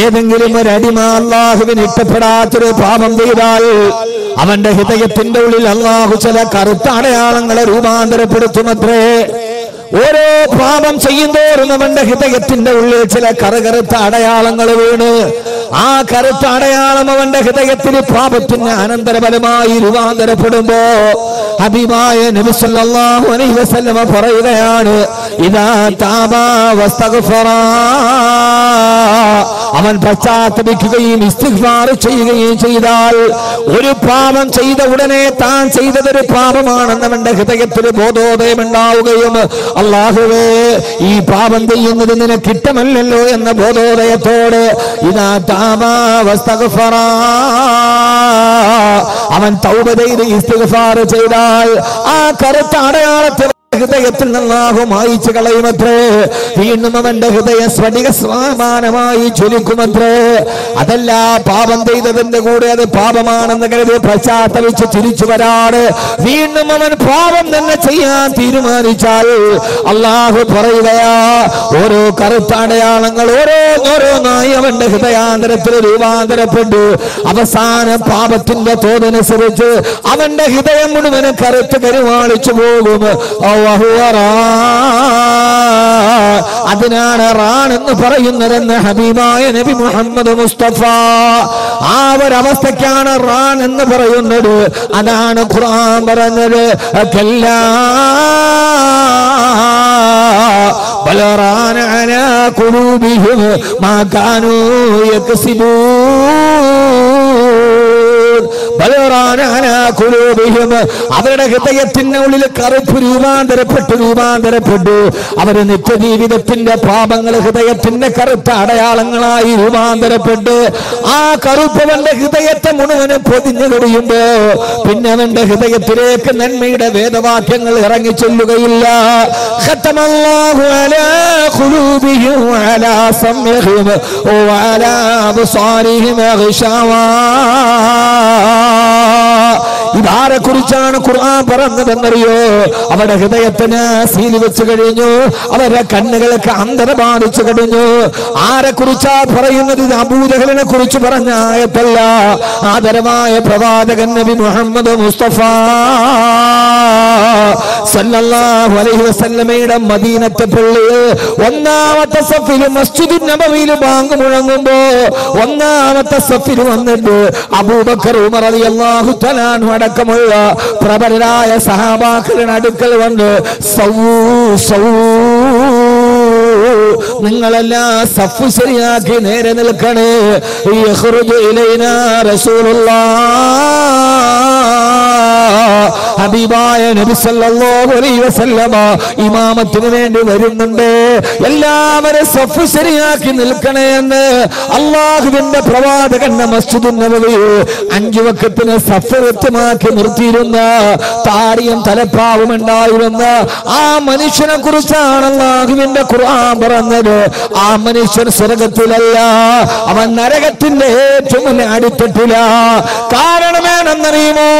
ഏതെങ്കിലും ഒരു അടിമ അല്ലാഹുവിന് ഇഷ്ടപ്പെടാത്തൊരു പാപം ചെയ്താൽ അവന്റെ ഹൃദയത്തിന്റെ ഉള്ളിൽ അല്ലാഹു ചില കറുത്ത അടയാളങ്ങളെ രൂപാന്തരപ്പെടുത്തുമത്രേ. ഓരോ പാപം ചെയ്യുന്തോറും അവന്റെ ഹൃദയത്തിന്റെ ഉള്ളിൽ ചില കറുകറുത്ത അടയാളങ്ങൾ വീണ് ആ കറുത്ത അടയാളം അവന്റെ ഹൃദയത്തിൽ പാപത്തിന് അനന്തരഫലമായി രൂപാന്തരപ്പെടുമ്പോ ഹബീബായ നബി സല്ലല്ലാഹു അലൈഹി വസല്ലമ പറയുകയാണ്, ഇദാ താബാ വസ്തഗ്ഫറ, അവൻ പശ്ചാത്തപിക്കുകയും ഇസ്തിഗ്ഫാർ ചെയ്യുകയും ചെയ്താൽ, ഒരു പാപം ചെയ്ത ഉടനെ താൻ ചെയ്തതൊരു പാപമാണെന്ന് അവന്റെ ഹൃദയത്തിൽ ബോധോദയം ഉണ്ടാവുകയും അല്ലാഹുവേ ഈ പാപം ചെയ്യുന്നത് നിനക്ക് ഇഷ്ടമല്ലല്ലോ എന്ന ബോധോദയത്തോടെ ഇദാ താബാ വസ്തഗ്ഫറ, അവൻ തൗബ ചെയ്ത് ഇസ്തിഗ്ഫാർ ചെയ്താൽ ആ കറുത്ത അടയാളത്തെ ഹൃദയത്തിൽ നിന്നാഹു മായിച്ചു കളയുമത്രേ. വീണ്ടും അവന്റെ ഹൃദയം സ്ഫടിക സമാനമായി ജ്വലിക്കുമത്രേ. അതല്ല, പാപം ചെയ്തതിന്റെ കൂടെ അത് പാപമാണെന്ന് കരുതി പശ്ചാത്തപിച്ച് തിരിച്ചു വരാണ് വീണ്ടും അവൻ പാപം തന്നെ ചെയ്യാൻ തീരുമാനിച്ചാൽ അല്ലാഹു പറയുകയാ, ഓരോ കറുത്ത അടയാളങ്ങൾ ഓരോന്നായി അവന്റെ ഹൃദയാന്തരത്തിൽ രൂപാന്തരപ്പെട്ടു അവസാന പാപത്തിന്റെ തോതനുസരിച്ച് അവന്റെ ഹൃദയം മുഴുവനും കറുത്ത് കരുവാളിച്ചു പോകും. അതിനാണ് റാൻ എന്ന് പറയുന്നതെന്ന് ഹബീബായ നബി മുഹമ്മദ് മുസ്തഫ. ആ ഒരവസ്ഥയ്ക്കാണ് റാൻ എന്ന് പറയുന്നത്. അതാണ് ഖുർആൻ പറഞ്ഞത്, കല്ലാ ബൽ റാന അലാ ഖുലൂബിഹിം മാ കാനൂ യക്സിബൂൻ. അവരുടെ ഹൃദയത്തിന്റെ ഉള്ളിൽ കറുപ്പ് രൂപാന്തരപ്പെട്ടു. അവര് നിത്യജീവിതത്തിന്റെ പാപങ്ങൾ ഹൃദയത്തിന്റെ കറുത്ത അടയാളങ്ങളായി രൂപാന്തരപ്പെട്ട് ആ കറുപ്പവന്റെ ഹൃദയത്തെ മുഴുവനും പൊതിഞ്ഞു കഴിയുമ്പോ പിന്നെ അവന്റെ ഹൃദയത്തിലേക്ക് നന്മയുടെ വേദവാക്യങ്ങൾ ഇറങ്ങി ചെല്ലുകയില്ല. ഖതമല്ലാഹു അലാ ഖുലൂബിഹിം വഅലാ സമഇഹിം വഅലാ അബ്സാരിഹിം ഗിശാവാ. ഇതാരെ കുറിച്ചാണ് ഖുർആൻ പറഞ്ഞതെന്നറിയോ? അവരുടെ ഹൃദയത്തിന് സീല് വെച്ച് കഴിഞ്ഞു, അവരുടെ കണ്ണുകൾക്ക് അന്ധത ബാധിച്ചു കഴിഞ്ഞു. ആരെ കുറിച്ചാ പറയുന്നത്? ഇത് അബൂജഹലിനെ കുറിച്ച് പറഞ്ഞ ആയത്തല്ല. ആദരമായ പ്രവാചകൻ നബി മുഹമ്മദ് മുസ്തഫ സല്ലല്ലാഹു അലൈഹി വസല്ലമയുടെ മദീനത്തെ പള്ളിയിൽ ഒന്നാമത്തെ സഫിൽ മസ്ജിദുൻ നബവിയിൽ ബാങ്ക് മുഴങ്ങുമ്പോ ഒന്നാമത്തെ സഫിൽ വന്നിട്ട് അബൂബക്കർ ഉമർ റളിയല്ലാഹു തആല അൻഹു അടക്കമുള്ള പ്രബലരായ സഹാബാക്കളുടെ അടുക്കൽ വന്ന് നിങ്ങളെല്ലാം സഫ് ശരിയാക്കി നേരെ നിൽക്കണേ. യഖ്റുജു ഇലൈനാ റസൂലുള്ളാഹ്, ഹബീബായ നബി സല്ലല്ലാഹു അലൈഹി വസല്ലമ ഇമാമത്തിന് വേണ്ടി വരുന്നുണ്ട്. എല്ലാവരും സഫ് ശരിയാക്കി നിൽക്കണേ എന്ന് അല്ലാഹുവിന്റെ പ്രവാചകന്റെ മസ്ജിദുൻ നബവി 5 വഖത്തിന് സഫ് വ്യക്തമാക്കി നിർത്തിയിരുന്ന താടിയും തലപ്പാവും ഉണ്ടായിരുന്ന ആ മനുഷ്യനെ കുറിച്ചാണ് അല്ലാഹുവിന്റെ ഖുർആൻ പറഞ്ഞത്. ആ മനുഷ്യൻ സ്വർഗത്തിലല്ല, അവൻ നരകത്തിന്റെ ഏറ്റവും അടിത്തട്ടില. കാരണമെന്നറിയുമോ?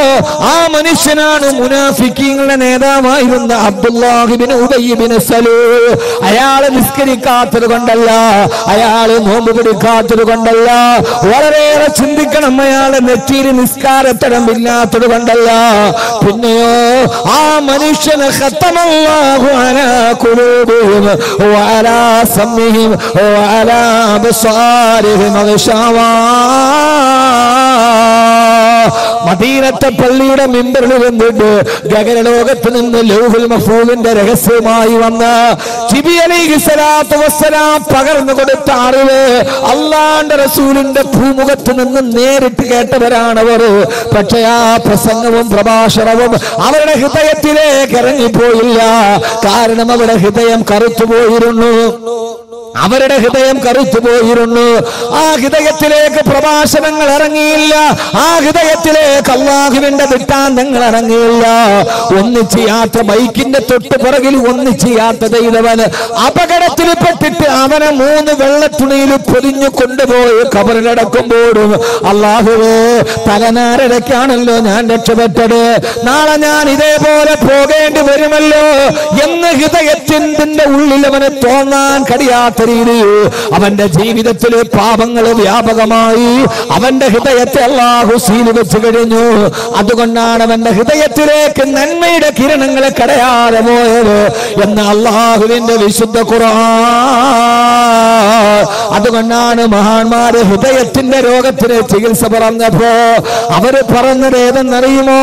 ആ മനുഷ്യനാണ് മുനാഫിക്കീങ്ങളുടെ നേതാവായിരുന്ന അബ്ദുല്ലാഹ് ഇബ്നു ഉബയ്യ് ഇബ്നു സലൂൽ. അയാള് നിസ്കരിക്കാത്തത് കൊണ്ടല്ല, അയാള് നോമ്പ് പിടിക്കാത്തത് കൊണ്ടല്ല, വളരെയേറെ ചിന്തിക്കണം, അയാളെ നെറ്റിയിൽ നിസ്കാരത്തടമില്ലാത്തത് കൊണ്ടല്ല. പിന്നെയോ ആ മനുഷ്യന് ഖതമല്ലാഹു അലാ ഖുലൂബിഹിം വഅലാ സമഇഹിം വഅലാ അബ്സാരിഹിം ഗിശാവാ. മദീനത്തെ പള്ളിയുടെ മിമ്പറിൽ വന്നിട്ട് ഗഗനലോകത്ത് നിന്ന് ലൗഹുൽ മഹ്ഫൂദിന്റെ രഹസ്യമായി വന്ന ജിബ്രീൽ അലൈഹിസ്സലാത്തു വസ്സലാം പകർന്നു കൊടുത്ത അറിവ് അല്ലാഹുവിന്റെ റസൂലിന്റെ ഭൂമുഖത്ത് നിന്ന് നേരിട്ട് കേട്ടവരാണവർ. പക്ഷേ ആ പ്രസംഗവും പ്രഭാഷണവും അവരുടെ ഹൃദയത്തിലേക്ക് ഇറങ്ങിപ്പോയില്ല. കാരണം അവരുടെ ഹൃദയം കറുത്തുപോയിരുന്നു. അവരുടെ ഹൃദയം കറുത്തുപോയിരുന്നു. ആ ഹൃദയത്തിലേക്ക് പ്രഭാഷണങ്ങൾ ഇറങ്ങിയില്ല. ആ ഹൃദയത്തിലേക്ക് അല്ലാഹുവിന്റെ വൃത്താന്തങ്ങൾ ഇറങ്ങിയില്ല. ഒന്നിച്ച് യാത്ര, ബൈക്കിന്റെ തൊട്ട് പുറകിൽ ഒന്നിച്ച് യാത്ര ചെയ്തവന് അപകടത്തിൽപ്പെട്ടിട്ട് അവനെ 3 വെള്ളത്തുണിയിൽ പൊതിഞ്ഞു കൊണ്ടുപോയി ഖബറിലടക്കുമ്പോഴും അല്ലാഹുവേ, തലനാരടയ്ക്കാണല്ലോ ഞാൻ രക്ഷപ്പെട്ടത്, നാളെ ഞാൻ ഇതേപോലെ പോകേണ്ടി വരുമല്ലോ എന്ന് ഹൃദയത്തിന്റെ ഉള്ളിൽ അവന് തോന്നാൻ കഴിയാത്ത രീതിയിൽ അവന്റെ ജീവിതത്തിലെ പാപങ്ങൾ വ്യാപകമായി അവന്റെ ഹൃദയത്തെ അല്ലാഹു സീൽ വെച്ച് കഴിഞ്ഞു. അതുകൊണ്ടാണ് അവന്റെ ഹൃദയത്തിലേക്ക് നന്മയുടെ കിരണങ്ങളെ കടയാതെ പോയത് എന്ന് അല്ലാഹുവിന്റെ വിശുദ്ധ ഖുർആൻ. അതുകൊണ്ടാണ് മഹാന്മാര് ഹൃദയത്തിന്റെ രോഗത്തിന് ചികിത്സ പറഞ്ഞപ്പോ അവര് പറഞ്ഞത് ഏതെന്നറിയുമോ?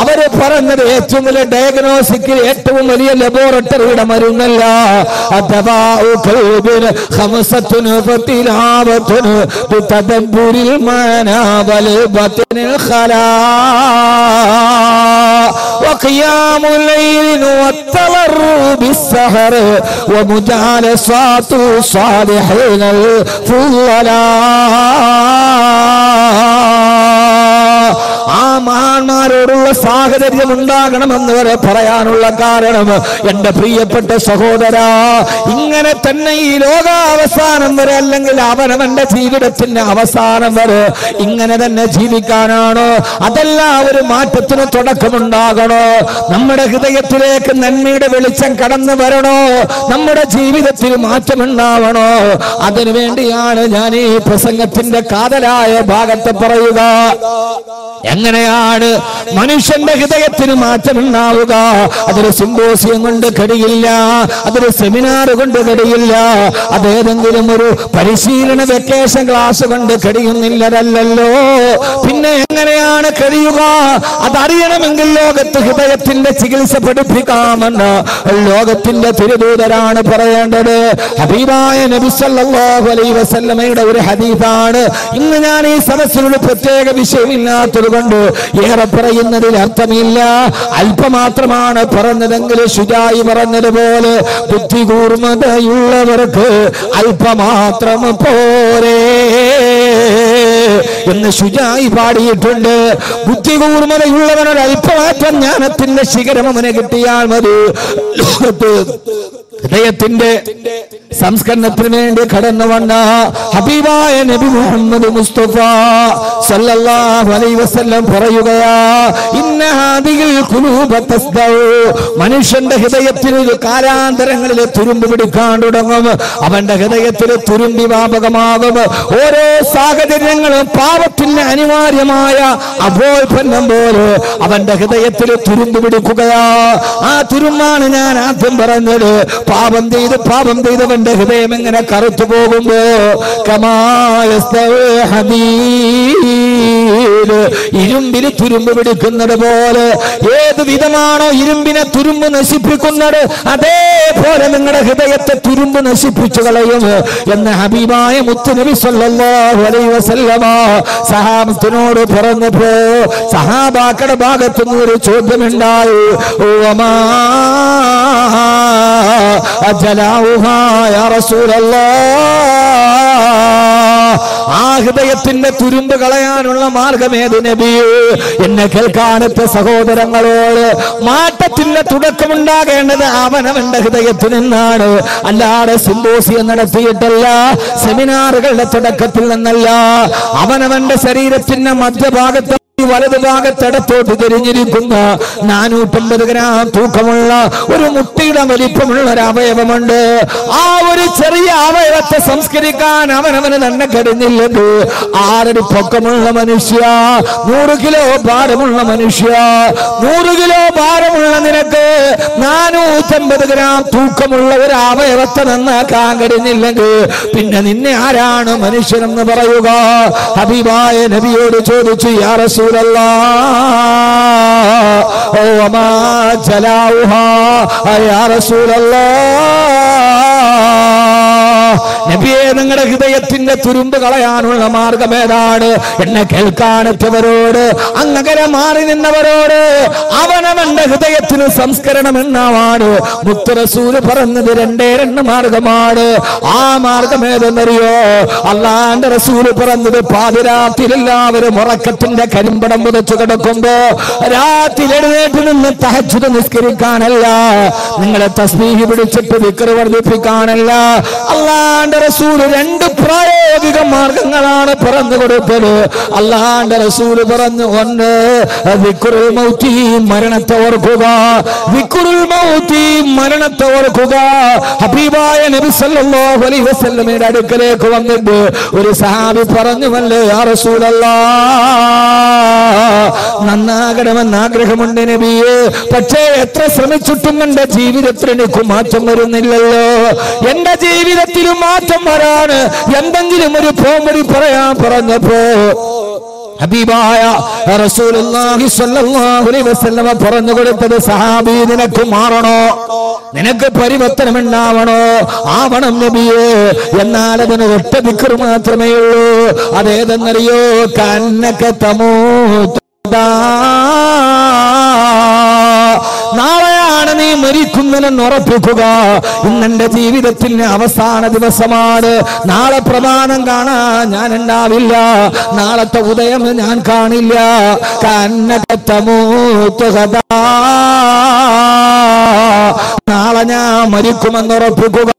അവര് പറഞ്ഞത് ഏറ്റവും വലിയ ഡയഗ്നോസിക്ക് ഏറ്റവും വലിയ ലബോറട്ടറിയുടെ മരുന്നല്ല. وقيام الليل والتضرع بالسحر ومجالسات الصالحين الفضلاء. ആ മഹാന്മാരോടുള്ള സാഹചര്യം ഉണ്ടാകണമെന്ന് വരെ പറയാനുള്ള കാരണം എന്റെ പ്രിയപ്പെട്ട സഹോദര, ഇങ്ങനെ തന്നെ ഈ ലോകാവസാനം വരെ അല്ലെങ്കിൽ അവനവന്റെ ജീവിതത്തിന്റെ അവസാനം വരെ ഇങ്ങനെ തന്നെ ജീവിക്കാനാണോ? അതല്ല ഒരു മാറ്റത്തിന് തുടക്കമുണ്ടാകണോ? നമ്മുടെ ഹൃദയത്തിലേക്ക് നന്മയുടെ വെളിച്ചം കടന്നു വരണോ? നമ്മുടെ ജീവിതത്തിൽ മാറ്റമുണ്ടാവണോ? അതിനു വേണ്ടിയാണ് ഞാൻ ഈ പ്രസംഗത്തിന്റെ കാതലായ ഭാഗത്ത് പറയുക. എങ്ങനെയാണ് മനുഷ്യന്റെ ഹൃദയത്തിന് മാറ്റമുണ്ടാവുക? അതൊരു സിംബോസിയം കൊണ്ട് കഴിയില്ല, അതൊരു സെമിനാർ കൊണ്ട് കഴിയില്ല, അതേതെങ്കിലും ഒരു പരിശീലന വെക്കേഷൻ ക്ലാസ് കൊണ്ട് കഴിയുന്നില്ലതല്ലോ. പിന്നെ എങ്ങനെയാണ് കഴിയുക? അതറിയണമെങ്കിൽ ലോകത്ത് ഹൃദയത്തിന്റെ ചികിത്സ പഠിപ്പിക്കാമെന്ന് ലോകത്തിന്റെ തിരുദൂതരാണ് പറയേണ്ടത്. ഹബീബായ നബി സല്ലല്ലാഹു അലൈഹി വസല്ലമയുടെ ഒരു ഹദീസാണ്. ഇന്ന് ഞാൻ ഈ സദസ്സിനൊരു പ്രത്യേക വിഷയമില്ലാത്തത് കൊണ്ട് ഏറെ പറയുന്നതിൽ അർത്ഥമില്ല. അല്പമാത്രമാണ് പറഞ്ഞതെങ്കിൽ ശുജായി പറഞ്ഞതുപോലെ ബുദ്ധി കൂർമ്മതയുള്ളവർക്ക് അല്പമാത്രം പോരേ എന്ന് ശുജായി പാടിയിട്ടുണ്ട്. ബുദ്ധി കൂർമ്മതയുള്ളവനൊരു അല്പമാത്രം ജ്ഞാനത്തിന്റെ ശിഖരം അവനെ കിട്ടിയാൽ മതി. ഹൃദയത്തിന്റെ സംസ്കരണത്തിന് വേണ്ടി കടന്നു വന്ന ഹബീബായ നബി മുഹമ്മദ് മുസ്തഫ സല്ലല്ലാഹു അലൈഹി വസല്ലം പറയുകയാ, ഇന്ന ഹാദിഹിൽ ഖുലൂബ തസ്ദഉ. മനുഷ്യന്റെ ഹൃദയത്തിൽ കാലാന്തരങ്ങളിൽ തുരുമ്പ് പിടിക്കാൻ തുടങ്ങും. അവന്റെ ഹൃദയത്തിൽ തുരുമ്പി വ്യാപകമാകും. ഓരോ സാഹചര്യങ്ങളും പാപത്തിന് അനിവാര്യമായ അഭോൽപ്പന്നം പോലെ അവന്റെ ഹൃദയത്തിൽ തുരുമ്പ് പിടിക്കുകയാ. ആ തുരുമ്പാണ് ഞാൻ ആദ്യം പറഞ്ഞത്. പാപം ചെയ്തവന്റെ ഹൃദയം എങ്ങനെ കറുത്തു പോകുമ്പോ ഇരുമ്പിന് തുരുമ്പ് പിടിക്കുന്നത് പോലെ, ഏത് വിധമാണോ ഇരുമ്പിനെ തുരുമ്പ് നശിപ്പിക്കുന്നത് അതേപോലെ നിങ്ങളുടെ ഹൃദയത്തെ തുരുമ്പ് നശിപ്പിച്ചു കളയും എന്ന് ഹബീബായ മുത്തുനബി സല്ലല്ലാഹു അലൈഹി വസല്ലമ സഹാബത്തിനോട് പറഞ്ഞപ്പോ സഹാബാക്കളുടെ ഭാഗത്തുനിന്ന് ഒരു ചോദ്യമുണ്ടായി. യാ റസൂലല്ലാഹ്, ആ ഹൃദയത്തിന്റെ തുരുമ്പ് കളയാനുള്ള മാർഗമേത് നബി? എന്നെ കേൾക്കാനത്തെ സഹോദരങ്ങളോട്, മാറ്റത്തിന്റെ തുടക്കമുണ്ടാകേണ്ടത് അവനവന്റെ ഹൃദയത്തിൽ നിന്നാണ്. അല്ലാതെ സിംബോസിയം നടത്തിയിട്ടല്ല, സെമിനാറുകളുടെ തുടക്കത്തിൽ നിന്നല്ല. അവനവന്റെ ശരീരത്തിന്റെ മധ്യഭാഗത്ത് വലതുഭാഗത്തിടത്തോട്ട് തിരിഞ്ഞിരിക്കുന്ന 450 ഗ്രാം തൂക്കമുള്ള ഒരു മുട്ടിയുടെ വലിപ്പമുള്ള ഒരു അവയവമുണ്ട്. ആ ഒരു ചെറിയ അവയവത്തെ സംസ്കരിക്കാൻ അവനവന് തന്നെ കഴിഞ്ഞില്ലത്. 6 അടി പൊക്കമുള്ള മനുഷ്യ, 100 കിലോ ഭാരമുള്ള മനുഷ്യ, 100 കിലോ ഭാരമുള്ള നിനക്ക് 450 ഗ്രാം തൂക്കമുള്ള ഒരു അവയവത്തെ നന്നാക്കാൻ കഴിഞ്ഞില്ലെങ്കിൽ പിന്നെ നിന്നെ ആരാണ് മനുഷ്യനെന്ന് പറയുക? ഹബീബായ നബിയോട് ചോദിച്ചു, യാ റസൂലല്ലാഹ്, വമാ ജലാഉഹാ യാ റസൂലല്ലാഹ്, നബിയെ നിങ്ങളുടെ ഹൃദയത്തിന്റെ തുരുമ്പ് കളയാനുള്ള മാർഗം ഏതാണ്? എന്നെ കേൾക്കാനെത്തവരോട്, അങ്ങനെ മാറി നിന്നവരോട് അവനവന്റെ ഹൃദയത്തിന് സംസ്കരണം എന്നാണ് മുത്ത് റസൂൽ പറഞ്ഞത്. 2 മാർഗമാണ്. ആ മാർഗം ഏതെന്നറിയോ? അള്ളാന്റെ റസൂൽ പറഞ്ഞത് പാതിരാത്രിയിൽ എല്ലാവരും ഉറക്കത്തിന്റെ കരിമ്പടം പുതച്ചു കിടക്കുമ്പോ രാത്രി എഴുന്നേറ്റ് നിന്ന് തഹജ്ജുദ് നിസ്കരിക്കാനല്ല, നിങ്ങളെ തസ്ബീഹ് പിടിച്ചിട്ട് ദിക്ർ വർദ്ധിപ്പിക്കാനല്ല. അള്ളാന്റെ റസൂൽ 2 പ്രായോഗിക മാർഗങ്ങളാണ് എന്താണ് പറഞ്ഞു കൊടുത്തത്? അല്ലാഹുവിന്റെ റസൂല് പറഞ്ഞു, ഒന്ന് ദിക്റുൽ മൗതി, മരണത്തെ ഓർക്കുക. ദിക്റുൽ മൗതി, മരണത്തെ ഓർക്കുക. ഹബീബായ നബി സല്ലല്ലാഹു അലൈഹി വസല്ലമയുടെ അടുക്കലേക്ക് വന്നിട്ട് ഒരു സഹാബി പറഞ്ഞുവല്ലേ, യാ റസൂലല്ലാഹ്, നന്നാകണമെന്ന് ആഗ്രഹമുണ്ട് നബിയേ, പക്ഷേ എത്ര ശ്രമിച്ചിട്ടും എന്റെ ജീവിതത്തിൽ എനിക്ക് മാറ്റം വരുന്നില്ലല്ലോ. എന്റെ ജീവിതത്തിലും മാറ്റം വരാണ് എന്തെങ്കിലും ഒരു പോംവഴി പറയാൻ പറഞ്ഞപ്പോ ഹബീബായ റസൂലുള്ളാഹി സ്വല്ലല്ലാഹു അലൈഹി വസല്ലമ പറഞ്ഞു കൊടുത്തത്, സഹാബി, നിനക്ക് മാറണോ? നിനക്ക് പരിവർത്തനം ഉണ്ടാവണോ? ആവണം നബിയേ. എന്നാൽ അതിന് ഒറ്റ ദിക്ർ മാത്രമേ ഉള്ളൂ. അതേതെന്നറിയോ? കന്നക തമൂതാ, നാളെയാണ് നീ മരിക്കുന്നതെന്ന് ഉറപ്പിക്കുക. ഇന്നെന്റെ ജീവിതത്തിന്റെ അവസാന ദിവസമാണ്. നാളെ പ്രമാണം കാണാൻ ഞാൻ ഉണ്ടാവില്ല. നാളത്തെ ഉദയം ഞാൻ കാണില്ല. നാളെ ഞാൻ മരിക്കുമെന്ന് ഉറപ്പിക്കുക.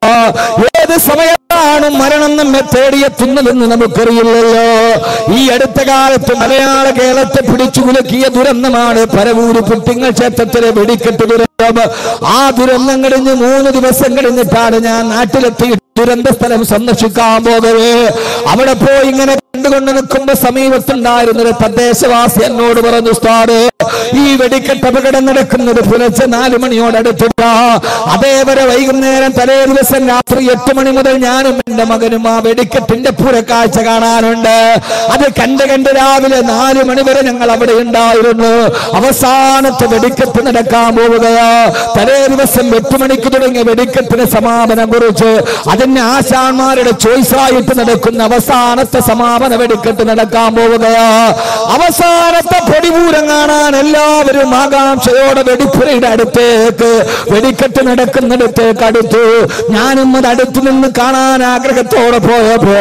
ഏത് സമയത്താണ് മരണം നമ്മെ തേടിയെത്തുന്നതെന്ന് നമുക്കറിയില്ലല്ലോ. ഈ അടുത്ത കാലത്ത് മലയാള കേരളത്തെ പിടിച്ചു കുലുക്കിയ ദുരന്തമാണ് പരവൂര് പുട്ടിങ്ങൽ ക്ഷേത്രത്തിലെ വെടിക്കെട്ട് ദുരന്തം. ആ ദുരന്തം കഴിഞ്ഞ് 3 ദിവസം കഴിഞ്ഞിട്ടാണ് ഞാൻ നാട്ടിലെത്തി ദുരന്ത സ്ഥലം സന്ദർശിക്കാൻ പോകവേ അവിടെ പോയി ഇങ്ങനെ കണ്ടുകൊണ്ട് നിൽക്കുമ്പോ സമീപത്തുണ്ടായിരുന്നൊരു തദ്ദേശവാസി എന്നോട് പറഞ്ഞു, ഉസ്താദേ, ഈ വെടിക്കെട്ട് അപകടം നടക്കുന്നത് പുലർച്ചെ 4 മണിയോടടുത്തില്ല. അതേവരെ വൈകുന്നേരം തലേ ദിവസം രാത്രി 8 മണി മുതൽ ഞാനും എന്റെ മകനും ആ വെടിക്കെട്ടിന്റെ പുറക്കാഴ്ച കാണാനുണ്ട്. അത് കണ്ട് രാവിലെ 4 മണി വരെ ഞങ്ങൾ അവിടെ ഉണ്ടായിരുന്നു. അവസാനത്തെ വെടിക്കെട്ട് നടക്കാൻ പോവുകയാ. തലേ ദിവസം 8 മണിക്ക് തുടങ്ങിയ വെടിക്കെട്ടിന് സമാപനം കുറിച്ച് അതിന് ആശാന്മാരുടെ ചോയ്സായിട്ട് നടക്കുന്ന അവസാനത്തെ സമാപന വെടിക്കെട്ട് നടക്കാൻ പോവുകയാ. അവസാനത്തെ പൊടിപൂരം കാണാൻ എല്ലാവരും ആകാംക്ഷയോടെ വെടിപ്പുരയുടെ അടുത്തേക്ക്, വെടിക്കെട്ട് നടക്കുന്നിടത്തേക്ക് അടുത്തു. ഞാനും അത് അടുത്തു നിന്ന് കാണാൻ ആഗ്രഹത്തോടെ പോയപ്പോ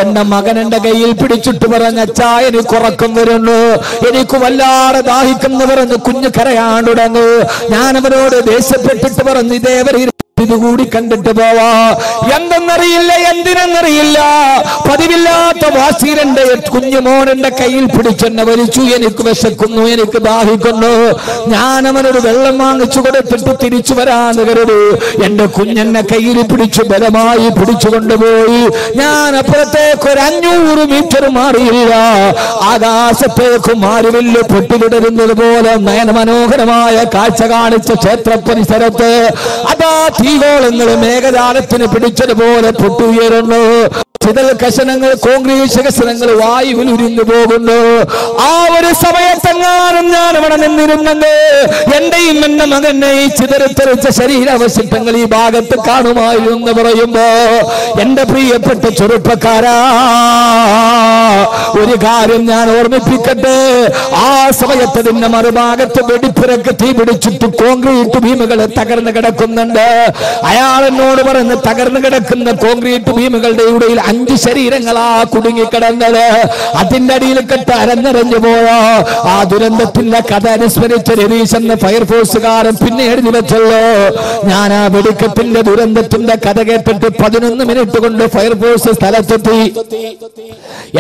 എന്റെ മകൻ എന്റെ കയ്യിൽ പിടിച്ചിട്ട് പറഞ്ഞ, അച്ഛാ, എനിക്ക് ഉറക്കം വരുന്നു, എനിക്ക് വല്ലാതെ ദാഹിക്കുന്നു പറഞ്ഞ് കുഞ്ഞു കരയാൻ തുടങ്ങി. ഞാൻ അവരോട് ദേഷ്യപ്പെട്ടിട്ട് പറഞ്ഞു, ഇതേവരെ ഇതുകൂടി കണ്ടിട്ട് പോവാ. എന്തെന്നറിയില്ല, എന്തിനെന്നറിയില്ല, പതിവില്ലാത്ത വാശിരന്റെ കുഞ്ഞുമോനെന്റെ കയ്യിൽ പിടിച്ചെന്നെ വലിച്ചു. എനിക്ക് വിശക്കുന്നു, എനിക്ക് ദാഹിക്കുന്നു. ഞാൻ അവനൊരു വെള്ളം വാങ്ങിച്ചു കൊടുത്തിട്ട് തിരിച്ചു വരാന്ന് കരുതി എന്റെ കുഞ്ഞെന്നെ കയ്യിൽ പിടിച്ചു ബലമായി പിടിച്ചു കൊണ്ടുപോയി. ഞാൻ അപ്പുറത്തേക്ക് ഒരു 500 മീറ്റർ മാറിയില്ല. ആകാശത്തേക്ക് മാറിവില്ല് പൊട്ടിവിടരുന്നത് പോലെ നയനമനോഹരമായ കാഴ്ച കാണിച്ച ക്ഷേത്ര പരിസരത്ത് അതാ തീഗോളങ്ങൾ മേഘജാലത്തിന് പിടിച്ചതുപോലെ പൊട്ടുയരുന്നു. ചിതൽ കഷണങ്ങൾ, കോൺക്രീറ്റ് കഷണങ്ങൾ വായുവിൽ ഉരിഞ്ഞു പോകുന്നു. ആ ഒരു സമയത്തെങ്ങാനും ഞാൻ അവിടെ നിന്നിരുന്നെങ്കിൽ എന്റെയും എന്റെ മകനെ ഈ ചിതറിത്തെറിച്ച ശരീരാവശിഷ്ടങ്ങൾ ഈ ഭാഗത്ത് കാണുമായിരുന്നു പറയുമ്പോ എന്റെ പ്രിയപ്പെട്ട ചെറുപ്പക്കാരാ, ഒരു കാര്യം ഞാൻ ഓർമ്മിപ്പിക്കട്ടെ. ആ സമയത്ത് അതിന്റെ മറുഭാഗത്ത് വെടിപ്പുരക്ക് തീ പിടിച്ചിട്ട് കോൺക്രീറ്റ് ഭീമുകൾ തകർന്നു കിടക്കുന്നുണ്ട്. അയാൾ എന്നോട് പറഞ്ഞ്, തകർന്നു കിടക്കുന്ന കോൺക്രീറ്റ് ഭീമുകളുടെ ഇടയിൽ 5 ശരീരങ്ങളാ കുടുങ്ങിക്കിടന്നത്. അതിന്റെ അടിയിൽ കെട്ട് അരഞ്ഞറിഞ്ഞു പോയോ. ആ ദുരന്തത്തിന്റെ കഥ അനുസ്മരിച്ച രതീഷ് എന്ന ഫയർഫോഴ്സുകാരൻ പിന്നെ എഴുതി വെച്ചല്ലോ. ഞാൻ ആ വെടിക്കെട്ടിന്റെ ദുരന്തത്തിന്റെ കഥ കേട്ടിട്ട് 11 മിനിറ്റ് കൊണ്ട് ഫയർഫോഴ്സ് സ്ഥലത്തെത്തി.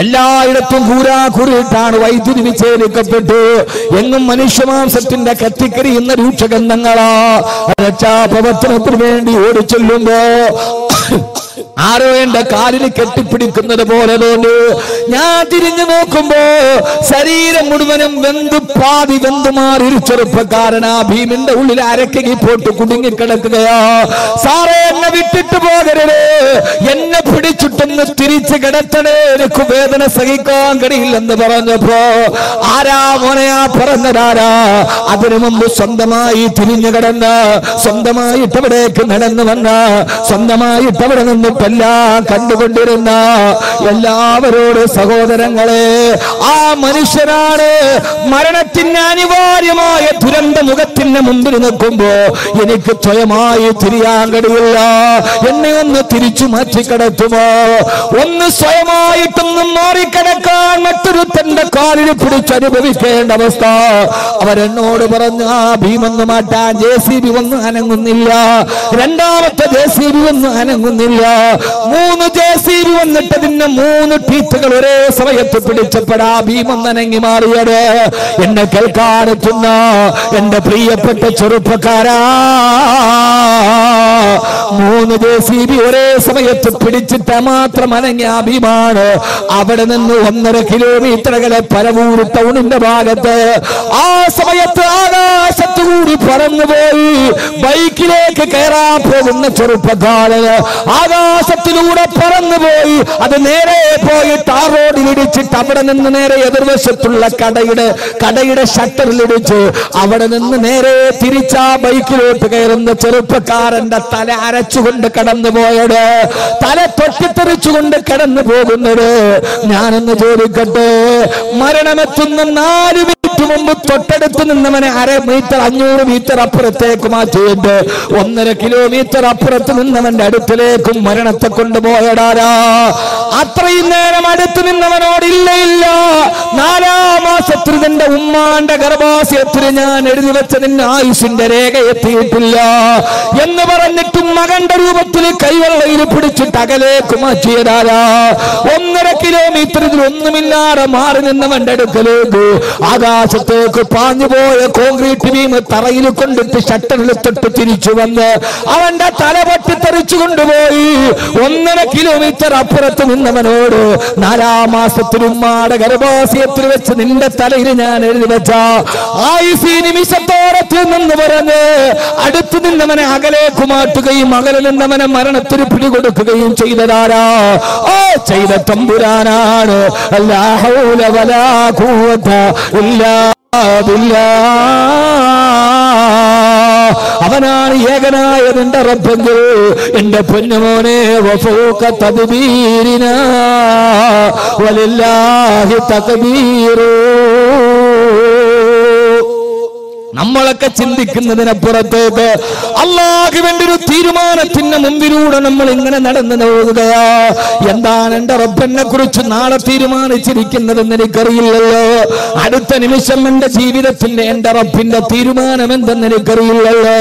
എല്ലായിടത്തും കൂരാകൂറിയിട്ടാണ് വൈദ്യുതി വിച്ഛേദിക്കപ്പെട്ടു. എങ്ങും മനുഷ്യമാംസത്തിന്റെ കത്തിക്കരിയുന്ന രൂക്ഷഗന്ധങ്ങളാ. രക്ഷാപ്രവർത്തനത്തിന് വേണ്ടി ഓടിച്ചെല്ലുമ്പോ ആരോ എന്റെ കാലിന് കെട്ടിപ്പിടിക്കുന്നത് പോലെ തോന്നി. ഞാൻ തിരിഞ്ഞു നോക്കുമ്പോ ശരീരം മുഴുവനും പാതി വെന്തുമാറി ഒരു ചെറുപ്പക്കാരൻ ആ ഭീമിന്റെ ഉള്ളിൽ അരക്കകി പോട്ട് കുടുങ്ങിക്കിടക്കുകയാ. സാറേ, എന്നെ വിട്ടിട്ട് പോകരുത്, എന്നെ പിടിച്ചിട്ടൊന്ന് തിരിച്ചു കിടത്തണേ, എനിക്ക് വേദന സഹിക്കാൻ കഴിയില്ലെന്ന് പറഞ്ഞപ്പോ ആരാ മോനെയാ പറഞ്ഞതാരാ? അതിനു മുമ്പ് സ്വന്തമായി തിരിഞ്ഞു കിടന്ന്, സ്വന്തമായിട്ട് അവിടേക്ക് നടന്നു വന്ന, സ്വന്തമായിട്ട് അവിടെ നിന്നിട്ടെല്ലാം കണ്ടുകൊണ്ടിരുന്ന എല്ലാവരോട് സഹോദരങ്ങളെ, ആ മനുഷ്യനാണ് മരണത്തെ നരകത്തിന് അനിവാര്യമായ ദുരന്ത മുഖത്തിന് മുമ്പിൽ നിൽക്കുമ്പോ എനിക്ക് സ്വയമായി തിരിയാൻ കഴിയില്ല. എന്നെ ഒന്ന് തിരിച്ചു മാറ്റിക്കിടത്തുമോ? ഒന്ന് സ്വയമായിട്ടൊന്നും മാറിക്കിടക്കാൻ മറ്റൊരുത്തന്റെ കാലിൽ പിടിച്ചനുഭവിക്കേണ്ട അവസ്ഥ. അവരെന്നോട് പറഞ്ഞു, ആ ഭീമൊന്ന് മാറ്റാൻ JCB ഒന്നും അനങ്ങുന്നില്ല. രണ്ടാമത്തെ JCB ഒന്നും അനങ്ങുന്നില്ല. 3 JCB വന്നിട്ടതിന് 3 ടീത്തുകൾ ഒരേ സമയത്ത് പിടിച്ചപ്പോഴാ ഭീമൊന്ന് അനങ്ങി മാറിയത്. എന്നെ കേൾക്കാനെത്തുന്ന എന്റെ പ്രിയപ്പെട്ട ചെറുപ്പക്കാരാ, 3 JCB ഒരേ സമയത്ത് പിടിച്ചിട്ട് മാത്രം അനങ്ങിയ ഭീമാണ് അവിടെ നിന്ന് 1.5 കിലോമീറ്റർ അകലെ പരവൂർ ടൗണിന്റെ ഭാഗത്ത് ആ സമയത്ത് ആകാശത്തുകൂടി പറന്നുപോയി ബൈക്കിലേക്ക് കയറാൻ പോകുന്ന ചെറുപ്പക്കാരൻ ആകാശത്തിലൂടെ പറന്നുപോയി. അത് നേരെ പോയി ടാർ റോഡിൽ ഇടിച്ചിട്ട് അവിടെ നിന്ന് നേരെ എതിർവശത്തുള്ള കടയുടെ ഷട്ടറിലിടിച്ച് അവിടെ നിന്ന് നേരെ തിരിച്ചാ ബൈക്കിലോട്ട് കയറുന്ന ചെറുപ്പക്കാരന്റെ തല അരച്ചുകൊണ്ട് കടന്നു പോയത്, തല തൊട്ടിത്തെറിച്ചുകൊണ്ട് കടന്നു പോകുന്നത്. ഞാനൊന്ന് ചോദിക്കട്ടെ, മരണമെത്തുന്ന 4 മിനിറ്റ് മുമ്പ് തൊട്ടടുത്ത് നിന്നവനെ 1/2 മീറ്റർ 500 മീറ്റർ അപ്പുറത്തേക്ക് മാറ്റിയിട്ട് 1.5 കിലോമീറ്റർ അപ്പുറത്ത് നിന്നവന്റെ അടുത്തിലേക്കും മരണത്തെ കൊണ്ടുപോയടാരാ? അത്രയും നേരം അടുത്ത് നിന്നവനോട് ഇല്ല 4-ാം മാസത്തിൽ നിന്റെ ഉമ്മാന്റെ ഗർഭാശയത്തിൽ ഞാൻ എഴുതി വെച്ച നിന്റെ ആയുസിന്റെ രേഖ എത്തിയിട്ടില്ല എന്ന് പറഞ്ഞിട്ടും മകന്റെ രൂപത്തിൽ കൈവെള്ളയിൽ പിടിച്ചിട്ട് അകലേക്ക് മാറ്റിയതാരാ? 1.5 കിലോമീറ്ററിൽ ഒന്നുമില്ലാതെ മാറി നിന്നവന്റെ അടുക്കലേക്ക് ആകാശത്തേക്ക് പാഞ്ഞുപോയ കോൺക്രീറ്റ് ബീം തറയിൽ കൊണ്ടിട്ട് ഷട്ടറിൽ തൊട്ട് തിരിച്ചു വന്ന് അവന്റെ തല പൊട്ടിത്തെറിച്ചു കൊണ്ടുപോയി. 1.5 കിലോമീറ്റർ അപ്പുറത്ത് നിന്നവനോട് 4-ാം മാസത്തിൽ ഉമ്മാടെ ഗർഭാശയത്തിൽ വെച്ച് നിന്റെ തലയിൽ ഞാൻ എഴുതി വെച്ച ആയുസ് ഈ നിമിഷത്തോടെ നിന്ന് പറഞ്ഞ് അടുത്ത് നിന്നവനെ അകലേക്ക് മാറ്റുകയും അകലെ നിന്നവനെ മരണത്തിന് പിടികൊടുക്കുകയും ചെയ്തതാരാ? ഓ, ചെയ്ത തമ്പുരാനാണ്. ലാ ഹൗല വലാ ഖുവത ഇല്ലാ ബില്ലാഹ്. അവനാണ് ഏകനായ നിന്റെ റബ്ബെങ്കിൽ എന്റെ പൊന്നുമോനെ, വഫൗക തദ്ബീരിനാ വലില്ലാഹി തക്ബീറു. നമ്മളൊക്കെ ചിന്തിക്കുന്നതിനപ്പുറത്തേക്ക് അല്ലാഹുവിന്റെ ഒരു തീരുമാനത്തിന് മുമ്പിലൂടെ നമ്മൾ ഇങ്ങനെ നടന്നു പോകുകയാ. എന്താണ് എന്റെ റബ്ബിനെ കുറിച്ച് നാളെ തീരുമാനിച്ചിരിക്കുന്നതെന്ന് എനിക്കറിയില്ലല്ലോ. അടുത്ത നിമിഷം എന്റെ ജീവിതത്തിന്റെ എന്റെ റബ്ബിന്റെ തീരുമാനം എന്തെന്ന് എനിക്കറിയില്ലല്ലോ.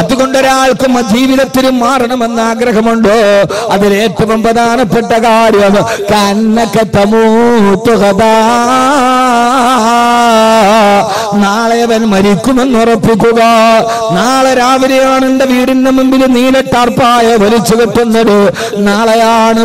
അതുകൊണ്ട് ഒരാൾക്കും ജീവിതത്തിലും മാറണമെന്ന് ആഗ്രഹമുണ്ടോ? അതിലേറ്റവും പ്രധാനപ്പെട്ട കാര്യം കന്നക തമൂതു ഗദാ, നാളെ അവൻ മരിക്കുമെന്ന് ഉറപ്പിക്കുക. നാളെ രാവിലെയാണ് എന്റെ വീടിന്റെ മുമ്പിൽ നീല ടാർപ്പായ വലിച്ചു കെട്ടുന്നത്. നാളെയാണ്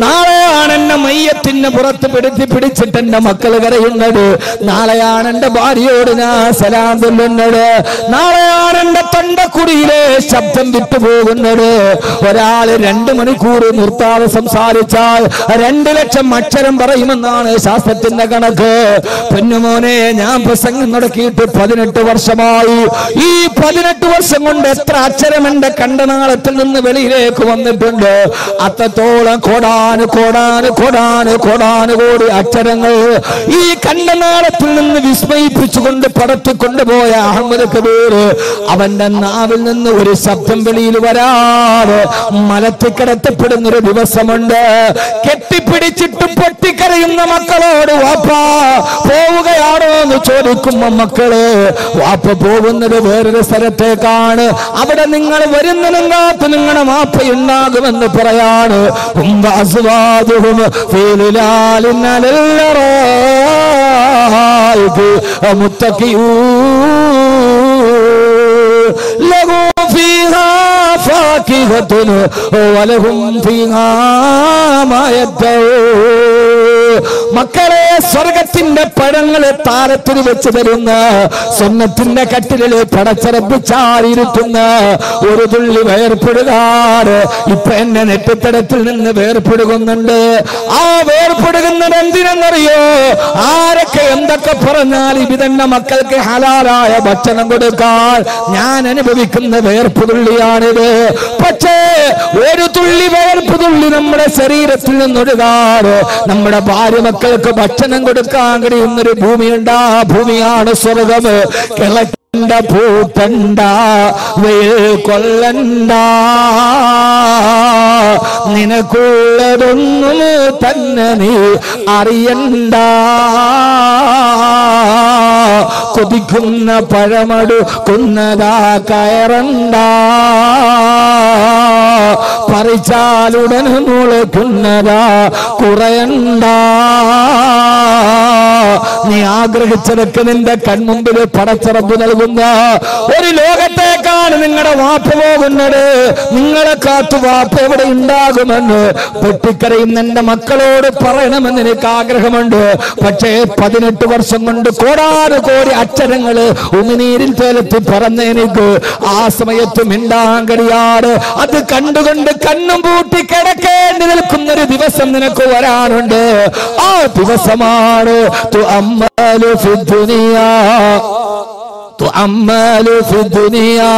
നാളെയാണ് എന്നെ മയ്യത്തിന് പുറത്ത് പിടിച്ചിട്ട് എന്റെ മക്കൾ കരയുന്നത്. നാളെയാണ് എന്റെ ഭാര്യയോട് ഞാൻ സലാം ചൊല്ലുന്നത്. നാളെയാണ് എന്റെ തൊണ്ടക്കുടിയിലെ ശബ്ദം വിട്ടുപോകുന്നത്. ഒരാൾ 2 മണിക്കൂർ നിർത്താതെ സംസാരിച്ചാൽ 2 ലക്ഷം അക്ഷരം പറയുമെന്നാണ് ശാസ്ത്രത്തിന്റെ കണക്ക്. പൊന്നുമോനെ, ഞാൻ പ്രസംഗം നടക്കിയിട്ട് 18 വർഷമായി. ഈ 18 വർഷം കൊണ്ട് എത്ര അക്ഷരം എന്റെ കണ്ടനാളത്തിൽ നിന്ന് വെളിയിലേക്ക് വന്നിട്ടുണ്ട്? അത്രത്തോളം കോടാനുകോടി അക്ഷരങ്ങൾ ഈ കണ്ടനാളത്തിൽ നിന്ന് വിസ്മയിപ്പിച്ചുകൊണ്ട് പടത്തിക്കൊണ്ടുപോയ അഹമ്മദ് കബീർ അവന്റെ നാവിൽ നിന്ന് ഒരു ശബ്ദം വെളിയിൽ വരാതെ മലത്തിക്കിടത്തപ്പെടുന്നൊരു ദിവസമുണ്ട്. കെട്ടിപ്പിടിച്ചിട്ട് പൊട്ടിക്കരയുന്ന മക്കളോട് വാപ്പാ പോവുകയാണോ എന്ന് ചോദിക്കുമ്പോ മക്കള് വാപ്പ പോകുന്നത് വേറൊരു സ്ഥലത്തേക്കാണ്, അവിടെ നിങ്ങൾ വരുന്നതിനും കാത്ത് നിങ്ങളുടെ വാപ്പയുണ്ടാകുമെന്ന് പറയാണ്. لهم فيها فاكهة ولهم فيها ما يدعون മക്കളെ സ്വർഗത്തിന്റെ പഴങ്ങളെ താരത്തിന് വെച്ച് തരുന്ന സ്വർണ്ണത്തിന്റെ കട്ടിലിൽ പടച്ചറപ്പിച്ചായിരിക്കുന്ന ഒരു തുള്ളി വേർപ്പെടുകാട് ഇപ്പൊ എന്നെ നെറ്റിത്തടത്തിൽ നിന്ന് വേർപ്പെടുകുന്നുണ്ട്. ആ വേർപ്പെടുകുന്നത് എന്തിനെന്നറിയോ? ആരൊക്കെ എന്തൊക്കെ പറഞ്ഞാൽ ഇതെന്നെ മക്കൾക്ക് ഹലാലായ ഭക്ഷണം കൊടുക്കാൻ ഞാൻ അനുഭവിക്കുന്ന വേർപ്പുതുള്ളിയാണിത്. പക്ഷേ ഒരു തുള്ളി വേർപ്പുതുള്ളി നമ്മുടെ ശരീരത്തിൽ നിന്നൊഴുകാറ് നമ്മുടെ ഭാര്യ മക്കൾക്ക് ഭക്ഷണം കൊടുക്കാൻ കഴിയുന്നൊരു ഭൂമിയുണ്ട്. ആ ഭൂമിയാണ് സ്വർഗം. കിളക്കണ്ട പൂത്തണ്ട വെയിൽ കൊള്ളണ്ട നിനക്കുള്ളതൊന്നും തന്നെ നീ അറിയണ്ട കൊതിക്കുന്ന പഴമടുക്കുന്നതാ കയറണ്ട പറിച്ചാലുടൻ മുളയ്ക്കുന്നതാ കുറയണ്ട നീ ആഗ്രഹിച്ചതൊക്കെ നിന്റെ കൺമുമ്പിൽ പടച്ചറപ്പ് നൽകുന്ന ഒരു ലോകത്തേക്കാണ് നിങ്ങളുടെ വാപ്പ പോകുന്നത്. നിങ്ങളെ കാത്തു വാപ്പ എവിടെ ഉണ്ടാകുമെന്ന് പൊട്ടിക്കരയുന്ന എന്റെ മക്കളോട് പറയണമെന്ന് എനിക്ക് ആഗ്രഹമുണ്ട്. പക്ഷേ 18 വർഷം കൊണ്ട് കോടാനുകോടി അക്ഷരങ്ങള് ഉമിനീരിൽ തേലത്തി പറഞ്ഞ എനിക്ക് ആ സമയത്ത് മിണ്ടാൻ കഴിയാറ്. അത് കണ്ടുകൊണ്ട് കണ്ണും പൂട്ടി കിടക്കേണ്ടി നിൽക്കുന്നൊരു ദിവസം നിനക്ക് വരാനുണ്ട്. ആ ദിവസമാണ് തുഅമ്മലു ഫിദ്ദുനിയാ തുഅമ്മലു ഫിദ്ദുനിയാ.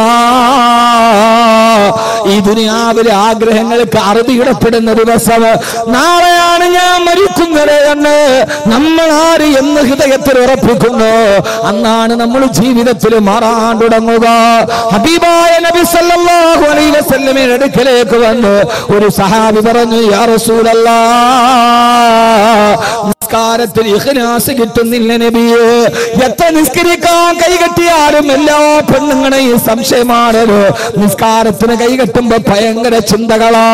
ഈ ദുനിയാവിലെ ആഗ്രഹങ്ങൾക്ക് അറുതിയിടപ്പെടുന്ന ദിവസം നാളെയാണ് ഞാൻ മരിക്കുന്നത് എന്ന് നമ്മൾ ആര് എന്ന് ഹൃദയത്തിൽ ഉറപ്പിക്കുന്നു. അന്നാണ് നമ്മൾ ജീവിതത്തിൽ മാറാൻ തുടങ്ങുക. ഹബീബായ നബി സല്ലല്ലാഹു അലൈഹി വസല്ലമയുടെ അടുക്കലേക്ക് വന്ന് ഒരു സഹാബി പറഞ്ഞു, യാ റസൂലല്ലാഹ്, നിസ്കാരത്തിൽ ഇഖ്ലാസ് കിട്ടുന്നില്ല നബിയേ. എത്ര നിസ്കരിക്കാൻ കൈകെട്ടിയാലും എല്ലാ പെണ്ണുങ്ങളെയും സംശയമാണ്. നിസ്കാരത്തിന് കൈകെട്ടുമ്പോ ഭയങ്കര ചിന്തകളാ.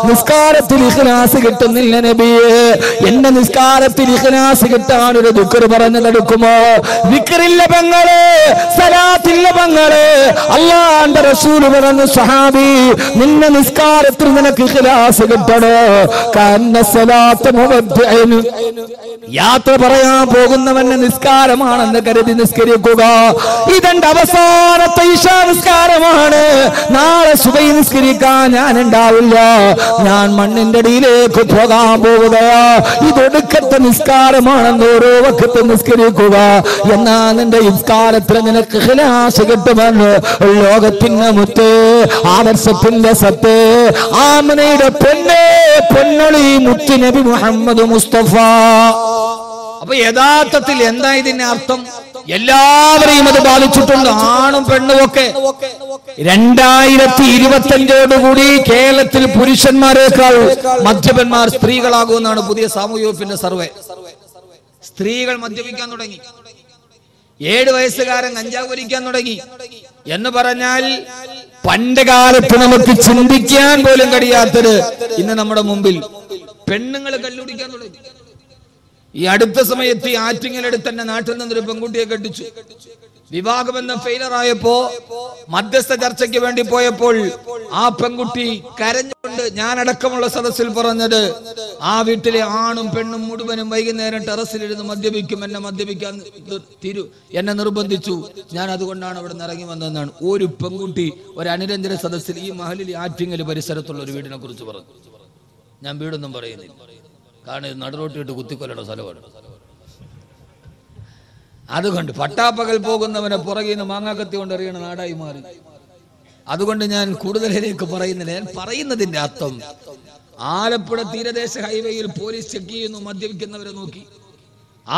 നിസ്കാരത്തിൽ ഇഖ്ലാസ് കിട്ടുന്നില്ല നബിയേ. എന്റെ നിസ്കാരത്തിൽ ഇഖ്ലാസ് കിട്ടാൻ ഒരു ദിക്ർ പറഞ്ഞു തടുക്കുമോ? ദിക്റില്ല പെങ്ങളെ, സലാത്തില്ല പെങ്ങളെ. അല്ലാഹുവിന്റെ റസൂൽ പറഞ്ഞു, സ്വഹാബി നിന്റെ നിസ്കാരത്തിൽ നിനക്ക് ഇഖ്ലാസ് കിട്ടണോ? കന്ന സലാത്ത് മുവദ്ദിഅൻ, യാത്ര പറയാൻ പോകുന്നവന്റെ നിസ്കാരമാണെന്ന് കരുതി നിസ്കരിക്കുക. ഇതെന്റെ അവസാനത്തെ ഇശാ നിസ്കാരമാണ്. നാളെ സുബഹി നിസ്കരിക്കാൻ ഞാൻ ഉണ്ടാവില്ല. ഞാൻ മണ്ണിന്റെ അടിയിലേക്ക് പോകാൻ പോവുകയാ. ഇതൊടുക്കത്തെ നിസ്കാരമാണെന്ന് ഓരോ വഖത്ത് നിസ്കരിക്കുക. എന്നാ നിന്റെ നിസ്കാരത്തിൽ നിനക്ക് ഇഖ്ലാസ് കിട്ടുമെന്ന് ലോകത്തിന്റെ മുത്ത്, ആദർശത്തിന്റെ സത്ത്, ആമനയുടെ പൊന്നേ പൊന്നൊളി മുത്ത് നബി മുഹമ്മദ് മുസ്തഫ. അപ്പൊ യഥാർത്ഥത്തിൽ എന്താ ഇതിന്റെ അർത്ഥം? എല്ലാവരെയും അത് ബാധിച്ചിട്ടുണ്ട്, ആണും പെണ്ണും ഒക്കെ. 2025 കേരളത്തിൽ പുരുഷന്മാരെക്കാൾ മദ്യപന്മാർ സ്ത്രീകളാകുമെന്നാണ് പുതിയ സാമൂഹ്യ വകുപ്പിന്റെ സർവേ. സ്ത്രീകൾ മദ്യപിക്കാൻ തുടങ്ങി. 7 വയസ്സുകാരൻ കഞ്ചാവ് വലിക്കാൻ തുടങ്ങി എന്ന് പറഞ്ഞാൽ പണ്ട് കാലത്ത് നമുക്ക് ചിന്തിക്കാൻ പോലും കഴിയാത്തത് ഇന്ന് നമ്മുടെ മുമ്പിൽ. പെണ്ണുങ്ങൾ കല്ലുടിക്കാൻ തുടങ്ങി. ഈ അടുത്ത സമയത്ത് ഈ ആറ്റിങ്ങലടുത്ത് തന്നെ നാട്ടിൽ നിന്നൊരു പെൺകുട്ടിയെ കെട്ടിച്ചു. വിവാഹബന്ധം ഫെയിലറായപ്പോ മധ്യസ്ഥ ചർച്ചയ്ക്ക് വേണ്ടി പോയപ്പോൾ ആ പെൺകുട്ടി കരഞ്ഞുകൊണ്ട് ഞാനടക്കമുള്ള സദസ്സിൽ പറഞ്ഞത്, ആ വീട്ടിലെ ആണും പെണ്ണും മുഴുവനും വൈകുന്നേരം ടെറസിലിരുന്ന് മദ്യപിക്കും, എന്നെ മദ്യപിക്കാൻ എന്നെ നിർബന്ധിച്ചു, ഞാൻ അതുകൊണ്ടാണ് അവിടെ നിന്ന് ഇറങ്ങി വന്നതെന്നാണ് ഒരു പെൺകുട്ടി ഒരു അനുരഞ്ജന സദസ്സിൽ ഈ മഹലിൽ ആറ്റിങ്ങൽ പരിസരത്തുള്ള ഒരു വീടിനെ കുറിച്ച് പറഞ്ഞു. ഞാൻ വീടൊന്നും പറയുന്നില്ല, കാരണം ഇത് നടുറോട്ടിട്ട് കുത്തിക്കൊല്ലണ സ്ഥലമാണ്. അതുകൊണ്ട് പട്ടാപ്പകൽ പോകുന്നവനെ പുറകിൽ നിന്ന് മാങ്ങാക്കത്തി കൊണ്ട് എറിയണ നാടായി മാറി. അതുകൊണ്ട് ഞാൻ കൂടുതലേക്ക് പറയുന്നില്ല. ഞാൻ പറയുന്നതിന്റെ അർത്ഥം, ആലപ്പുഴ തീരദേശ ഹൈവേയിൽ പോലീസ് ചെക്ക് ചെയ്യുന്നു മദ്യപിക്കുന്നവരെ നോക്കി.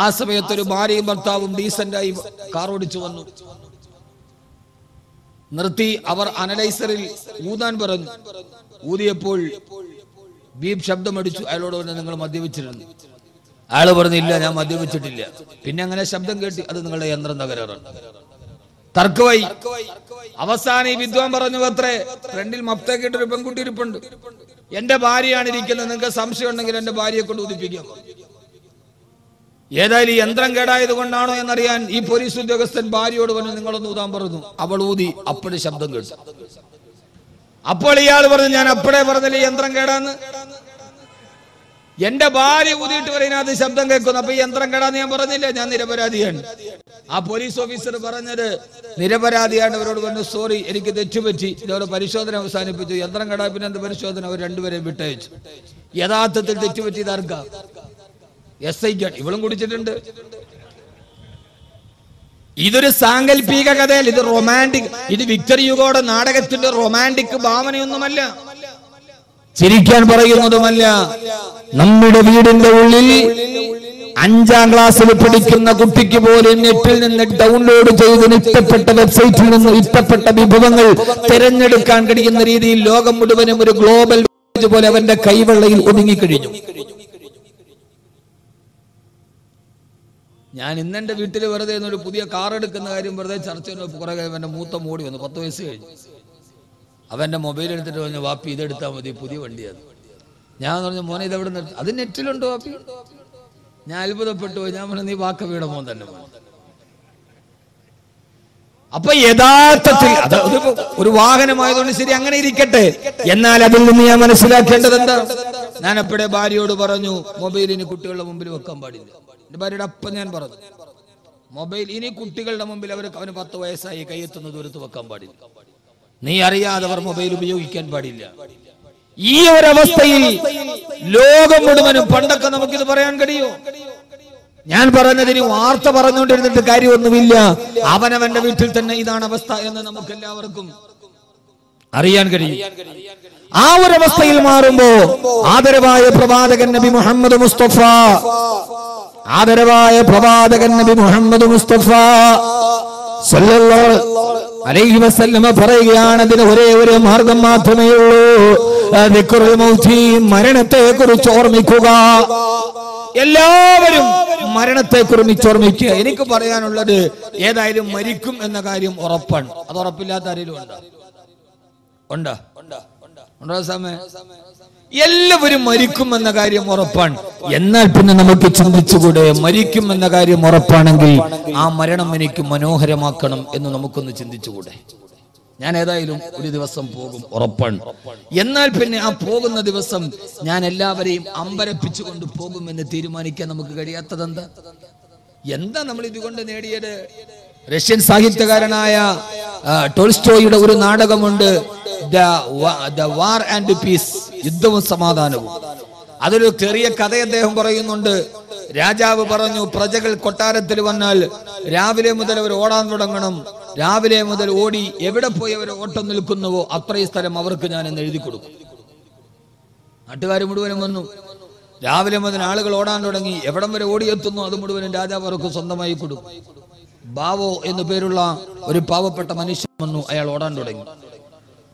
ആ സമയത്തൊരു ഭാര്യയും ഭർത്താവും ഡീസന്റായി കാർ ഓടിച്ചു വന്നു. നിർത്തി അവർ അനലൈസറിൽ ഊതാൻ പറഞ്ഞു. ഊതിയപ്പോൾ ബീപ് ശബ്ദമടിച്ചു. അയാളോട് പറഞ്ഞു, നിങ്ങൾ മദ്യപിച്ചിരുന്നു. അയാൾ പറഞ്ഞില്ല, ഞാൻ മദ്യപിച്ചിട്ടില്ല. പിന്നെ അങ്ങനെ ശബ്ദം കേട്ടി, അത് നിങ്ങളുടെ യന്ത്രം തകരാറാണ്. തർക്കമായി. അവസാനം ഈ വിദ്വാൻ പറഞ്ഞു, അത്രേ ഫ്രണ്ടിൽ മഫ്തേക്കിട്ടൊരു പെൺകുട്ടി ഇരിപ്പുണ്ട്, എന്റെ ഭാര്യയാണ് ഇരിക്കുന്നത്, നിങ്ങൾക്ക് സംശയം ഉണ്ടെങ്കിൽ എന്റെ ഭാര്യയെ കൊണ്ട് ഊതിപ്പിക്കാം. ഏതായാലും ഈ യന്ത്രം കേടായത് കൊണ്ടാണോ എന്നറിയാൻ ഈ പോലീസ് ഉദ്യോഗസ്ഥൻ ഭാര്യയോട് പറഞ്ഞു, നിങ്ങളൊന്ന് ഊതാൻ പറഞ്ഞു. അവൾ ഊതി. അപ്പോഴും ശബ്ദം കേട്ടു. അപ്പോൾ ഇയാൾ പറഞ്ഞു, ഞാൻ അപ്പോഴേ പറഞ്ഞില്ല യന്ത്രം കേടാന്ന്. എന്റെ ഭാര്യ ഊതിയിട്ട് പറയുന്നത് ശബ്ദം കേൾക്കുന്നു. അപ്പൊ ഈ യന്ത്രം കേടാന്ന് ഞാൻ പറഞ്ഞില്ലേ, ഞാൻ നിരപരാധിയാണ്. ആ പോലീസ് ഓഫീസർ പറഞ്ഞത് നിരപരാധിയാണ്. അവരോട് പറഞ്ഞു സോറി എനിക്ക് തെറ്റുപറ്റി, ഇതോടെ പരിശോധന അവസാനിപ്പിച്ചു. യന്ത്രം കേടാ പിന്നെ എന്ത് പരിശോധന? അവർ രണ്ടുപേരെയും വിട്ടയച്ചു. യഥാർത്ഥത്തിൽ തെറ്റുപറ്റിയത് ആർക്കാ? SI ക്കാണ്. ഇവളും കുടിച്ചിട്ടുണ്ട്. ഇതൊരു സാങ്കല്പിക കഥയല്ല, ഇത് റൊമാൻറ്റിക്. ഇത് വിക്ടർ യുഗോയുടെ നാടകത്തിന്റെ റൊമാൻറ്റിക് ഭാവനയൊന്നുമല്ല, ചിരിക്കാൻ പറയുന്നതുമല്ല. നമ്മുടെ വീടിന്റെ ഉള്ളിൽ 5ാം ക്ലാസ്സിൽ പഠിക്കുന്ന കുട്ടിക്ക് പോലും നെറ്റിൽ നിന്ന് ഡൗൺലോഡ് ചെയ്ത് ഇഷ്ടപ്പെട്ട വെബ്സൈറ്റിൽ നിന്ന് ഇഷ്ടപ്പെട്ട വിഭവങ്ങൾ തിരഞ്ഞെടുക്കാൻ കഴിയുന്ന രീതിയിൽ ലോകം മുഴുവനും ഒരു ഗ്ലോബൽ പോലെ അവന്റെ കൈവെള്ളയിൽ ഒതുങ്ങിക്കഴിഞ്ഞു. ഞാൻ ഇന്നെന്റെ വീട്ടിൽ വെറുതെ ഒരു പുതിയ കാർ എടുക്കുന്ന കാര്യം വെറുതെ ചർച്ച ചെയ്യുന്ന കുറെ അവന്റെ മൂത്ത മോടി വന്നു, 10 വയസ്സ് കഴിഞ്ഞു. അവന്റെ മൊബൈൽ എടുത്തിട്ട് പറഞ്ഞു വാപ്പി ഇതെടുത്താൽ മതി, പുതിയ വണ്ടിയാണ്. ഞാൻ പറഞ്ഞു മോനെ ഇതെവിടെ നിർത്തി? അത് നെറ്റിലുണ്ടോ വാപ്പി? ഞാൻ അത്ഭുതപ്പെട്ടു പോയി. ഞാൻ പറഞ്ഞു നീ വാക്കവിയുടെ മോൻ തന്നെ. അപ്പൊ യഥാർത്ഥത്തിൽ അത് ഒരു വാഹനമായതുകൊണ്ട് ശരി, അങ്ങനെ ഇരിക്കട്ടെ. എന്നാൽ അതിൽ നിന്ന് ഞാൻ മനസ്സിലാക്കേണ്ടത് എന്താ? ഞാൻ എപ്പോഴേ ഭാര്യയോട് പറഞ്ഞു മൊബൈൽ ഇനി കുട്ടികളുടെ മുമ്പിൽ വെക്കാൻ പാടില്ല. എന്റെ ഭാര്യയുടെ അപ്പം ഞാൻ പറഞ്ഞു മൊബൈൽ ഇനി കുട്ടികളുടെ മുമ്പിൽ അവന് 10 വയസ്സായി കൈയെത്തുന്ന ദൂരത്ത് വെക്കാൻ പാടില്ല. നീ അറിയാതെ അവർ മൊബൈൽ ഉപയോഗിക്കാൻ പാടില്ല. ഈ ഒരവസ്ഥയിൽ ലോകം മുഴുവനും പണ്ടൊക്കെ നമുക്കിത് പറയാൻ കഴിയോ? ഞാൻ പറഞ്ഞതിന് വാർത്ത പറഞ്ഞുകൊണ്ടിരുന്നിട്ട് കാര്യമൊന്നുമില്ല. അവനവന്റെ വീട്ടിൽ തന്നെ ഇതാണ് അവസ്ഥ എന്ന് നമുക്ക് എല്ലാവർക്കും അറിയാൻ കഴിയും. ആ ഒരവസ്ഥയിൽ മാറുമ്പോ ആദരവായ പ്രവാചകൻ നബി മുഹമ്മദ് മുസ്തഫ, ആദരവായ പ്രവാചകൻ നബി മുഹമ്മദ് മുസ്തഫ സല്ലല്ലാഹു അലൈഹി വസല്ലമ പറയുകയാണ്, അതിന് ഒരേ ഒരു മാർഗം മാത്രമേ ഉള്ളൂ. ദിക്റുൽ മൗതി, മരണത്തെ കുറിച്ച് ഓർമ്മിക്കുക. എല്ലാവരും മരണത്തെ കുറിച്ച് ഓർമ്മിക്കുക. എനിക്ക് പറയാനുള്ളത് ഏതായാലും മരിക്കും എന്ന കാര്യം ഉറപ്പാണ്. അത് ഉറപ്പില്ലാത്ത ആരെങ്കിലും ഉണ്ടോ? സമയം എല്ലാവരും മരിക്കും എന്ന കാര്യം ഉറപ്പാണ്. എന്നാൽ പിന്നെ നമുക്ക് ചിന്തിച്ചുകൂടെ, മരിക്കും എന്ന കാര്യം ഉറപ്പാണെങ്കിൽ ആ മരണം എനിക്ക് മനോഹരമാക്കണം എന്ന് നമുക്കൊന്ന് ചിന്തിച്ചുകൂടെ? ഞാൻ ഏതായാലും ഒരു ദിവസം പോകും, ഉറപ്പാണ്. എന്നാൽ പിന്നെ ആ പോകുന്ന ദിവസം ഞാൻ എല്ലാവരെയും അമ്പരപ്പിച്ചുകൊണ്ട് പോകുമെന്ന് തീരുമാനിക്കാൻ നമുക്ക് കഴിയാത്തത് എന്താ നമ്മൾ ഇതുകൊണ്ട് നേടിയത്? റഷ്യൻ സാഹിത്യകാരനായ ടോൾസ്റ്റോയുടെ ഒരു നാടകമുണ്ട്, ദ വാർ ആൻഡ് പീസ്, യുദ്ധവും സമാധാനവും. അതൊരു ചെറിയ കഥ അദ്ദേഹം പറയുന്നുണ്ട്. രാജാവ് പറഞ്ഞു പ്രജകൾ കൊട്ടാരത്തിൽ വന്നാൽ രാവിലെ മുതൽ അവർ ഓടാൻ തുടങ്ങണം. രാവിലെ മുതൽ ഓടി എവിടെ പോയി അവർ ഓട്ടം നിൽക്കുന്നുവോ അത്രയും സ്ഥലം അവർക്ക് ഞാൻ എന്ന് എഴുതി കൊടുക്കും. നാട്ടുകാർ മുഴുവനും വന്നു. രാവിലെ മുതൽ ആളുകൾ ഓടാൻ തുടങ്ങി. എവിടം വരെ ഓടിയെത്തുന്നു അത് മുഴുവനും രാജാവ് അവർക്ക് സ്വന്തമായി കൊടുക്കും. ബാവോ എന്നു പേരുള്ള ഒരു പാവപ്പെട്ട മനുഷ്യൻ വന്നു. അയാൾ ഓടാൻ തുടങ്ങി.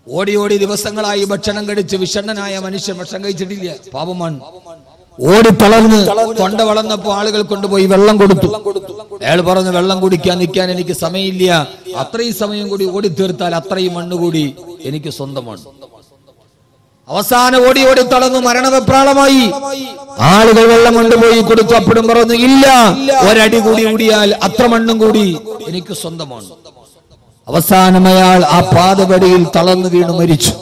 ഓടി ഓടി ദിവസങ്ങളായി ഭക്ഷണം കഴിച്ച് വിഷണ്ണനായ മനുഷ്യൻ ഭക്ഷണം കഴിച്ചിട്ടില്ല, പാപമാണ്. ഓടി തളർന്ന് തൊണ്ട വളർന്നപ്പോ ആളുകൾ കൊണ്ടുപോയി വെള്ളം കൊടുത്തു. അയാൾ പറഞ്ഞു വെള്ളം കുടിക്കാൻ നിൽക്കാൻ എനിക്ക് സമയമില്ല, അത്രയും സമയം കൂടി ഓടി തീർത്താൽ അത്രയും മണ്ണ് കൂടി എനിക്ക് സ്വന്തമാണ്. അവസാനം ഓടി ഓടി തളർന്നു മരണവെപ്രാളമായി. ആളുകൾ വെള്ളം കൊണ്ടുപോയി കൊടുത്തു. അപ്പോഴും പറഞ്ഞു ഇല്ല, ഒരടി കൂടി ഓടിയാൽ അത്ര മണ്ണും കൂടി എനിക്ക് സ്വന്തമാണ്. അവസാനം അയാൾ ആ പാതപടിയിൽ തളർന്നു വീണു മരിച്ചു.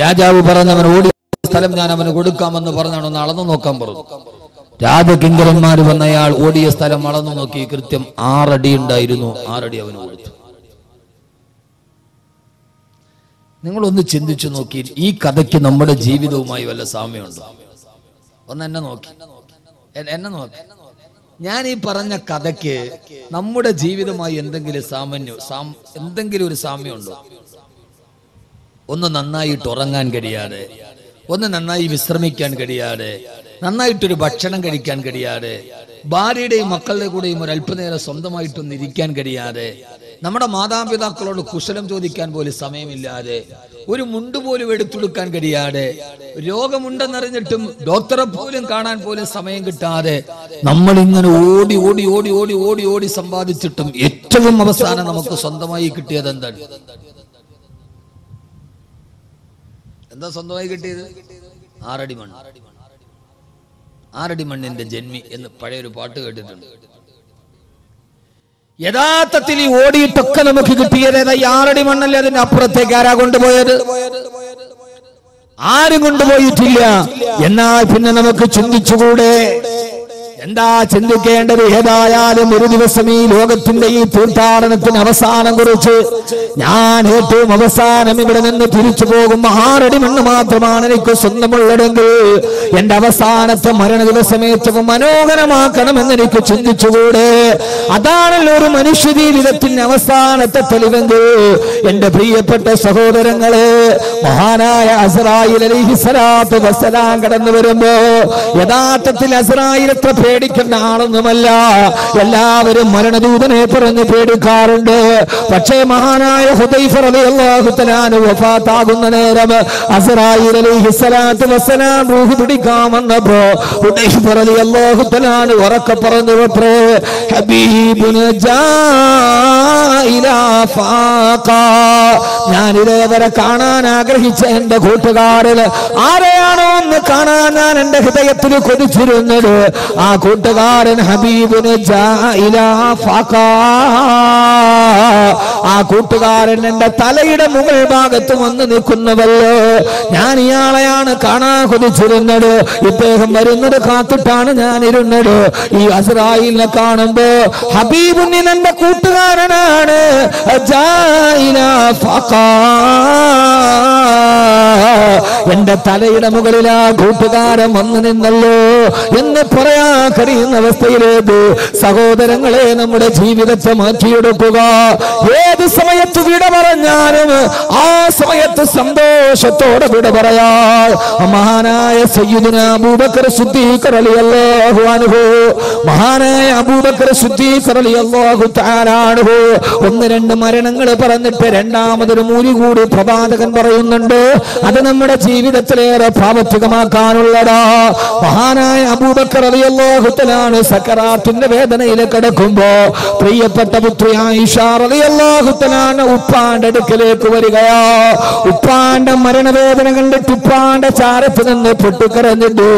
രാജാവ് പറഞ്ഞവൻ ഓടിയ സ്ഥലം ഞാൻ അവന് കൊടുക്കാമെന്ന് പറഞ്ഞാണ് ഒന്ന് അളന്നു നോക്കാൻ പറഞ്ഞു. രാജകിങ്കരന്മാർ വന്ന അയാൾ ഓടിയ സ്ഥലം അളന്നു നോക്കി. കൃത്യം 6 അടി ഉണ്ടായിരുന്നു. 6 അടി അവന് കൊടുത്തു. നിങ്ങളൊന്ന് ചിന്തിച്ചു നോക്കി, ഈ കഥയ്ക്ക് നമ്മുടെ ജീവിതവുമായി വല്ല സാമ്യമുണ്ടോ? ഒന്ന് എന്നെ നോക്കി. ഞാൻ ഈ പറഞ്ഞ കഥയ്ക്ക് നമ്മുടെ ജീവിതമായി എന്തെങ്കിലും ഒരു സാമ്യമുണ്ടോ? ഒന്ന് നന്നായിട്ട് ഉറങ്ങാൻ കഴിയാതെ, ഒന്ന് നന്നായി വിശ്രമിക്കാൻ കഴിയാതെ, നന്നായിട്ടൊരു ഭക്ഷണം കഴിക്കാൻ കഴിയാതെ, ഭാര്യയുടെയും മക്കളുടെ കൂടെയും ഒരു അല്പനേരം സ്വന്തമായിട്ടൊന്ന് ഇരിക്കാൻ കഴിയാതെ, നമ്മുടെ മാതാപിതാക്കളോട് കുശലം ചോദിക്കാൻ പോലും സമയമില്ലാതെ, ഒരു മുണ്ട് പോലും എടുത്തെടുക്കാൻ കഴിയാതെ, രോഗമുണ്ടെന്നറിഞ്ഞിട്ടും ഡോക്ടറെ പോലും കാണാൻ പോലും സമയം കിട്ടാതെ നമ്മൾ ഇങ്ങനെ ഓടി ഓടി ഓടി ഓടി ഓടി ഓടി സമ്പാദിച്ചിട്ടും ഏറ്റവും അവസാനം നമുക്ക് സ്വന്തമായി കിട്ടിയത് എന്താ സ്വന്തമായി കിട്ടിയത്? 6 അടി മണ്ണ്. 6 അടി മണ്ണിന്റെ ജന്മി എന്ന് പഴയൊരു പാട്ട് കേട്ടിട്ടുണ്ട്. യഥാർത്ഥത്തിൽ ഈ ഓടിയിട്ടൊക്കെ നമുക്ക് കിട്ടിയത് 6 അടി മണ്ണല്ലേ? അതിന്റെ അപ്പുറത്തേക്ക് ആരാ കൊണ്ടുപോയത്? ആരും കൊണ്ടുപോയിട്ടില്ല. എന്നാൽ പിന്നെ നമുക്ക് ചിന്തിച്ചുകൂടെ? എന്താ ചിന്തിക്കേണ്ടത്? ഏതായാലും ഒരു ദിവസം ഈ ലോകത്തിന്റെ ഈ തീർത്ഥാടനത്തിന് അവസാനം കുറിച്ച് ഞാൻ ഏറ്റവും അവസാനം ഇവിടെ നിന്ന് തിരിച്ചു പോകുമ്പോ 6 അടി മണ്ണ് മാത്രമാണ് എനിക്ക് സ്വന്തമുള്ളതെങ്കിൽ എന്റെ അവസാനത്തെ മരണ ദിവസം ഏറ്റവും മനോഹരമാക്കണമെന്ന് എനിക്ക് ചിന്തിച്ചുകൂടെ? അതാണല്ലോ ഒരു മനുഷ്യ ജീവിതത്തിന്റെ അവസാനത്തെ തെളിവെങ്കിൽ. എന്റെ പ്രിയപ്പെട്ട സഹോദരങ്ങളെ, മഹാനായ അസ്റായീൽ അലൈഹിസ്സലാത്തു വസ്സലാം കടന്നു വരുമ്പോ യഥാർത്ഥത്തിൽ അസ്റായീൽ എത്ര പേടിക്കേണ്ട ആളൊന്നുമല്ല. എല്ലാവരും മരണദൂതനെ പറഞ്ഞ് പേടിക്കാറുണ്ട്. പക്ഷേ മഹാനായ ഹുദൈഫ റളിയല്ലാഹു തആല അൻഹു വഫാത്താകുന്ന നേരം അസ്റായീൽ അലൈഹിസ്സലാത്തു വസ്സലാം റൂഹ് പിടിക്കാൻ വന്നപ്പോ ഹുദൈഫ റളിയല്ലാഹു തആല അൻഹു ഉറക്കെ പറഞ്ഞു, ഹബീബുന ജാഇലാ ഫാഖാ. ഞാൻ ഇതേവരെ കാണാൻ ആഗ്രഹിച്ച എന്റെ കൂട്ടുകാരൻ ആരെയാണോ ഒന്ന് കാണാൻ ഞാൻ എന്റെ ഹൃദയത്തിൽ കൊതിച്ചിരുന്നത്, ആ കൂട്ടുകാരൻ ഹബീബുന് ജാഇലാ ഫാഖാ. ആ കൂട്ടുകാരൻ എന്റെ തലയുടെ മുകൾ ഭാഗത്ത് വന്ന് നിൽക്കുന്നവല്ലോ. ഞാൻ ഇയാളെയാണ് കാണാൻ കൊതിച്ചിരുന്നത്. ഇദ്ദേഹം വരുന്നത് കാത്തിട്ടാണ് ഞാൻ ഇരുന്നത്. ഈ അസ്റായീലിനെ കാണുമ്പോ ഹബീബുന് എന്റെ കൂട്ടുകാരനാണ് ജാഇലാ ഫാഖാ. എന്റെ തലയുടെ മുകളിൽ ആ കൂട്ടുകാരൻ വന്നു നിന്നല്ലോ എന്ന് പറയാൻ കഴിയുന്ന അവസ്ഥയിലേക്ക് സഹോദരങ്ങളെ നമ്മുടെ ജീവിതത്തെ മാറ്റിയെടുക്കുക. ഏത് സമയത്ത് വിട പറഞ്ഞാലും ആ സമയത്ത് സന്തോഷത്തോടെ വിട പറയാൻ മഹാനായ സയ്യിദുനാ അബൂബക്കർ സിദ്ദീഖ് റളിയല്ലാഹു അൻഹു, മഹാനായ അബൂബക്കർ സിദ്ദീഖ് റളിയല്ലാഹു തആല അൻഹു 1-2 മരണങ്ങൾ പറഞ്ഞിട്ട് രണ്ടാമതൊരു മൂലി കൂടി പ്രവാചകൻ പറയുന്നുണ്ട്. അത് നമ്മുടെ ജീവിതത്തിലേറെ പ്രാവർത്തികമാക്കാനുള്ളതാ. മഹാനായ അബൂബക്കർ റളിയല്ലാഹു തആല സക്കറാത്തിന്റെ വേദനയിൽ കിടക്കുമ്പോ പ്രിയപ്പെട്ട പുത്രി ആയിഷ റളിയല്ലാഹു തആല ഉപ്പാന്റെ അടുക്കലേക്ക് വരികയാ. ഉപ്പാന്റെ മരണവേദന കണ്ടിട്ട് ഉപ്പാന്റെ ചാരത്ത് നിന്ന് പൊട്ടിക്കരഞ്ഞിട്ട്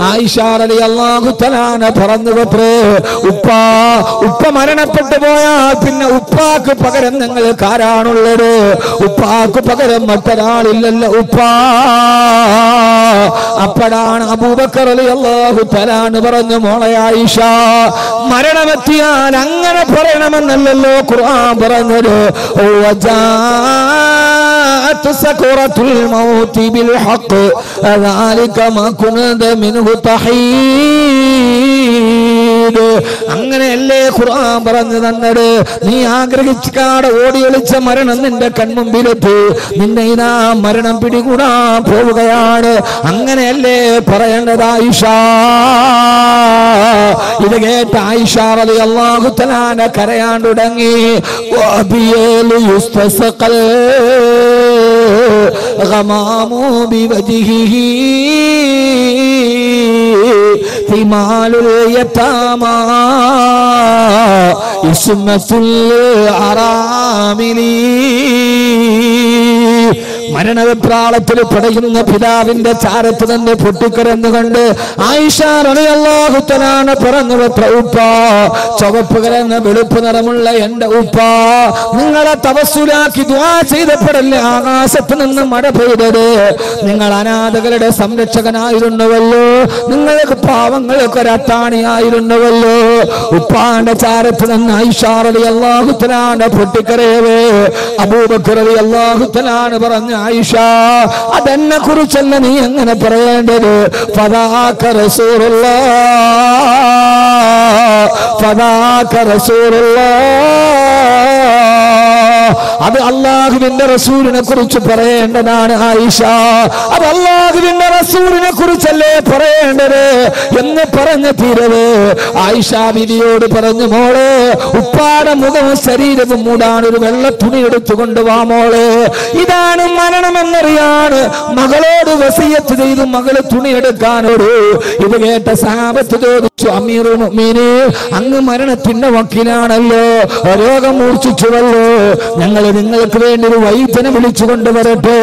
ആയിഷ റളിയല്ലാഹു തആല പറഞ്ഞു, ഉപ്പ മരണപ്പെട്ടു പോയാൽ പിന്നെ ഉപ്പാക്ക് പകരം നിങ്ങൾക്ക് ആരാണുള്ളത്? ഉപ്പാക്ക് പകരം മറ്റൊരാളില്ലല്ലോ ഉപ്പാ. അപ്പോഴാണ് അബൂബക്കർ റളിയല്ലാഹു തആല പറഞ്ഞു, മോളെ ആയിഷ, മരണമെത്തിയാൽ അങ്ങനെ പറയണമെന്നല്ലല്ലോ ഖുർആൻ പറഞ്ഞത്. സക്റത്തുൽ മൗതി ബിൽ ഹഖ് ദാലിക മാ കുൻത മിൻഹു തഹീദ്. അങ്ങനെയല്ലേ ഖുർആൻ പറഞ്ഞു തന്നത്? നീ ആഗ്രഹിക്കാതെ ഓടിയൊളിച്ച മരണം നിന്റെ കൺമുമ്പിലെത്തി നിന്നെ ഇതാ മരണം പിടികൂടാൻ പോവുകയാണ്. അങ്ങനെയല്ലേ പറയേണ്ടത് ആയിഷ? ഇത് കേട്ട ആയിഷ റളിയല്ലാഹു തആല കരയാൻ തുടങ്ങി. വബിയൽ യുസ്തസഖൽ ഗമാമു ബിവജ്ഹിഹി തിമാലുൽ യതാമാ ഇസ്മത്തുൽ അറാമിലി. മരണവെപ്രാളത്തിൽ പടയുന്ന പിതാവിന്റെ ചാരത്ത് തന്നെ പൊട്ടിക്കരന്നുകൊണ്ട് ആയിഷ റളിയല്ലാഹു തആല പറഞ്ഞു, ഉപ്പ, ചുവപ്പ് കലർന്ന വെളുപ്പ് നിറമുള്ള എന്റെ ഉപ്പ, നിങ്ങളെ തവസ്സുലാക്കി ദുആ ചെയ്തപ്പോഴല്ലേ ആകാശത്ത് നിന്ന് മഴ പെയ്തത്? നിങ്ങൾ അനാഥകളുടെ സംരക്ഷകനായിരുന്നുവല്ലോ, നിങ്ങൾക്ക് പാവങ്ങൾക്ക് ഒരത്താണിയായിരുന്നുവല്ലോ. ഉപ്പാന്റെ ചാരത്ത് നിന്ന് ആയിഷ റളിയല്ലാഹു തആല പൊട്ടിക്കരയവേ അബൂബക്കർ റളിയല്ലാഹു തആല പറഞ്ഞു, ആയിഷ, അതെന്നെ കുറിച്ചല്ല നീ എങ്ങനെ പറയേണ്ടത്. ഫദാക റസൂലുള്ളാഹ്, അത് അല്ലാഹുവിന്റെ റസൂലിനെ കുറിച്ച് പറയേണ്ടതാണ് ആയിഷ. അത് അല്ലാഹുവിന്റെ റസൂലിനെ കുറിച്ചല്ലേ പറയേണ്ടത് എന്ന് പറഞ്ഞ തീരവേ ആയിഷ ബിവിയോട് പറഞ്ഞു, മോളെ, ഉപ്പാടെ മുഖവും ശരീരവും മൂടാൻ ഒരു വെള്ള തുണി എടുത്തു കൊണ്ടുവാ മോളെ. ഇതാണ് മരണമെന്നറിയാണ് മകളോട് വസിയത്ത് ചെയ്തു മകള് തുണിയെടുക്കാനോട്. ഇത് കേട്ട സഹാബത്ത് ചോദിച്ചു, അമീറുൽ മുഅ്മിനീൻ, അങ്ങ് മരണത്തിന്റെ വക്കീലാണല്ലോ, രോഗം മൂർച്ഛിച്ചുവല്ലോ, ഞങ്ങൾ നിങ്ങൾക്ക് വേണ്ടി ഒരു വൈദ്യനെ വിളിച്ചു കൊണ്ടുവരട്ടെ?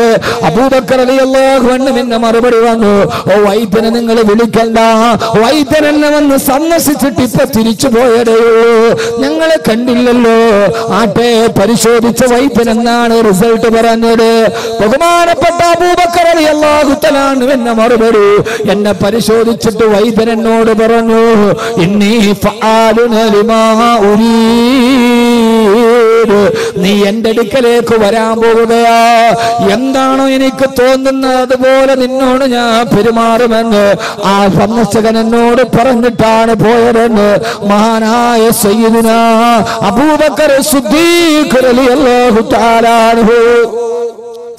അബൂബക്കർ റളിയല്ലാഹു അൻഹു പിന്നെ മറുപടി വന്നു, ഓ വൈദ്യനെ നിങ്ങൾ വിളിക്കണ്ട, വൈദ്യൻ എന്നെ വന്ന് സന്ദർശിച്ചിട്ട് ഇപ്പൊ തിരിച്ചു പോയതേയുള്ളൂ, ഞങ്ങളെ കണ്ടില്ലല്ലോ. ആട്ടെ, പരിശോധിച്ച വൈദ്യൻ എന്നാണ് റിസൾട്ട് പറഞ്ഞത്? ബഹുമാനപ്പെട്ട അബൂബക്കർ റളിയല്ലാഹു തആല അൻഹു എന്ന മറുപടി, എന്നെ പരിശോധിച്ചിട്ട് വൈദ്യൻ എന്നോട് പറഞ്ഞു, ഇന്നി ഫആലുന ലിമാ ഉരീദ്, നീ എന്റെ അടുക്കലേക്ക് വരാൻ പോവുകയാ. എന്താണോ എനിക്ക് തോന്നുന്നത് അതുപോലെ നിന്നോട് ഞാൻ പെരുമാറുമെന്ന് ആ സന്ദർശകൻ എന്നോട് പറഞ്ഞിട്ടാണ് പോയതെന്ന് മഹാനായ സയ്യിദുനാ അബൂബക്കർ സിദ്ദീഖ് റളിയല്ലാഹു തആല അൻഹു.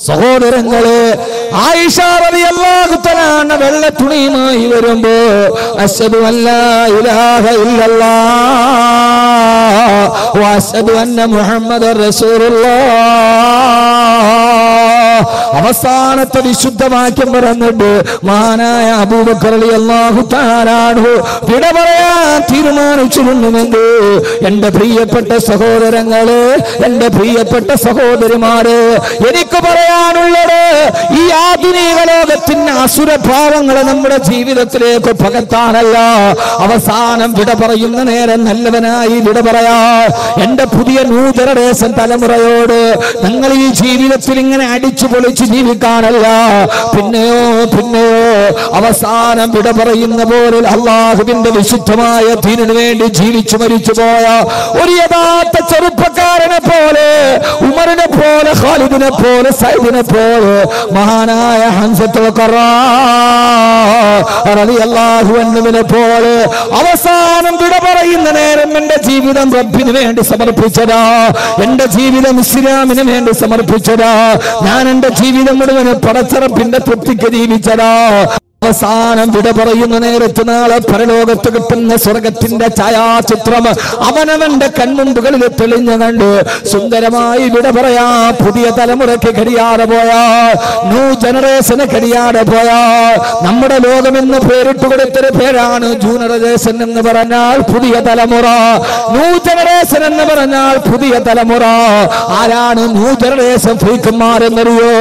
സഹോദരങ്ങളെ, ആയിഷ റളിയല്ലാഹു തആല വെള്ള തുണിയുമായി വരുമ്പോ അശ്ഹദു അല്ലാ ഇലാഹ ഇല്ലല്ലാഹ് വ അശ്ഹദു അന്ന മുഹമ്മദർ റസൂലുള്ളാഹ് അവസാനത്തെ വിശുദ്ധവാക്യം പറഞ്ഞിട്ട് മഹാനായ അബൂബക്കർ റളിയല്ലാഹു തആല അൻഹു വിട പറയാൻ തീരുമാനിച്ചിരുന്നുവെങ്കിൽ എന്റെ പ്രിയപ്പെട്ട സഹോദരങ്ങളെ, എന്റെ പ്രിയപ്പെട്ട സഹോദരിമാരെ, എനിക്ക് പറയാനുള്ളത് ഈ ആധുനിക ലോകത്തിന്റെ അസുരഭാവങ്ങളെ നമ്മുടെ ജീവിതത്തിലേക്ക് പകർത്താനല്ല. അവസാനം വിട പറയുന്ന നേരം നല്ലവനായി വിട പറയാ. എന്റെ പുതിയ ന്യൂ ജനറേഷൻ തലമുറയോട് നിങ്ങൾ ഈ ജീവിതത്തിൽ ഇങ്ങനെ അടിച്ചു പൊളിച്ച് ജീവിക്കാനല്ല, പിന്നെയോ അവസാനം വിട പറയുന്ന പോലെ അള്ളാഹുവിന്റെ വിശുദ്ധമായ ദീനിനു വേണ്ടി ജീവിച്ചു മരിച്ചു പോയ ഒരു യഥാർത്ഥ ചെറുപ്പക്കാരനെ പോലെ, ഉമറിനെ പോലെ, ഖാലിദിനെ പോലെ, സൈദിനെ പോലെ, മഹാനായ ഹംസത്തുൽ ഖറാഅ റളിയല്ലാഹു അൻഹുവിനെ പോലെ അവസാനം വിട പറയുന്ന നേരം എന്റെ ജീവിതം റബ്ബിന് വേണ്ടി സമർപ്പിച്ചതാ, എന്റെ ജീവിതം ഇസ്ലാമിന് വേണ്ടി സമർപ്പിച്ചതാ, ഞാൻ എന്റെ ജീവിതം മുഴുവൻ പടച്ചറപ്പിന്റെ തൃപ്തിക്ക് ജീവിച്ചതാ. അവസാനം വിട പറയുന്ന നേരത്ത് നാളെ പരലോകത്ത് കിട്ടുന്ന സ്വർഗത്തിന്റെ ഛായാചിത്രം അവനവന്റെ കൺമുമ്പുകളിൽ തെളിഞ്ഞു കണ്ട് സുന്ദരമായി വിട പറയാ. പുതിയ തലമുറയ്ക്ക് കഴിയാതെ പോയാ, ന്യൂ ജനറേഷന് കഴിയാതെ പോയാ, നമ്മുടെ ലോകമെന്ന് പേരിട്ട് കൊടുത്തൊരു പേരാണ് ജനറേഷൻ എന്ന് പറഞ്ഞാൽ പുതിയ തലമുറ, ന്യൂ ജനറേഷൻ എന്ന് പറഞ്ഞാൽ പുതിയ തലമുറ. ആരാണ് ന്യൂ ജനറേഷൻ ഫ്രീക്കന്മാരെന്നറിയോ?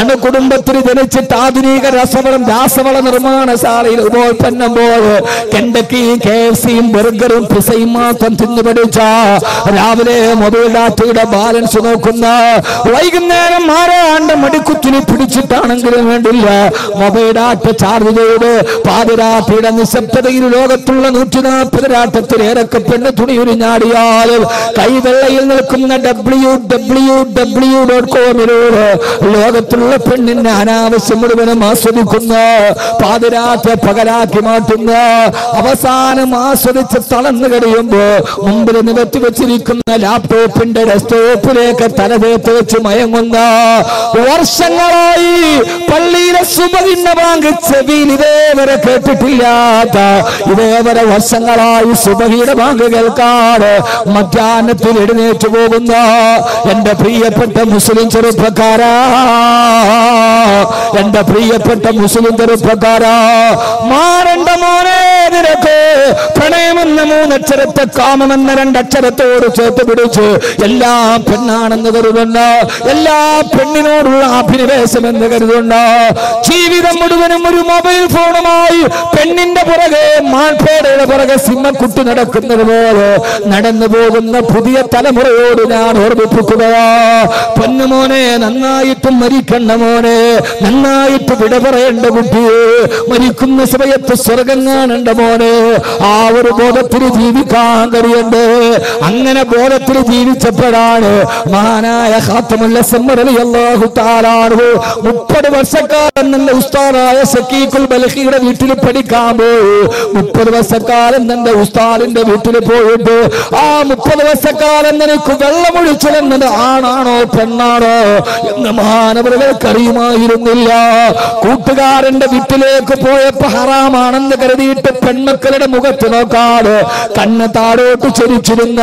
അണുകുടുംബത്തിൽ ജനിച്ചിട്ട് ആധുനിക രാസവള നിർമ്മാണശാലയിൽ ഉപോൽപ്പന്നം പോലെ കെൻഡക്കി, KFCയും ബർഗറും പിസയും മാത്രം തിന്നു പഠിച്ച, രാവിലെ മൊബൈൽ ഡാറ്റയുടെ ബാലൻസ് നോക്കുന്ന, വൈകുന്നേരം ആരാണ്ട് മടിക്കുറ്റിന് പിടിച്ചിട്ടാണെങ്കിലും വേണ്ടില്ല മൊബൈൽ ഡാറ്റ ചാർജ് ചെയ്ത് പാതിരാത്രിയുടെ നിശബ്ദതയിൽ ലോകത്തുള്ള 140 രാട്ടത്തിലേറൊക്കെ പെണ്ണ് തുണിയുരിഞ്ഞാടിയാലും കൈവെള്ളയിൽ നിൽക്കുന്ന www.com-ലൂടെ ലോകത്തുള്ള പെണ്ണിന്റെ അനാവശ്യം മുഴുവനും ആസ്വദിക്കുന്ന, പാതിരാത്രി പകലാക്കി മാറ്റുന്ന, അവസാനം ആസ്വദിച്ച് തളർന്നു കഴിയുമ്പോ മുമ്പിൽ നിവർത്തി വെച്ചിരിക്കുന്ന ലാപ്ടോപ്പിന്റെ ഡെസ്ക്ടോപ്പിലേക്ക് തലതേത്ത് വെച്ച് മയങ്ങുന്ന, വർഷങ്ങളായി പള്ളിയിലെ സുബഹിന്റെ ബാങ്ക് ചെവിയിൽ ഇതേവരെ കേട്ടിട്ടില്ലാത്ത, ഇതേവരെ വർഷങ്ങളായി സുബഹിയുടെ ബാങ്ക് കേൾക്കാതെ മധ്യാഹ്നത്തിൽ എഴുന്നേറ്റ് പോകുന്ന എന്റെ പ്രിയപ്പെട്ട മുസ്ലിം ചെറുപ്പക്കാരാ, എന്റെ പ്രിയപ്പെട്ട മുസ്ലിം ചെറുപ്പക്കാരാ, മാറണ്ട മോനെ, നിനക്ക് പ്രണയമെന്ന 3 അക്ഷരത്തെ കാമമെന്ന 2 അക്ഷരത്തോട് ചേർത്ത് പിടിച്ച് എല്ലാ പെണ്ണാണെന്ന് കരുതുന്ന, എല്ലാ പെണ്ണിനോടുള്ള അഭിനിവേശം എന്ന് കരുതുന്ന, ജീവിതം മുഴുവനും ഒരു മൊബൈൽ ഫോണുമായി പെണ്ണിന്റെ പുറകെ, മാൾപേടയുടെ പുറകെ സിംഹക്കുട്ടി നടക്കുന്നത് പോലെ നടന്നു പോകുന്ന പുതിയ തലമുറയോട് ഞാൻ ഓർമ്മിപ്പിക്കുകയാ. പൊന്നുമോനെ, നന്നായിട്ട് മരിക്കണ്ട മോനെ, നന്നായിട്ട് വിട പറയേണ്ട കുട്ടിയെ, മരിക്കുന്ന സമയത്ത് സ്വർഗം കാണേണ്ട മോനെ, ആ ഒരു ബോധത്തിൽ ജീവിക്കാൻ കഴിയണ്ടേ. അങ്ങനെ ബോധത്തിൽ ജീവിച്ചപ്പോഴാണ് മഹാനായ ഖാത്തമുൽ അസ്മ റളിയല്ലാഹു തആല അൻഹു 30 വർഷക്കാലം നല്ല ഉസ്താദായ സക്കീഖുൽ ബൽഖിയുടെ വീട്ടിൽ പഠിക്കാൻ പോയി. 30 വർഷക്കാലം തന്റെ ഉസ്താദിന്റെ വീട്ടിൽ പോയിട്ട് ആ 30 വർഷക്കാലം നിനക്ക് വെള്ളമൊഴിച്ചിരുന്നത് ആണാണോ പെണ്ണാണോ എന്ന് മഹാനവറുകൾക്ക് അറിയുമായിരുന്നില്ല. കൂട്ടുകാരന്റെ വീട്ടിലേക്ക് പോയപ്പോ ഹറാമാണെന്ന് കരുതിയിട്ട് പെൺമക്കളുടെ മുഖത്ത് നോക്കാതെ കണ്ണ് താഴോട്ട് ചരിച്ചിരുന്ന,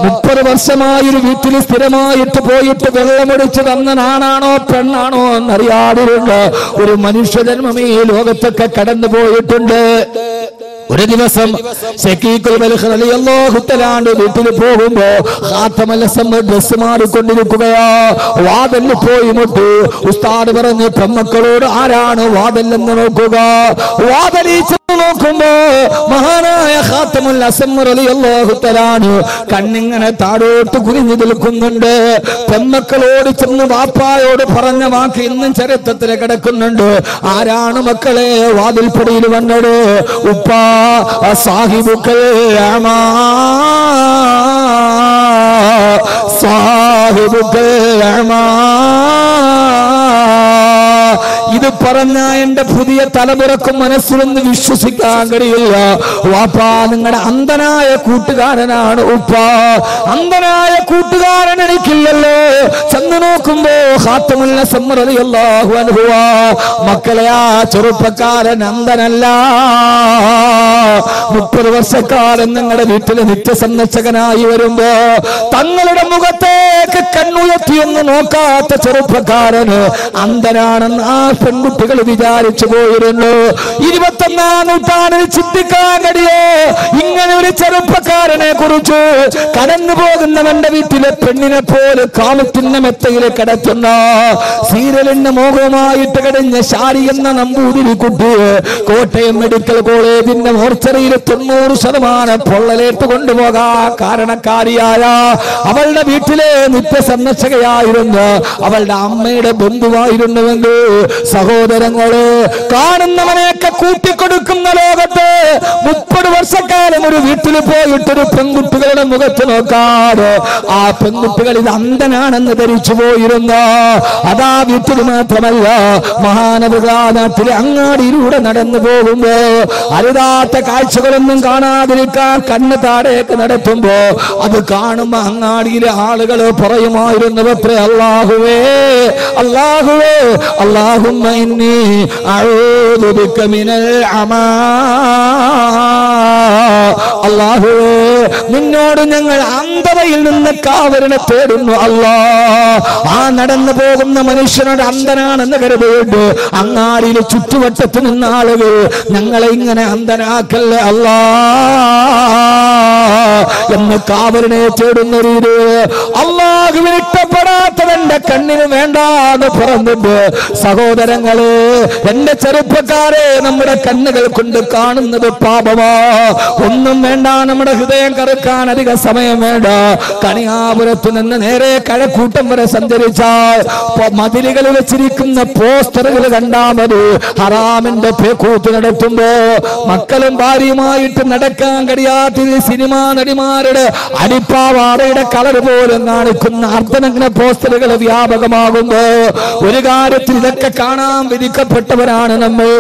30 വർഷമായി ഒരു വീട്ടിൽ സ്ഥിരമായിട്ട് പോയിട്ട് വെള്ളമൊടിച്ച് തന്നനാണാണോ പെണ്ണാണോ എന്നറിയാതിരുന്ന ഒരു മനുഷ്യജന്മം ഈ ലോകത്തൊക്കെ കടന്നു പോയിട്ടുണ്ട്. ഒരു ദിവസം സക്കീഖുൽ ബൽഖ് റളിയല്ലാഹു തആല വീട്ടിൽ പോകുമ്പോ ഖാത്തമുൽ അസ്മ ഡ്രസ് മാറിക്കൊണ്ടിരിക്കുകയാ. വാതിലിൽ പോയി മുട്ടി. ഉസ്താദ് പറഞ്ഞു, പെൺമക്കളോട് ആരാണ് വാതിലെന്ന് നോക്കുക. വാതിലിൽ ചെന്ന് നോക്കുമ്പോ മഹാനായ ഖാത്തമുൽ അസ്മ റളിയല്ലാഹു തആല കണ്ണിങ്ങനെ താഴോട്ട് കുനിഞ്ഞു നിൽക്കുന്നുണ്ട്. പെൺമക്കളോട് ചെന്ന് വാപ്പായോട് പറഞ്ഞ വാക്ക് ഇന്നും ചരിത്രത്തിൽ കിടക്കുന്നുണ്ട്. ആരാണ് മക്കളെ വാതിൽപ്പടിയിൽ വന്നത്? ഉപ്പാ സാഹിബുക്കൽ അമാ സാഹിബുക്കൽ അമാ. ഇത് പറഞ്ഞ എന്റെ പുതിയ തലമുറക്കും മനസ്സിലൊന്ന് വിശ്വസിക്കാൻ കഴിയില്ല. വാപ്പാ നിങ്ങളുടെ അന്ധനായ കൂട്ടുകാരനാണ് ഉപ്പ. അന്ധനായ കൂട്ടുകാരൻ എനിക്കില്ലല്ലോ. ചെന്ന് നോക്കുമ്പോ ഖാത്തമുൽ അസ്മ റളിയല്ലാഹു അൻഹു മക്കളെ ആ ചെറുപ്പക്കാരൻ അന്ധനല്ല. 30 വർഷക്കാലം നിങ്ങളുടെ വീട്ടിൽ നിത്യസന്ദർശകനായി വരുമ്പോ തങ്ങളുടെ മുഖത്തേക്ക് കണ്ണുയർത്തിയൊന്ന് നോക്കാത്ത ചെറുപ്പക്കാരന് അന്ധനാണെന്ന് ആ പെൺകുട്ടികൾ വിചാരിച്ചു പോയിരുന്നു. 21ാം നൂറ്റാണ്ടിൽ ചിന്തിക്കാൻ കഴിയോ ഇങ്ങനെ ഒരു ചെറുപ്പക്കാരനെ കുറിച്ച്? കടന്നു പോകുന്നവന്റെ വീട്ടിലെ പെണ്ണിനെ പോലെ കാമത്തിന്റെ മെത്തയിൽ കിടത്തുന്ന സീരിയലിന്റെ മോഹമായിട്ട് കഴിഞ്ഞ ഷാരി എന്ന നമ്പൂതിരി കുട്ടി കോട്ടയം മെഡിക്കൽ കോളേജിന്റെ മോർച്ചറിയിൽ 90% പൊള്ളലേറ്റ് കൊണ്ടുപോകാൻ കാരണക്കാരിയായ അവളുടെ വീട്ടിലെ നിത്യസന്ദർശകയായിരുന്നു. അവളുടെ അമ്മയുടെ ബന്ധുവായിരുന്നുവെങ്കിൽ സഹോദരങ്ങള് കാണുന്നവനെയൊക്കെ കൂട്ടിക്കൊടുക്കുന്ന ലോകത്ത് 30 വർഷക്കാലം ഒരു വീട്ടിൽ പോയിട്ടൊരു പെൺകുട്ടികളുടെ മുഖത്ത് നോക്കാറ് ആ പെൺകുട്ടികൾ ഇത് അന്ധനാണെന്ന് ധരിച്ചു പോയിരുന്ന അതാ വീട്ടിൽ മാത്രമല്ല മഹാനവരാ നാട്ടിലെ അങ്ങാടിയിലൂടെ നടന്നു പോകുമ്പോ അരുതാത്ത കാഴ്ചകളൊന്നും കാണാതിരിക്കാൻ കണ്ണ് താഴേക്ക് നടത്തുമ്പോ അത് കാണുമ്പോ അങ്ങാടിയിലെ ആളുകൾ പറയുമായിരുന്നു അത്രേ, അല്ലാഹുവേ അല്ലാഹുവേ അല്ലാഹുമ്മ ഇന്നി അഊദു ബിക മിനൽ അമാ. അല്ലാഹുവേ നിന്നോട് ഞങ്ങൾ അന്ധതയിൽ നിന്ന് കാവലിനെ തേടുന്നു അല്ലാ. ആ നടന്നു പോകുന്ന മനുഷ്യനോട് അന്ധനാണെന്ന് കരുതിയിട്ട് അങ്ങാടിയിൽ ചുറ്റുവട്ടത്ത് നിന്ന ആളുകൾ ഞങ്ങളെ ഇങ്ങനെ അന്ധനാക്കല്ലേ അല്ലാ എന്ന് കാവലിനെ തേടുന്ന രീതി അല്ലാഹുവിന് ഇഷ്ടപ്പെടാത്തവന്റെ കണ്ണിന് വേണ്ടാന്ന് പറഞ്ഞിട്ട് സഹോദരങ്ങളെ എന്റെ ചെറുപ്പക്കാരെ നമ്മുടെ കണ്ണുകൾ കൊണ്ട് കാണുന്നത് പാപമാ. ഒന്നും വേണ്ട, നമ്മുടെ ഹൃദയം കറുക്കാൻ അധിക സമയം വേണ്ട. കണിയാപുരത്ത് നിന്ന് നേരെ കഴക്കൂട്ടം വരെ സഞ്ചരിച്ചാൽ മതിലുകൾ വെച്ചിരിക്കുന്ന പോസ്റ്ററുകൾ കണ്ടാൽ മതി. ഹറാമിന്റെ പേക്കൂത്ത് നടത്തുമ്പോ മക്കളും ഭാര്യയുമായിട്ട് നടക്കാൻ കഴിയാത്ത സിനിമാ നടിമാരുടെ അടിപ്പാവാടയുടെ കളർ പോലും കാണിക്കുന്ന അർദ്ധനഗ്ന പോസ്റ്ററുകൾ വ്യാപകമാകുമ്പോ ഒരു കാര്യത്തിൽ ഇതൊക്കെ കാണാൻ വിധിക്കപ്പെട്ടവരാണ് നമ്മൾ.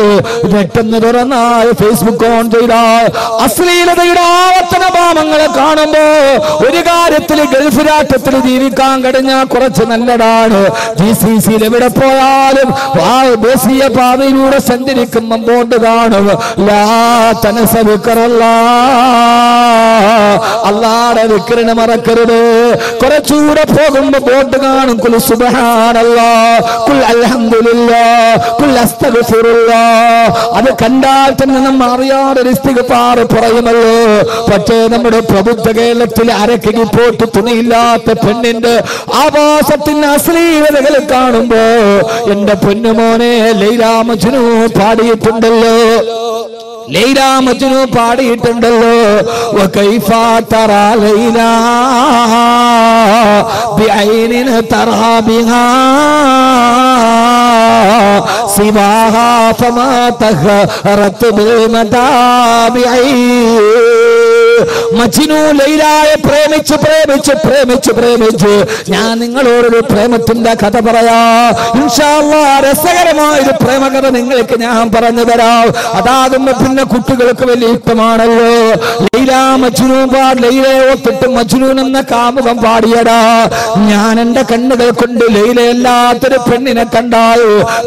പെട്ടെന്ന് തുറന്നാൽ ഫേസ്ബുക്ക് ഓൺ ചെയ്താൽ അശ്ലീലതയുടെ ആവർത്തന ഭാവങ്ങളെ കാണുമ്പോ ഒരു കാര്യത്തിൽ ഗൾഫ് രാഷ്ട്രത്തിൽ ജീവിക്കാൻ കഴിഞ്ഞാൽ കുറച്ച് നല്ലതാണ്. GCCയിൽ എവിടെ പോയാലും ദേശീയ പാതയിലൂടെ സഞ്ചരിക്കുമ്പോൾ ബോർഡ് കാണും ലാ തനസ ദിക്റല്ലാ, അല്ലാഹുവിന്റെ ദിക്റിനെ മറക്കരുത്. കുറച്ചുകൂടെ പോകുമ്പോ ബോർഡ് കാണും ഖുൽ സുബ്ഹാനല്ലാഹ്, ഖുൽ അൽഹംദുലില്ലാഹ്, ഖുൽ അസ്തഗ്ഫിറുല്ലാഹ്. അത് കണ്ടാൽ തന്നെ നമ്മൾ അറിയാതെ ഇസ്തിഗ്ഫാർ പറയുമല്ലോ. പക്ഷേ നമ്മുടെ പ്രബുദ്ധ കേരളത്തിൽ അരക്കിനി പോട്ട് തുണിയില്ലാത്ത പെണ്ണിന്റെ ആവാസത്തിന് അശ്ലീലതകൾ കാണുമ്പോ എന്റെ പൊന്നുമോനെ ലൈല മജ്നു പാടിയിട്ടുണ്ടല്ലോ, ലൈല മജ്നു പാടിയിട്ടുണ്ടല്ലോ. വകൈഫ തറാ ലൈല ബിഐനിൻ തറാ ബിഹാ സിവാഹാ ഫമാ തഹറത് ബിൽ മതാബിഇ. മജ്നു ലൈലയെ പ്രേമിച്ച് പ്രേമിച്ച് പ്രേമിച്ച് പ്രേമിച്ച് ഞാൻ നിങ്ങളോടൊരു പ്രേമത്തിന്റെ കഥ പറയാ. ഇൻഷാ അല്ലാഹ് രസകരമായൊരു പ്രേമകഥ നിങ്ങൾക്ക് ഞാൻ പറഞ്ഞു തരാം. അതാകുമ്പോ പിന്നെ കുട്ടികൾക്ക് വലിയ ഇഷ്ടമാണല്ലോ. ലൈല മജ്നു ലൈലയെ ഓർത്തിട്ട് മജ്നൂൻ എന്ന കാമുകം പാടിയടാ. ഞാൻ എന്റെ കണ്ണുകൾ കൊണ്ട് ലൈലയല്ലാത്തൊരു പെണ്ണിനെ കണ്ടാൽ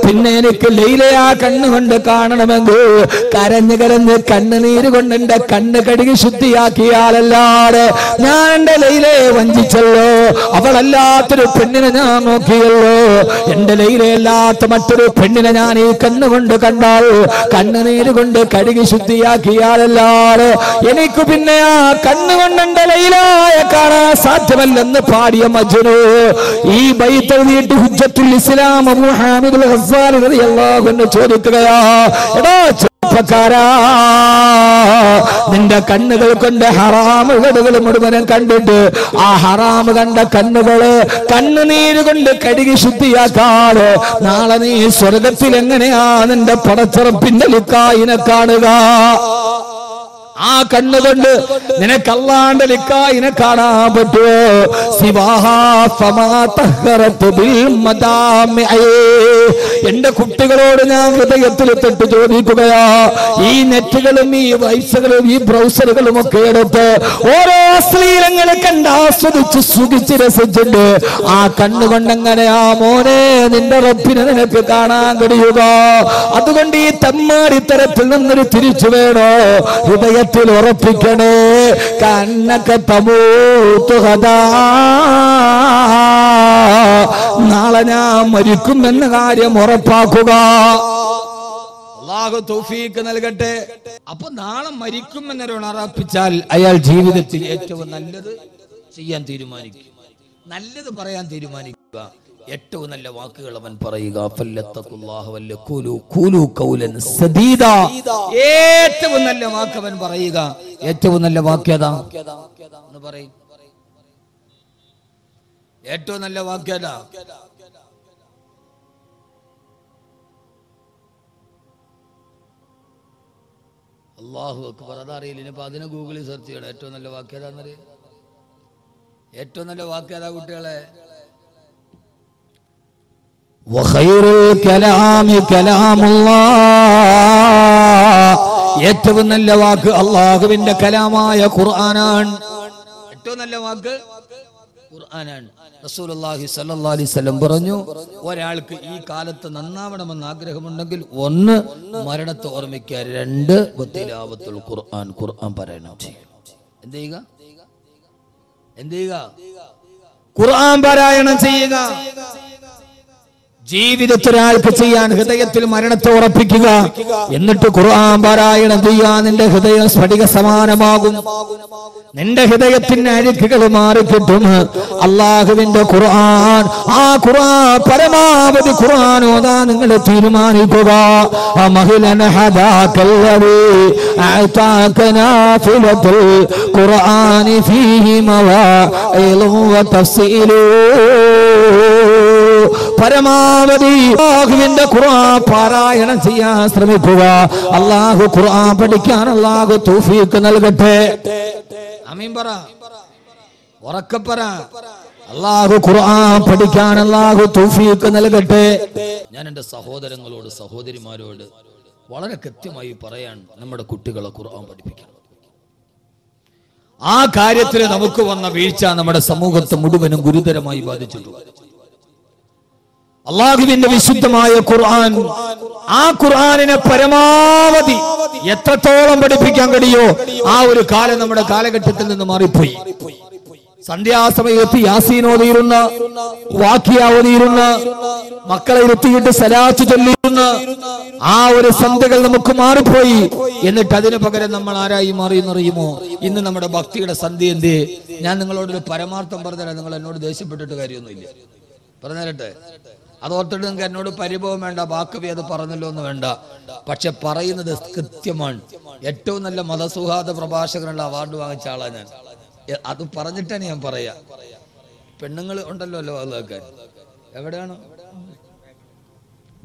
പിന്നെ എനിക്ക് ലൈലയെ ആ കണ്ണുകൊണ്ട് കാണണമെങ്കിൽ കരഞ്ഞ് കരഞ്ഞ് കണ്ണുനീര് കൊണ്ട് എന്റെ കണ്ണ് കഴുകി ശുദ്ധിയാ ശുദ്ധിയാക്കിയാലല്ലാതെ ഞാൻ എന്റെ ലൈലയെ വഞ്ചിച്ചല്ലോ, അവളല്ലാത്തൊരു പെണ്ണിനെ ഞാൻ നോക്കിയല്ലോ, എന്റെ ലൈലയല്ലാത്ത മറ്റൊരു പെണ്ണിനെ ഞാൻ ഈ കണ്ണുകൊണ്ട് കണ്ടാൽ കണ്ണുനീര് കൊണ്ട് കഴുകി ശുദ്ധിയാക്കിയാലല്ലാതെ എനിക്ക് പിന്നെ ആ കണ്ണുകൊണ്ട് എന്റെ ലൈലയെ കാണാൻ സാധ്യമല്ലെന്ന് പാടിയ മജ്നു ഈ ബൈത്ത് വീട്ട് ഹുജ്ജത്തുൽ ഇസ്ലാം അബൂ ഹാമിദുൽ ഗസ്സാലി റളിയല്ലാഹു അൻഹു ചോദിക്കുകയാ, എടാ ചെറുപ്പക്കാരാ, നിന്റെ കണ്ണുകൾ കൊണ്ട് ഹറാമുകൾ മുഴുവനും കണ്ടിട്ട് ആ ഹറാമ് കണ്ട കണ്ണുകള് കണ്ണുനീര് കൊണ്ട് കഴുകി ശുദ്ധിയാക്കാറ് നാളെ നീ സ്വർഗത്തിൽ എങ്ങനെയാ നിന്റെ പടച്ചറപ്പിന്റെ ലിക്കായിനെ കാണുക? ആ കണ്ണുകൊണ്ട് നിനക്ക് അല്ലാഹുവിന്റെ ലിക്കായിനെ കാണാൻ പറ്റുമോ? എന്റെ കുട്ടികളോട് ഞാൻ ഹൃദയത്തിൽ തൊട്ട് ചോദിക്കുകയാ, ഈ നെറ്റുകളും ഈ വൈസുകളും ഈ ബ്രൗസറുകളും ഒക്കെ എടുത്ത് ഓരോ അശ്ലീലങ്ങളെ കണ്ട് ആസ്വദിച്ച് സുഖിച്ച് രസിച്ചിട്ട് ആ കണ്ണുകൊണ്ട് എങ്ങനെയാ മോനെ നിന്റെ റബ്ബിനെ നിനക്ക് കാണാൻ കഴിയുക? അതുകൊണ്ട് ഈ തമ്മാടിത്തരത്തിൽ നിന്നൊരു തിരിച്ചു വേണോ? ഹൃദയ ഉറപ്പിക്കണേ, കണ്ണൊക്കെ നാളെ ഞാൻ മരിക്കുമെന്ന കാര്യം ഉറപ്പാക്കുക. അല്ലാഹു തൗഫീഖ് നൽകട്ടെ. അപ്പൊ നാളെ മരിക്കുമെന്നൊരാൾ ഉറപ്പിച്ചാൽ അയാൾ ജീവിതത്തിൽ ഏറ്റവും നല്ലത് ചെയ്യാൻ തീരുമാനിക്കും, നല്ലത് പറയാൻ തീരുമാനിക്കുക, ഏറ്റവും നല്ല വാക്കുകൾ അവൻ പറയുക. ഏറ്റവും നല്ല വാക്ക് അവൻ പറയുക. ഏറ്റവും നല്ല വാക്യതാ എന്ന് പറയും. ഏറ്റവും നല്ല വാക്യതാ അല്ലാഹു അക്ബർ. അതറിയില്ല, ഇനിയിപ്പോ അതിനെ ഗൂഗിളിൽ സെർച്ച് ചെയ്യണം. ഏറ്റവും നല്ല വാക്യതാന്നറിയാം. ഏറ്റവും നല്ല വാക്യതാ കുട്ടികളെ. ഏറ്റവും നല്ല വാക്ക് അല്ലാഹുവിന്റെ കലാമായ ഖുർആനാണ്. ഏറ്റവും നല്ല വാക്ക് ഖുർആനാണ്. റസൂലുള്ളാഹി സ്വല്ലല്ലാഹു അലൈഹി വസല്ലം പറഞ്ഞു, ഒരാൾക്ക് ഈ കാലത്ത് നന്നാവണമെന്ന് ആഗ്രഹമുണ്ടെങ്കിൽ ഒന്ന് മരണത്തെ ഓർമ്മിക്കുക, രണ്ട് തിലാവത്തുൽ ഖുർആൻ, ഖുർആൻ പാരായണം ചെയ്യുക. എന്ത് ചെയ്യുക? ഖുർആൻ പാരായണം ചെയ്യുക. ജീവിതത്തിൽ ഒരാൾക്ക് ചെയ്യാൻ ഹൃദയത്തിൽ മരണത്തെ ഉറപ്പിക്കുക, എന്നിട്ട് ഖുർആൻ പാരായണം ചെയ്യാൻ നിന്റെ ഹൃദയം സ്ഫടിക സമാനമാകും. നിന്റെ ഹൃദയത്തിന്റെ അഴുക്കുകൾ മാറിക്കിട്ടും. അള്ളാഹുവിന്റെ ഖുർആൻ, ആ ഖുർആൻ പരമാവധി ഖുർആൻ ഓതാൻ നിങ്ങൾ തീരുമാനിക്കുക. പരമാവധി അല്ലാഹുവിന്റെ ഖുർആൻ പാരായണം ചെയ്യാൻ ശ്രമിക്കുക. അല്ലാഹു ഖുർആൻ പഠിക്കാൻ അല്ലാഹു തൗഫീഖ് നൽകട്ടെ. ആമീൻ പറ, ഉറക്കെ പറ. അല്ലാഹു ഖുർആൻ പഠിക്കാൻ അല്ലാഹു തൗഫീഖ് നൽകട്ടെ. ഞാൻ എൻ്റെ സഹോദരങ്ങളോട് സഹോദരിമാരോട് വളരെ കൃത്യമായി പറയാൻ, നമ്മുടെ കുട്ടികളെ ഖുർആൻ പഠിപ്പിക്കണം. ആ കാര്യത്തിൽ നമുക്ക് വന്ന വീഴ്ച നമ്മുടെ സമൂഹത്തെ മുഴുവനും ഗുരുതരമായി ബാധിച്ചിട്ടുണ്ട്. അല്ലാഹുവിന്റെ വിശുദ്ധമായ ഖുർആൻ, ആ ഖുർആനിനെ പരമാവധി എത്രത്തോളം പഠിപ്പിക്കാൻ കഴിയോ ആ ഒരു കാലം നമ്മുടെ കാലഘട്ടത്തിൽ നിന്ന് മാറിപ്പോയി. സന്ധ്യാസമയത്ത് യാസീൻ ഓതിയിരുന്ന, വാഖിയ ഓതിയിരുന്ന, മക്കളെ ഇരുത്തിയിട്ട് സലാത്ത് ചൊല്ലിയിരുന്ന ആ ഒരു സന്ധ്യകൾ നമുക്ക് മാറിപ്പോയി. എന്നിട്ട് അതിന് പകരം നമ്മൾ ആരായി മാറിയെന്നറിയുമോ? ഇന്ന് നമ്മുടെ ഭക്തിയുടെ സന്ധ്യ എന്തേ? ഞാൻ നിങ്ങളോടൊരു പരമാർത്ഥം പറഞ്ഞുതരാം. നിങ്ങൾ എന്നോട് ദേഷ്യപ്പെട്ടിട്ട് കാര്യമൊന്നുമില്ല, പറഞ്ഞുതരട്ടെ. അതോർത്തിട്ട് നിങ്ങൾക്ക് എന്നോട് പരിഭവം വേണ്ട, ബാക്കി അത് പറഞ്ഞല്ലോ എന്ന് വേണ്ട. പക്ഷെ പറയുന്നത് കൃത്യമാണ്. ഏറ്റവും നല്ല മതസൗഹാർദ്ദ പ്രഭാഷകനുള്ള അവാർഡ് വാങ്ങിച്ച ആളാണ് ഞാൻ. അത് പറഞ്ഞിട്ടാണ് ഞാൻ പറയാ. പെണ്ണുങ്ങൾ ഉണ്ടല്ലോ അതൊക്കെ എവിടെയാണ്?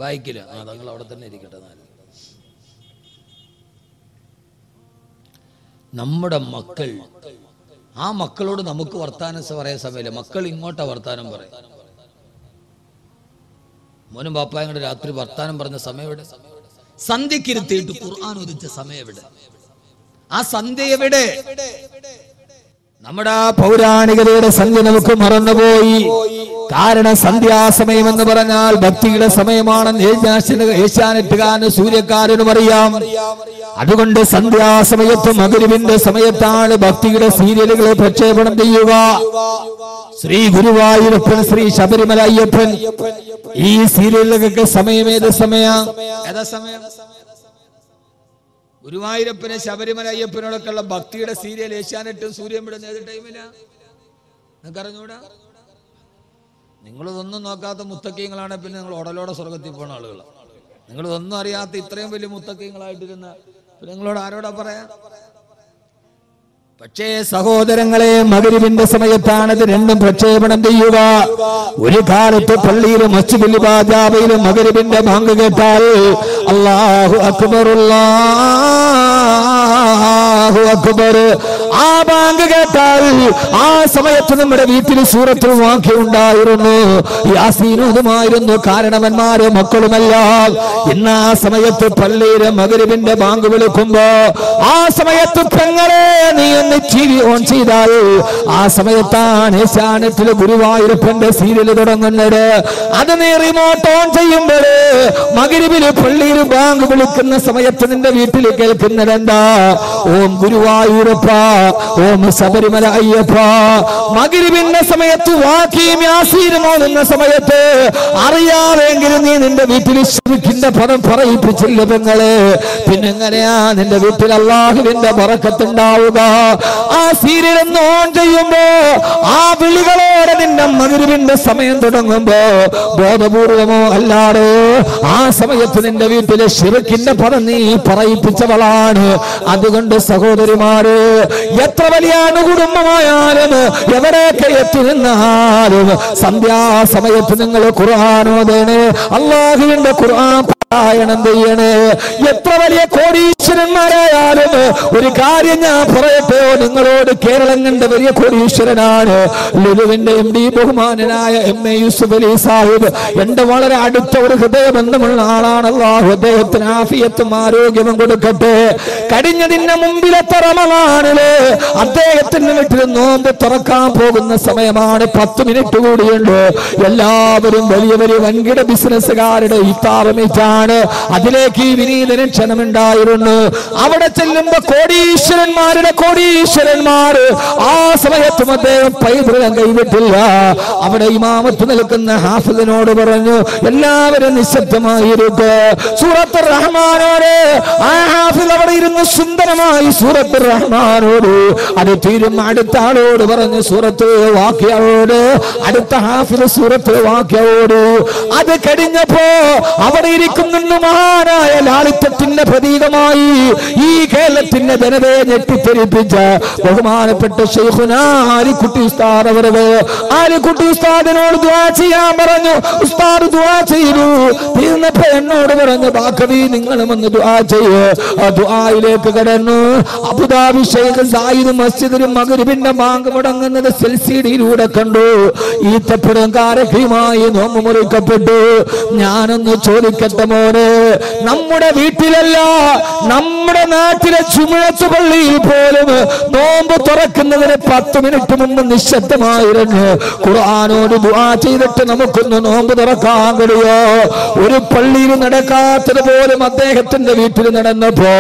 ബൈക്കില്. തങ്ങൾ അവിടെ തന്നെ ഇരിക്കട്ടെ. നമ്മുടെ മക്കൾ, ആ മക്കളോട് നമുക്ക് വർത്താനം പറയാൻ സമയമില്ല. മക്കൾ ഇങ്ങോട്ടാ വർത്താനം പറയും. മോനും ബാപ്പായും കൂടെ രാത്രി വർത്താനം പറഞ്ഞ സമയം എവിടെ? സന്ധ്യക്കിരുത്തിയിട്ട് ഖുർആൻ ഓതിച്ച സമയം എവിടെ? ആ സന്ധ്യ എവിടെ? നമ്മുടെ ആ പൗരാണികതയുടെ സന്ധ്യ നമുക്ക് മറന്നുപോയി. കാരണം സന്ധ്യാസമയം എന്ന് പറഞ്ഞാൽ ഭക്തിയുടെ സമയമാണെന്ന് ഏഷ്യാനെറ്റുകാരന് സൂര്യക്കാരനും അറിയാം. അതുകൊണ്ട് സന്ധ്യാസമയത്ത് മഗ്‌രിബിന്റെ സമയത്താണ് ഭക്തിയുടെ സീരിയലുകളെ പ്രക്ഷേപണം ചെയ്യുക. ശ്രീ ഗുരുവായൂരപ്പൻ, ശ്രീ ശബരിമല അയ്യപ്പൻ, ഈ സീരിയലുകൾക്ക് സമയം ഏതാ സമയം? ഗുരുവായൂരപ്പന് ശബരിമല അയ്യപ്പനോടൊക്കെയുള്ള ഭക്തിയുടെ സീരിയൽ ഏഷ്യാനെറ്റും സൂര്യൻ വിടുന്ന ഏത് ടൈമിലാ നിങ്ങൾക്ക് അറിഞ്ഞൂടാ? നിങ്ങളിതൊന്നും നോക്കാത്ത മുത്തക്കീങ്ങളാണ് പിന്നെ നിങ്ങൾ ഉടലോടെ സ്വർഗത്തിൽ പോണ ആളുകൾ. നിങ്ങളിതൊന്നും അറിയാത്ത ഇത്രയും വലിയ മുത്തക്കീങ്ങളായിട്ടിരുന്ന നിങ്ങളോട് ആരോടാ പറയാ? പക്ഷേ സഹോദരങ്ങളെ, മഗ്‌രിബിന്റെ സമയത്താണ് ഇത് രണ്ടും പ്രക്ഷേപണം ചെയ്യുക. ഒരു കാലത്ത് പള്ളിയിലും മസ്ജിദുൽ ഇബാദയിലും മഗ്‌രിബിന്റെ ബാങ്ക് കേട്ടാൽ അല്ലാഹു അക്ബർ അല്ലാഹു അക്ബർ, ആ ബാങ്ക് കേട്ടാൽ ആ സമയത്ത് നമ്മുടെ വീട്ടിൽ സൂറത്തുൽ വാഖിഅ ഉണ്ടായിരുന്നു, യാസീനുമായിരുന്നു കാരണവന്മാരെ മക്കളുമെല്ലാം. ഇന്ന് ആ സമയത്ത് പള്ളിയിലെ മഗ്‌രിബിന്റെ ബാങ്ക് വിളിക്കുമ്പോ ആ സമയത്ത് പെങ്ങളെ നീ TV ഓൺ ചെയ്താൽ ആ സമയത്താണ് ഏഷ്യാനെറ്റിലെ ഗുരുവായൂരപ്പന്റെ സീരിയൽ തുടങ്ങുന്നത്. അത് നീ റിമോട്ട് ഓൺ ചെയ്യുമ്പോൾ മഗ്‌രിബിൽ പള്ളിയിൽ ബാങ്ക് വിളിക്കുന്ന സമയത്ത് നിന്റെ വീട്ടിൽ കേൾക്കുന്നത് എന്താ? ഓം ഗുരുവായൂരപ്പ, ഓം ശബരിമല അയ്യപ്പ. മഗ്‌രിബിന്റെ സമയത്ത് വാഖിയും യാസീനും ഓതുന്ന സമയത്ത് അറിയാതെങ്കിലും നീ നിന്റെ വീട്ടിൽ ശിർക്കിന്റെ പദം പറയിപ്പിച്ചില്ല പെങ്ങളെ. പിന്നെ എങ്ങനെയാ നിന്റെ വീട്ടിൽ അല്ലാഹുവിന്റെ ബറക്കത്ത് ഉണ്ടാവുക? ആ സീരിയൽ ഓൺ ചെയ്യുമ്പോ ആ വിളികളോടെ നിന്റെ മഗ്‌രിബിന്റെ സമയം തുടങ്ങുമ്പോ ബോധപൂർവമോ അല്ലാതെ ആ സമയത്ത് നിന്റെ വീട്ടിലെ ശിർക്കിന്റെ പദം നീ പറയിപ്പിച്ചവളാണ്. അതുകൊണ്ട് സഹോദരിമാര്, എത്ര വലിയ കുടുംബമായാലും എവിടെയൊക്കെ എത്തി നിന്നാലും സന്ധ്യാസമയത്ത് നിങ്ങൾ ഖുർആൻ ഓതണേ, അല്ലാഹുവിന്റെ ഖുർആൻ പാരായണം ചെയ്യണേ. എത്ര വലിയ കോടീശ്വരന്മാരായാലും ഒരു കാര്യം ഞാൻ പറയട്ടെ നിങ്ങളോട്, കേരളം കണ്ട വലിയ കോടീശ്വരനാണ് ലുലുവിന്റെ MD ബഹുമാനനായ MA യൂസുഫ് അലി സാഹിബ്. എന്റെ വളരെ അടുത്ത ഒരു ഹൃദയബന്ധമുള്ള ആളാണ്. അല്ലാഹു അദ്ദേഹത്തിന് ആഫിയത്തും ആരോഗ്യവും കൊടുക്കട്ടെ. കഴിഞ്ഞതിന്റെ മുമ്പിലത്തെ റമളാനില് അദ്ദേഹത്തിന്റെ വീട്ടിൽ നോമ്പ് തുറക്കാൻ പോകുന്ന സമയമാണ്. 10 മിനിറ്റ് കൂടിയുണ്ട്. എല്ലാവരും വലിയ വലിയ വൻകിട ബിസിനസ്സുകാരുടെ ഇഫ്താർ മീറ്റാണ്. അതിലേക്ക് ഈ വിനീതന് ക്ഷണമുണ്ടായിരുന്നു. അവിടെ ചെല്ലുമ്പോ കോടീശ്വരന്മാരുടെ കോടീശ്വരന്മാർ ആ സമയത്തും അദ്ദേഹം പൈതൃകം കൈവിട്ടില്ല. അവിടെ ഇമാമത്ത് നിൽക്കുന്ന ഹാഫിദിനോട് പറഞ്ഞു, എല്ലാവരും നിശബ്ദമായിരിക്കുക. സൂറത്തുർ റഹ്മാനോട് ആ ഹാഫിദ് അവിടെ ഇരുന്ന് സുന്ദരമായി സൂറത്തുർ റഹ്മാനോട് അത് തീരും അടുത്ത ആളോട് പറഞ്ഞു സൂറത്തുൽ വാഖിഅയോട്, അടുത്ത ഹാഫിദ് സൂറത്തുൽ വാഖിഅയോട്. അത് കഴിഞ്ഞപ്പോ അവിടെ ഇരിക്കുന്നുണ്ട് മഹാനായ ലാളിത്യത്തിന്റെ പ്രതീകമായി ഈ കേരളത്തിന്റെ ജനതയെ ഞെട്ടിത്തെരിപ്പിച്ച ബഹുമാനപ്പെട്ട ശൈഖുനാ ആലിക്കുട്ടി ഉസ്താദ് അവരുടെ. ആലിക്കുട്ടി ഉസ്താദിനോട് ദുആ ചെയ്യാൻ പറഞ്ഞു. ഉസ്താദ് ദുആ ചെയ്തു. തീർന്നപ്പോ എന്നോട് പറഞ്ഞു, ബാക്കവി നിങ്ങളും ഒന്ന് ദുആ ചെയ്യ്. ആ ദുആയിലേക്ക് കടന്നു. അബുദാബി ശൈഖ് സായിദ് മസ്ജിദിൽ മഗ്‌രിബിന്റെ ബാങ്ക് മുടങ്ങുന്നത് LCDയിലൂടെ കണ്ടു. ഈത്തപ്പഴം കാരക്കയുമായി നോമ്പ് മുറിക്കപ്പെട്ടു. ഞാനൊന്ന് ചോദിക്കട്ടെ മോനെ, നമ്മുടെ വീട്ടിലല്ല നമ്മുടെ നാട്ടിലെ ചുമഴത്ത് പള്ളിയിൽ പോലും നോമ്പ് തുറക്കുന്നതിന് 10 മിനിറ്റ് മുമ്പ് നിശബ്ദമായിരുന്നു. ഖുർആനോട് ദുആ ചെയ്തിട്ട് നമുക്കൊന്ന് നോമ്പ് തുറക്കാൻ കഴിയോ? ഒരു പള്ളിയിൽ നടക്കാത്തത് പോലും അദ്ദേഹത്തിന്റെ വീട്ടിൽ നടന്നപ്പോ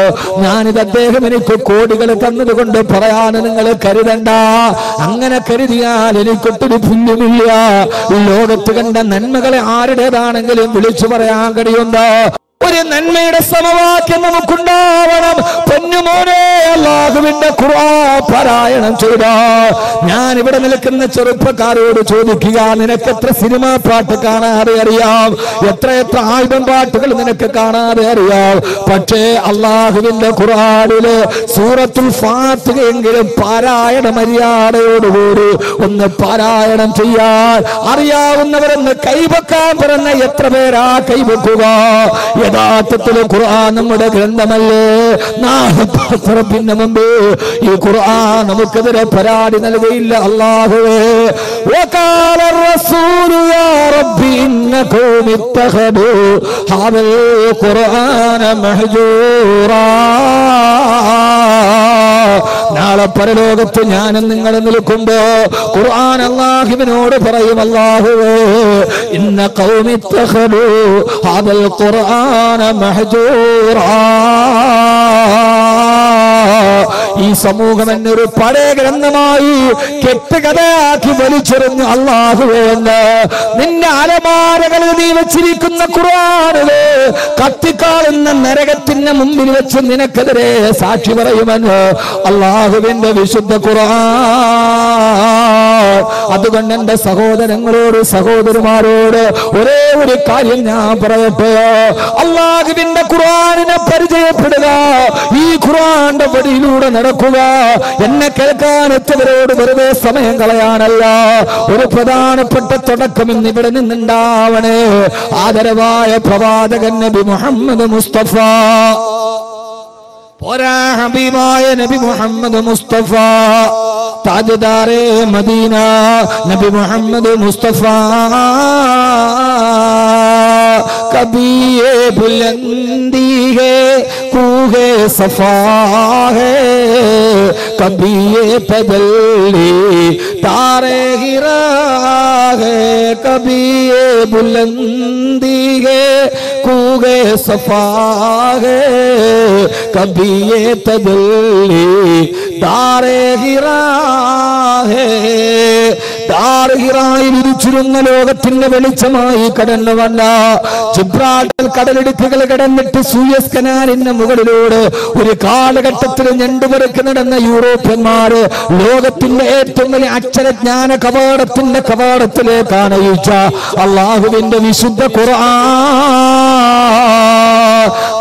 ഞാനിത് അദ്ദേഹം എനിക്ക് കോടികൾ തന്നത് കൊണ്ട് പറയാൻ നിങ്ങൾ കരുതണ്ട. അങ്ങനെ കരുതിയാൽ എനിക്കൊട്ടൊരു പുല്ലുമില്ല. ലോകത്ത് കണ്ട നന്മകളെ ആരുടേതാണെങ്കിലും വിളിച്ചു പറയാൻ കഴിയുണ്ടോ? ഒരു നന്മയുടെ സമവാക്യം നമുക്കുണ്ടാവണം. പൊന്നുമോനെ, അല്ലാഹുവിന്റെ ഖുർആൻ പാരായണം ചെയ്താ ഞാൻ ഇവിടെ നിൽക്കുന്ന ചെറുപ്പക്കാരോട് ചോദിക്കുക, നിനക്ക് എത്ര സിനിമാ പാട്ട് കാണാതെ അറിയാം? എത്ര ആൽബം പാട്ടുകൾ നിനക്ക് കാണാതെ അറിയാം? പക്ഷേ അല്ലാഹുവിന്റെ ഖുർആനിലെ സൂറത്തുൽ ഫാത്തിഹ എങ്കിലും പാരായണ മര്യാദയോടുകൂടി ഒന്ന് പാരായണം ചെയ്യാൻ അറിയാവുന്നവരെന്ന് കൈവക്കാൻ പറഞ്ഞ എത്ര പേരാ കൈവക്കുക? യഥാർത്ഥത്തിൽ ഖുർആൻ നമ്മുടെ ഗ്രന്ഥമല്ലേ? നാളെ മുമ്പ് ഈ ഖുർആൻ നമുക്കെതിരെ പരാതി നൽകയില്ല. അല്ലാഹുവേ, وقال الرسول يا رب إن قوم اتخذوا هذا القرآن مهجورا. നാളെ പരലോകത്ത് ഞാനും നിങ്ങൾ നിൽക്കുമ്പോ ഖുർആൻ അല്ലാഹുവിനോട് പറയും, അല്ലാഹുവേ ഇന്ന ഖൗമി ഇത്തഖദു ഹാദൽ ഖുർആന മഹ്ജൂറാ. ഈ സമൂഹം എന്നൊരു പഴയ ഗ്രന്ഥമായി കെട്ടുകഥയാക്കി വലിച്ചെറിഞ്ഞു അല്ലാഹുവേ എന്ന് നിന്റെ അലമാരകളിൽ നീ വെച്ചിരിക്കുന്ന ഖുർആനില് കത്തിക്കാളുന്ന നരകത്തിന്റെ മുമ്പിൽ വെച്ച് നിനക്കെതിരെ സാക്ഷി പറയുമെന്ന് അല്ലാഹുവിന്റെ വിശുദ്ധ ഖുർആൻ. അതുകൊണ്ട് എന്റെ സഹോദരങ്ങളോട് സഹോദരിമാരോട് ഒരേ ഒരു കാര്യം ഞാൻ പറയട്ടെ, അല്ലാഹുവിന്റെ ഖുർആനിനെ പരിചയപ്പെടുക, ഈ ഖുർആന്റെ വഴിയിലൂടെ നടക്കുക. എന്നെ കേൾക്കാനെത്തിയവരോട് വെറുതെ സമയം കളയാനല്ല, ഒരു പ്രധാനപ്പെട്ട തുടക്കം ഇന്ന് ഇവിടെ നിന്നുണ്ടാവണേ. ആദരവായ പ്രവാചകൻ നബി മുഹമ്മദ് മുസ്തഫ, പോരാ ഹബീബായ നബി മുഹമ്മദ് മുസ്തഫ, താജ്ദാരെ മദീന നബി മുഹമ്മദ് മുസ്തഫ. कभी ये बुलंदी है कूहे सफा है, कभी ये तजल्ली तारे गिरा है, कभी ये बुलंदी है कूहे सफा है, कभी ये तजल्ली तारे गिरा है. താരഹിറായി വിരിച്ചിരുന്ന ലോകത്തിന്റെ വെളിച്ചമായി കടന്നു വന്ന ജിബ്രാൾട്ടർ കടലിടുക്കുകൾ കടന്നിട്ട് സൂയസ് കനാലിന്റെ മുകളിലൂടെ ഒരു കാലഘട്ടത്തിൽ ഞണ്ടുപെറുക്കി നടന്ന യൂറോപ്യന്മാര് ലോകത്തിന്റെ ഏറ്റവും വലിയ അക്ഷരജ്ഞാന കവാടത്തിന്റെ കവാടത്തിലേക്കാണ് ഈച്ച അള്ളാഹുവിന്റെ വിശുദ്ധ ഖുർആൻ.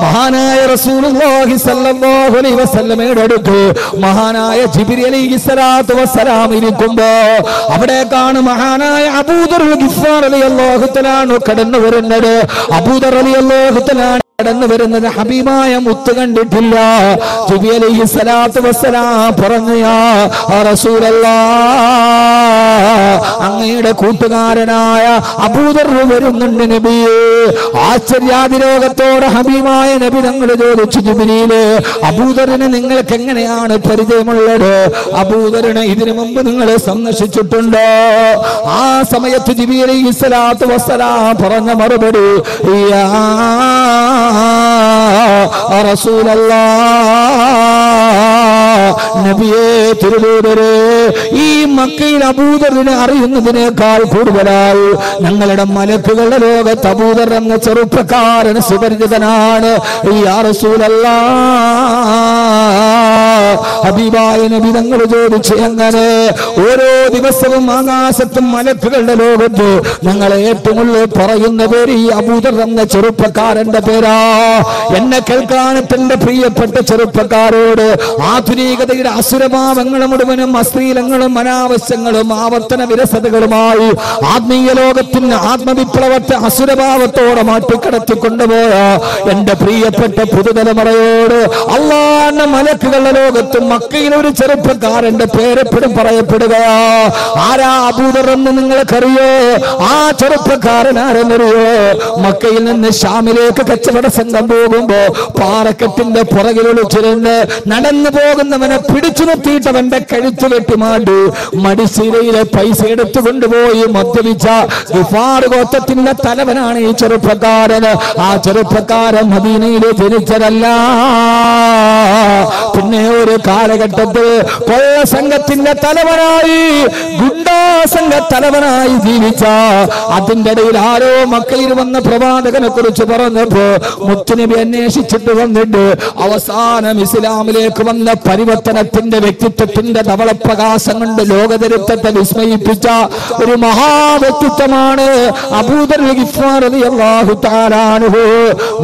മഹാനായ റസൂലുള്ളാഹി സ്വല്ലല്ലാഹു അലൈഹി വസല്ലമയുടെ അടുത്ത് മഹാനായ ജിബ്രീൽ അലൈഹിസ്സലാത്തു വസ്സലാം ഇരിക്കുമ്പോ അവിടേക്കാണ് മഹാനായ അബൂദർ ഗിഫാർ റളിയല്ലാഹു തആല കടന്നു വരുന്നത്. അബൂദർ റളിയല്ലാഹു തആല കടന്നു വരുന്നത് ഹബീബായ മുത്ത് കണ്ടിട്ടില്ല. ജിബ്രീൽ അലൈഹിസ്സലാത്തു വസ്സലാം പറഞ്ഞു, യാ റസൂലല്ലാഹ്, അങ്ങയുടെ കൂട്ടുകാരനായ അബൂദർ വരുന്നുണ്ട് നബിയേ. ആശ്ചര്യാതിരോഗത്തോടെ ഹബീബായ നബി തങ്ങൾ ചോദിച്ചു, ജിബ്രീലേ, അബൂദറിനെ നിങ്ങൾക്ക് എങ്ങനെയാണ് പരിചയമുള്ളത്? അബൂദറിനെ ഇതിനു മുമ്പ് നിങ്ങൾ സന്ദർശിച്ചിട്ടുണ്ടോ? ആ സമയത്ത് ജിബ്രീൽ അലൈഹിസ്സലാത്തു വസ്സലാം പറഞ്ഞ മറുപടി, യാ റസൂലല്ലാഹ്, നബിയേ തിരുദൂതരേ, ഈ മക്കയിൽ അബൂദറിനെ അറിയുന്നതിനേക്കാൾ കൂടുതലായി ഞങ്ങളുടെ മലക്കുകളുടെ ലോകത്ത് അബൂദർ എന്ന ചെറുപ്പക്കാരൻ സുപരിചിതനാണ്. യാ റസൂലല്ലാഹ്, ഹബീബായ നബി തങ്ങൾ ചോദിച്ചു, എങ്ങനെ? ഓരോ ദിവസവും ആകാശത്തും മലക്കുകളുടെ ലോകത്ത് ഞങ്ങളെ ഏറ്റവും കൂടുതൽ പറയുന്ന പേര് ഈ അബൂദർ എന്ന ചെറുപ്പക്കാരന്റെ പേരാ. എന്നെ കേൾക്കാനത്തിന്റെ പ്രിയപ്പെട്ട ചെറുപ്പക്കാരോട് ആധുനികതയുടെ അസുരഭാവങ്ങൾ മുഴുവനും അശ്ലീലങ്ങളും അനാവശ്യങ്ങളും ആവർത്തന വിരസതകളുമായി ആത്മീയ ലോകത്തിന് ആത്മവിപ്ലവത്തെ അസുരഭാവത്തോടെ മാറ്റിക്കടത്തിക്കൊണ്ടുപോയ എന്റെ പ്രിയപ്പെട്ട പുതുതലമുറയോട് അല്ലാഹുവിന്റെ മലക്കുകളുടെ ലോകത്ത് മക്കയിൽ ഒരു ചെറുപ്പക്കാരന്റെ പേരെപ്പോഴും പറയപ്പെടുകയാ. ആരാ അബൂദർ എന്ന് നിങ്ങൾക്കറിയോ? ആ ചെറുപ്പക്കാരൻ ആരെന്നറിയോ? മക്കയിൽ നിന്ന് ഷാമിലേക്ക് കച്ചവട സംഘം പോകുമ്പോ പാറക്കെട്ടിന്റെ പുറകിലൊളിച്ചിരുന്ന് നടന്നു പോകുന്നവനെ പിടിച്ചു നിർത്തിയിട്ടവന്റെ കഴുത്ത് വെട്ടിമാണ്ടി മടിശീലയിലെ പൈസ എടുത്തു കൊണ്ടുപോയി മദ്യപിച്ച ഗിഫാർ ഗോത്രത്തിന്റെ തലവനാണ് ഈ ചെറുപ്പക്കാരൻ. ആ ചെറുപ്പക്കാരൻ മദീനയിൽ ജനിച്ചതല്ല, പിന്നെ ഒരു കാലഘട്ടത്തിൽ കൊള്ള സംഘത്തിന്റെ തലവനായി, ഗുണ്ടാ സംഘ തലവനായി ജീവിച്ച, അതിന്റെ ഇടയിൽ ആരോ മക്കയിൽ വന്ന പ്രവാചകനെ കുറിച്ച് പറഞ്ഞപ്പോ മുത്തുനബി അന്വേഷിച്ചിട്ട് വന്നിട്ട് അവസാനം ഇസ്ലാമിലേക്ക് വന്ന പരിവർത്തനത്തിന്റെ വ്യക്തിത്വത്തിന്റെ ധവളപ്രകാശം കൊണ്ട് ലോകചരിത്രത്തെ വിസ്മയിപ്പിച്ച ഒരു മഹാവ്യക്തിത്വമാണ് അബൂദർ ഗിഫാർ റളിയല്ലാഹു തആല അൻഹു.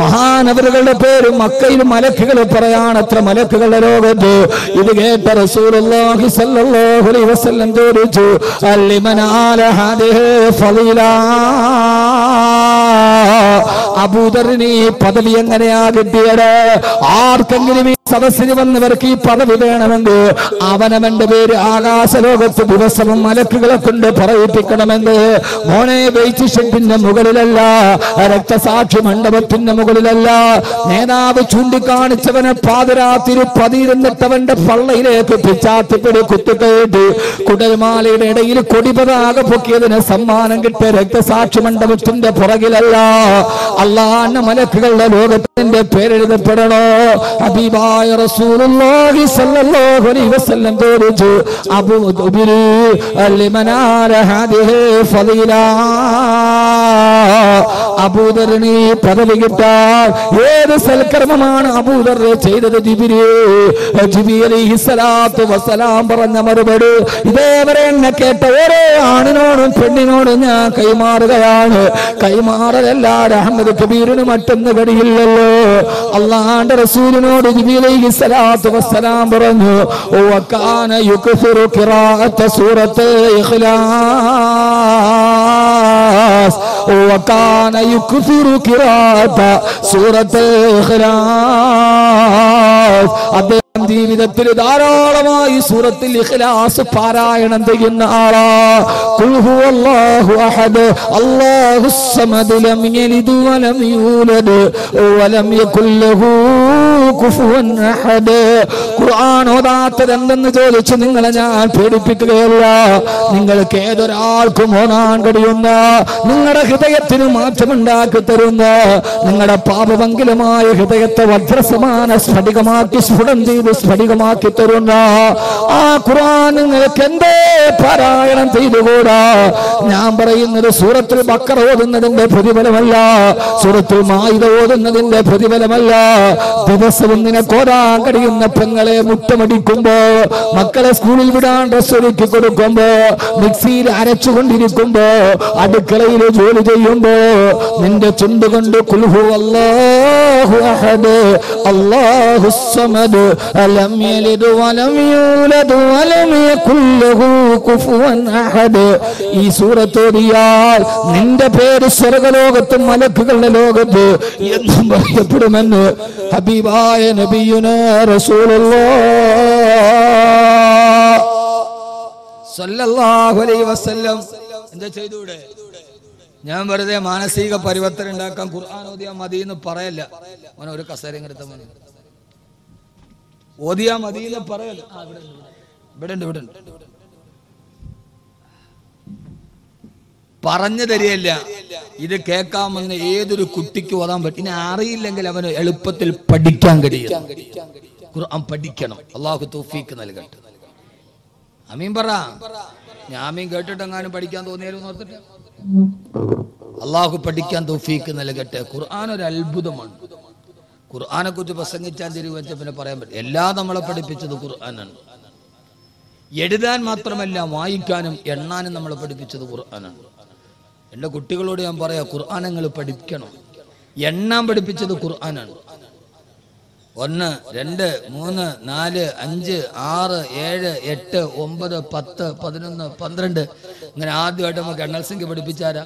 മഹാനവറുകളുടെ പേര് മക്കയിൽ മലക്കുകൾ പറയാണത്ര മലക്കുകളുടെ ലോകത്ത്. ഇത് കേട്ട റസൂലുള്ളാഹി സ്വല്ലല്ലാഹു അലൈഹി വസല്ലം ചോദിച്ചു, അല്ലിമൻ ആല ഹാദിഹി ഫളീല, അബൂദറിന് ഈ പദവി എങ്ങനെയാ കിട്ടിയത്? ആർക്കെങ്കിലും ഈ സദസ്സിന് വന്നവർക്ക് ഈ പദവി വേണമെങ്കിൽ അവനവന്റെ പേര് ആകാശലോകത്ത് ദിവസവും മലക്കുകളെ കൊണ്ട് പറയിപ്പിക്കണമെന്ന്. മോനെ വെയിറ്റ് ഷെഡിന്റെ മുകളിലല്ല, രക്തസാക്ഷി മണ്ഡപത്തിന്റെ മുകളിലല്ല. നേതാവ് ചൂണ്ടിക്കാണിച്ചവനെ പാതിരാത്തിരി പതിയിരുന്നിട്ടവന്റെ പള്ളയിലേക്ക് പിച്ചാത്തിപ്പിടി കുത്തിക്കേട്ട് കുടൽമാലയുടെ ഇടയിൽ കൊടിപതാക പൊക്കിയതിന് സമ്മാനം കിട്ടിയ രക്തസാക്ഷി മണ്ഡപത്തിന്റെ പുറകിലല്ല, അള്ളാന്റെ മലക്കുകളുടെ ലോകത്തിന്റെ പേരെഴുതപ്പെടണോ? ഹബീബായ റസൂലുള്ളാഹി സ്വല്ലല്ലാഹു അലൈഹി വസല്ലം ചോദിച്ചു, അബൂദുബിരി ലിമനാര ഹാദിഹി ഫളീല, അബൂദറിന് ഈ പദവി കിട്ടാൻ ഏത് സൽക്കർമ്മമാണ് അബൂദർ ചെയ്തത്? ജിബ്രീൽ അലൈഹിസ്സലാത്തു വസ്സലാം പറഞ്ഞ മറുപടി ഇതേവരെ എന്നെ കേട്ട ഓരോ ആണിനോടും പെണ്ണിനോടും ഞാൻ കൈമാറുകയാണ്. കൈമാറലല്ല അഹമ്മദ് കബീറിന് മറ്റൊന്ന് കഴിയില്ലല്ലോ. അള്ളാഹുവിന്റെ റസൂലിനോട് ജിബ്രീൽ അലൈഹിസ്സലാത്തു വസ്സലാം പറഞ്ഞു, വകാന യുക്സിറു ഖിറാഅത സൂറത്തുൽ ഇഖ്ലാസ്, വകാന യുക്സിറു ഖിറാഅത സൂറത്തുൽ ഇഖ്ലാസ്. അദ്ദേഹം ജീവിതത്തിൽ ധാരാളമായി സൂറത്തുൽ ഇഖ്ലാസ് പാരായണം ചെയ്യുന്ന ആളാ. ഖുൽ ഹുവല്ലാഹു അഹദ് അല്ലാഹുസ് സമദ് ലം യലിദ് വലം യൂലദ് വലം യകുൽ ലഹു കുഫുവൻ അഹദ്. ഖുർആൻ ഓതാത്തത് എന്തെന്ന് ചോദിച്ചു നിങ്ങളെ ഞാൻ പേടിപ്പിക്കുകയല്ല. നിങ്ങൾക്ക് ഏതൊരാൾക്കും ഓതാൻ കഴിയുന്ന, നിങ്ങളുടെ ഹൃദയത്തിന് മാറ്റമുണ്ടാക്കി തരുന്ന, നിങ്ങളുടെ പാപമംഗലമായ ഹൃദയത്തെ വജ്രസമാന സ്ഫടികമാക്കി സ്ഫുടം ചെയ്ത് സ്ഫടികമാക്കി തരുന്ന ആ ഖുർആൻ നിങ്ങൾക്ക് എന്തേ പാരായണം ചെയ്തുകൂടാ? ഞാൻ പറയുന്നത് സൂറത്തുൽ ബഖറ ഓതുന്നതിന്റെ പ്രതിഫലമല്ല, സൂറത്തുൽ മാഇദ ഓതുന്നതിന്റെ പ്രതിഫലമല്ല. ദിവസവും നിനക്കോരാൻ കഴിയുന്ന പെങ്ങളെ മുട്ടമടിക്കുമ്പോ, മക്കളെ സ്കൂളിൽ വിടാൻ ഡ്രസ് ഒരുക്കി കൊടുക്കുമ്പോ, മിക്സിയിൽ അരച്ചുകൊണ്ടിരിക്കുമ്പോ, അടുക്കളയിൽ ജോലി ചെയ്യുമ്പോ നിന്റെ ചുണ്ടുകൊണ്ട് ഖുൽ ഹുവല്ലാഹു അഹദ് അല്ലാഹുസ് സമദ് ലം യലിദ് വലം യൂലദ് വലം യകുൽ ലഹു കുഫുവൻ അഹദ് ഈ സൂറത്ത് ഓതിയാൽ നിന്റെ പേര് സ്വർഗ്ഗലോകത്തും മലക്കുകളുടെ ലോകത്ത് എന്നും പറയപ്പെടുമെന്ന് ഹബീബായ നബിയുനാ റസൂലുള്ളാഹ് സ്വല്ലല്ലാഹു അലൈഹി വസല്ലം. എന്താ ചെയ്തൂടെ? ഞാൻ വെറുതെ മാനസിക പരിവർത്തനം ഉണ്ടാക്കാൻ ഖുർആൻ ഓതിയാ മതി എന്ന് പറയല്ല. അവൻ ഒരു കസേരയും എടുത്ത മതി, ഓതിയാ മതി എന്ന് പറയല്ല. ഇവിടെ പറഞ്ഞു തരികയല്ല. ഇത് കേൾക്കാമെന്ന് ഏതൊരു കുട്ടിക്ക് ഓതാൻ പറ്റും. ഇനി അറിയില്ലെങ്കിൽ അവന് എളുപ്പത്തിൽ പഠിക്കാൻ കഴിയും. ഖുർആൻ പഠിക്കണം. അള്ളാഹു തൗഫീഖ് നൽകട്ടെ. ആമീൻ പറ. ഞാൻ ആമീൻ കേട്ടിട്ടെങ്ങാനും പഠിക്കാൻ തോന്നിയാലും ഓർത്തിട്ട് അള്ളാഹു പഠിക്കാൻ തൗഫീഖ് നൽകട്ടെ. ഖുർആൻ ഒരു അത്ഭുതമാണ്. ഖുർആനെ കുറിച്ച് പ്രസംഗിച്ചാൽ തിരുവച്ച പിന്നെ പറയാൻ പറ്റും. എല്ലാം നമ്മളെ പഠിപ്പിച്ചത് ഖുർആനാണ്. എഴുതാൻ മാത്രമല്ല വായിക്കാനും എണ്ണാനും നമ്മളെ പഠിപ്പിച്ചത് ഖുർആനാണ്. എൻ്റെ കുട്ടികളോട് ഞാൻ പറയാം, ഖുർആൻ നിങ്ങൾ പഠിക്കണം. എണ്ണാൻ പഠിപ്പിച്ചത് ഖുർആനാണ്. 1 2 3 4 5 6 7 8 9 10 11 12 ഇങ്ങനെ ആദ്യമായിട്ട് നമുക്ക് എണ്ണൽ സംഖ്യ പഠിപ്പിച്ചാരാ?